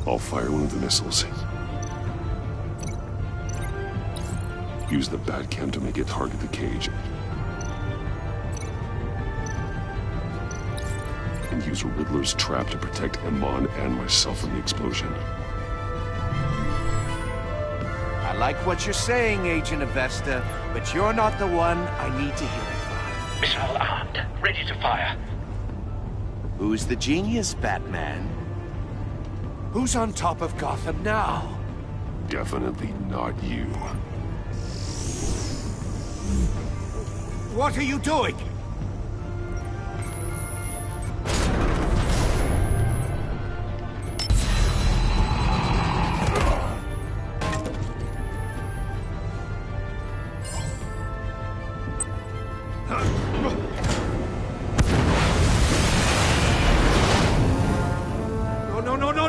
I'll fire one of the missiles. Use the Batcam to make it target the cage. And use Riddler's trap to protect Iman and myself from the explosion. I like what you're saying, Agent Avesta, but you're not the one I need to hear it from. Missile armed, ready to fire. Who's the genius, Batman? Who's on top of Gotham now? Definitely not you. What are you doing?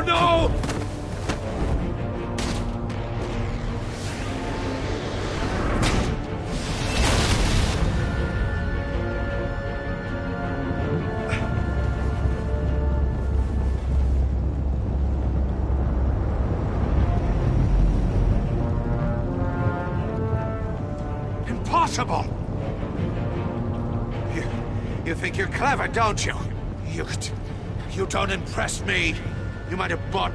No! Impossible! You think you're clever, don't you? You don't impress me. You might have bought...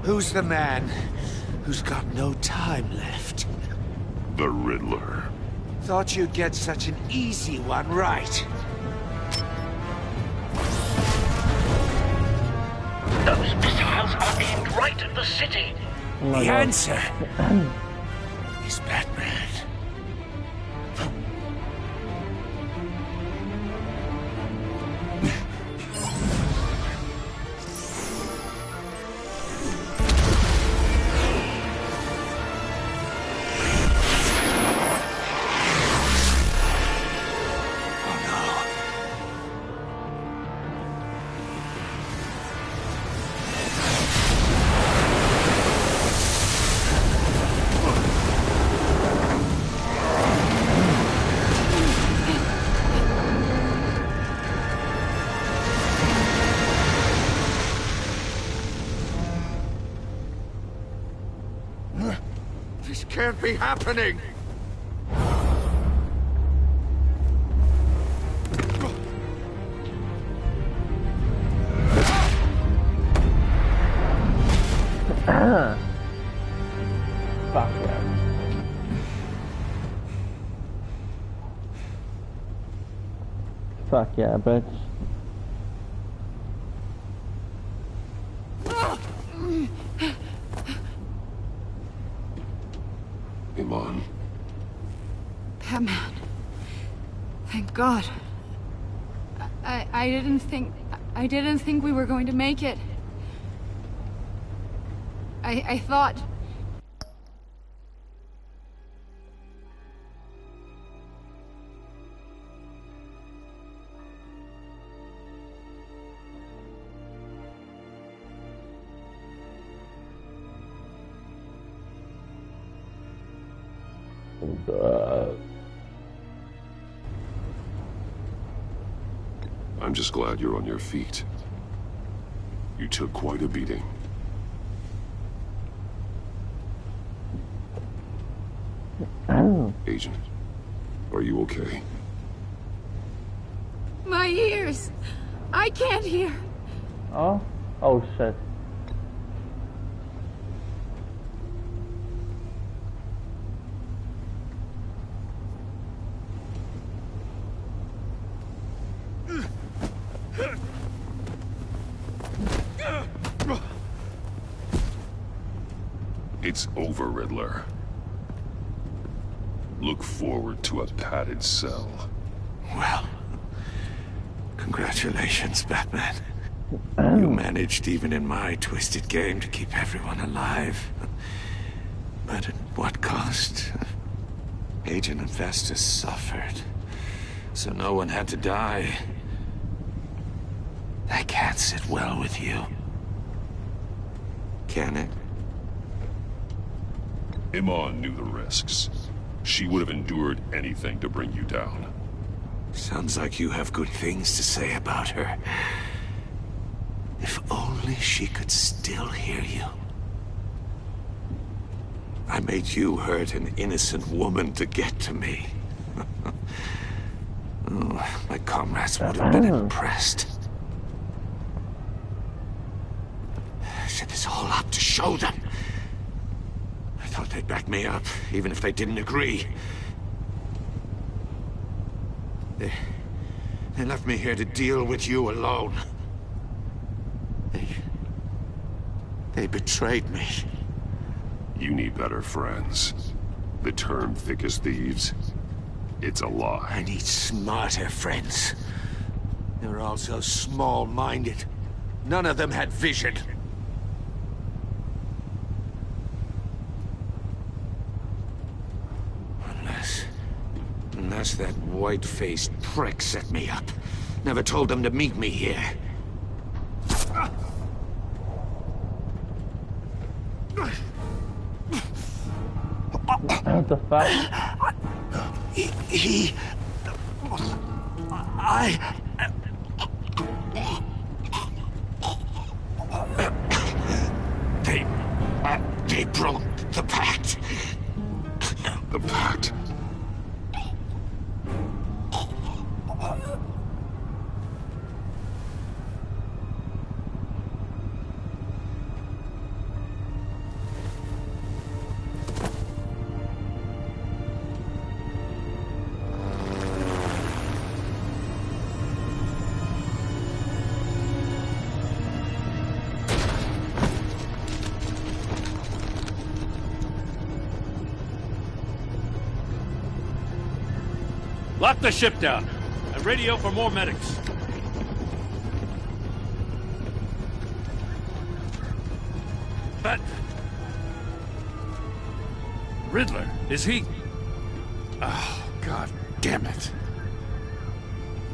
Who's the man who's got no time left? The Riddler. Thought you'd get such an easy one right. right in the city. Oh my The God. answer is Batman. This can't be happening! Fuck yeah. Fuck yeah, bitch. Iman. Batman. Thank God. I didn't think we were going to make it. I thought... I'm just glad you're on your feet. You took quite a beating. Agent, are you okay? My ears! I can't hear! Oh? Oh shit. It's over, Riddler. Look forward to a padded cell. Well, congratulations, Batman. You managed, even in my twisted game, to keep everyone alive. But at what cost? Agent Investor suffered, so no one had to die. That can't sit well with you. Can it? Iman knew the risks. She would have endured anything to bring you down. Sounds like you have good things to say about her. If only she could still hear you. I made you hurt an innocent woman to get to me. Oh, my comrades would have been impressed. I set this all up to show them. I thought they'd back me up, even if they didn't agree. They left me here to deal with you alone. They betrayed me. You need better friends. The term thick as thieves, it's a lie. I need smarter friends. They were all so small-minded. None of them had vision. Unless that white-faced prick set me up. Never told them to meet me here. What the fuck? They broke the pact. The pact? Lock the ship down and radio for more medics. But Riddler, is he? Oh, God damn it.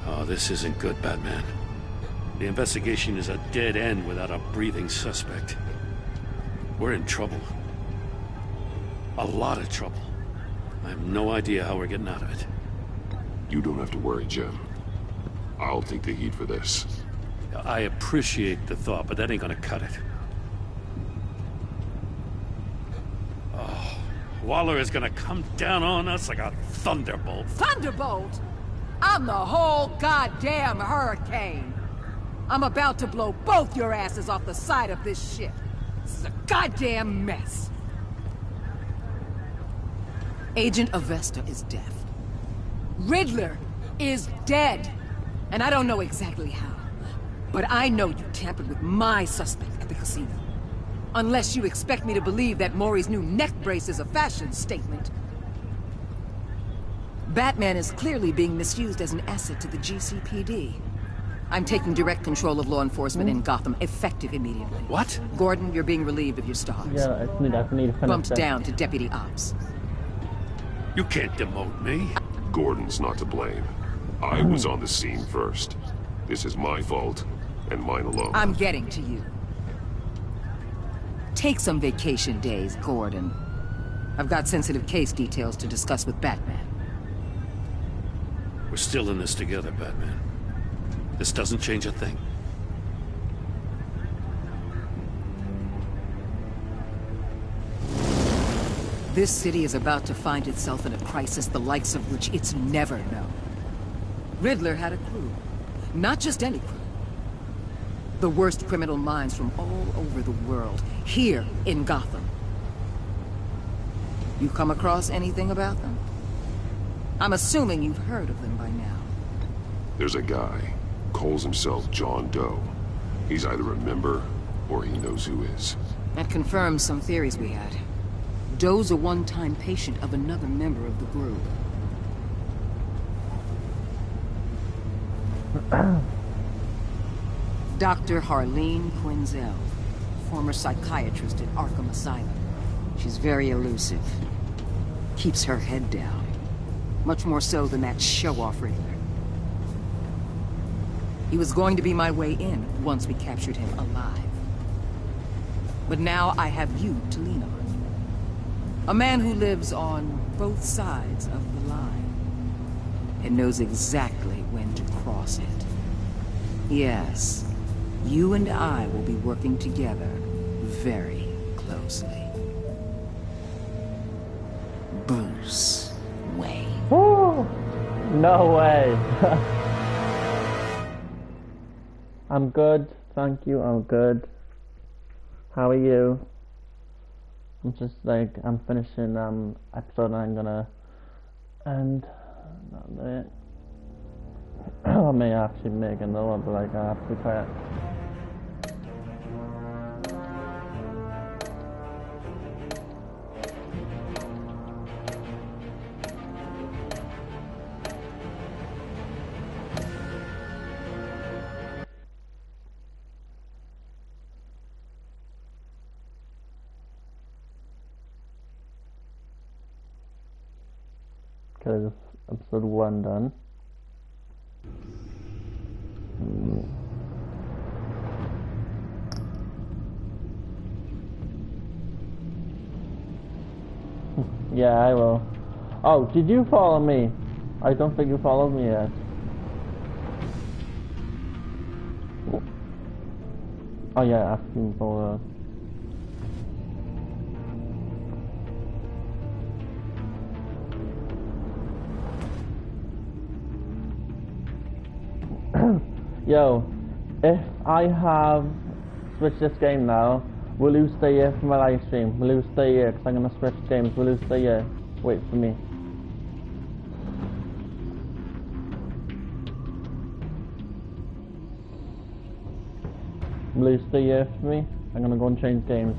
Oh, this isn't good, Batman. The investigation is a dead end without a breathing suspect. We're in trouble. A lot of trouble. I have no idea how we're getting out of it. You don't have to worry, Jim. I'll take the heat for this. I appreciate the thought, but that ain't gonna cut it. Oh, Waller is gonna come down on us like a thunderbolt. Thunderbolt? I'm the whole goddamn hurricane. I'm about to blow both your asses off the side of this ship. This is a goddamn mess. Agent Avesta is deaf. Riddler is dead. And I don't know exactly how. But I know you tampered with my suspect at the casino. Unless you expect me to believe that Maury's new neck brace is a fashion statement. Batman is clearly being misused as an asset to the GCPD. I'm taking direct control of law enforcement in Gotham, effective immediately. What? Gordon, you're being relieved of your stars. Yeah, I need to finish Bumped that. down to Deputy Ops. You can't demote me. Gordon's not to blame. I was on the scene first. This is my fault, and mine alone. I'm getting to you. Take some vacation days, Gordon. I've got sensitive case details to discuss with Batman. We're still in this together, Batman. This doesn't change a thing. This city is about to find itself in a crisis the likes of which it's never known. Riddler had a crew. Not just any crew. The worst criminal minds from all over the world, here in Gotham. You come across anything about them? I'm assuming you've heard of them by now. There's a guy, calls himself John Doe. He's either a member, or he knows who is. That confirms some theories we had. Doe's a one-time patient of another member of the group. Dr. Harleen Quinzel, former psychiatrist at Arkham Asylum. She's very elusive. Keeps her head down. Much more so than that show-off Riddler. He was going to be my way in once we captured him alive. But now I have you to lean on. A man who lives on both sides of the line and knows exactly when to cross it. Yes, you and I will be working together very closely. Bruce Wayne. Woo! No way. I'm good, thank you, I'm good. How are you? I'm just like, I'm finishing episode and I'm gonna end it. I may actually make another one, but like I have to quiet. Okay, episode 1 done. Yeah, I will. Oh, did you follow me? I don't think you followed me yet. Oh yeah, asking for Yo, if I have switched this game now, will you stay here for my live stream? Will you stay here? Because I'm going to switch games. Will you stay here? Wait for me. Will you stay here for me? I'm going to go and change games.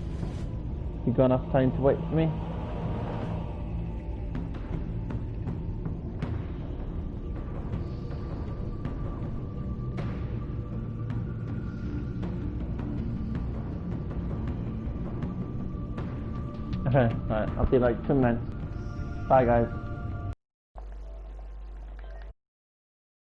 You got enough time to wait for me? Okay, right, I'll be like 2 minutes. Bye guys.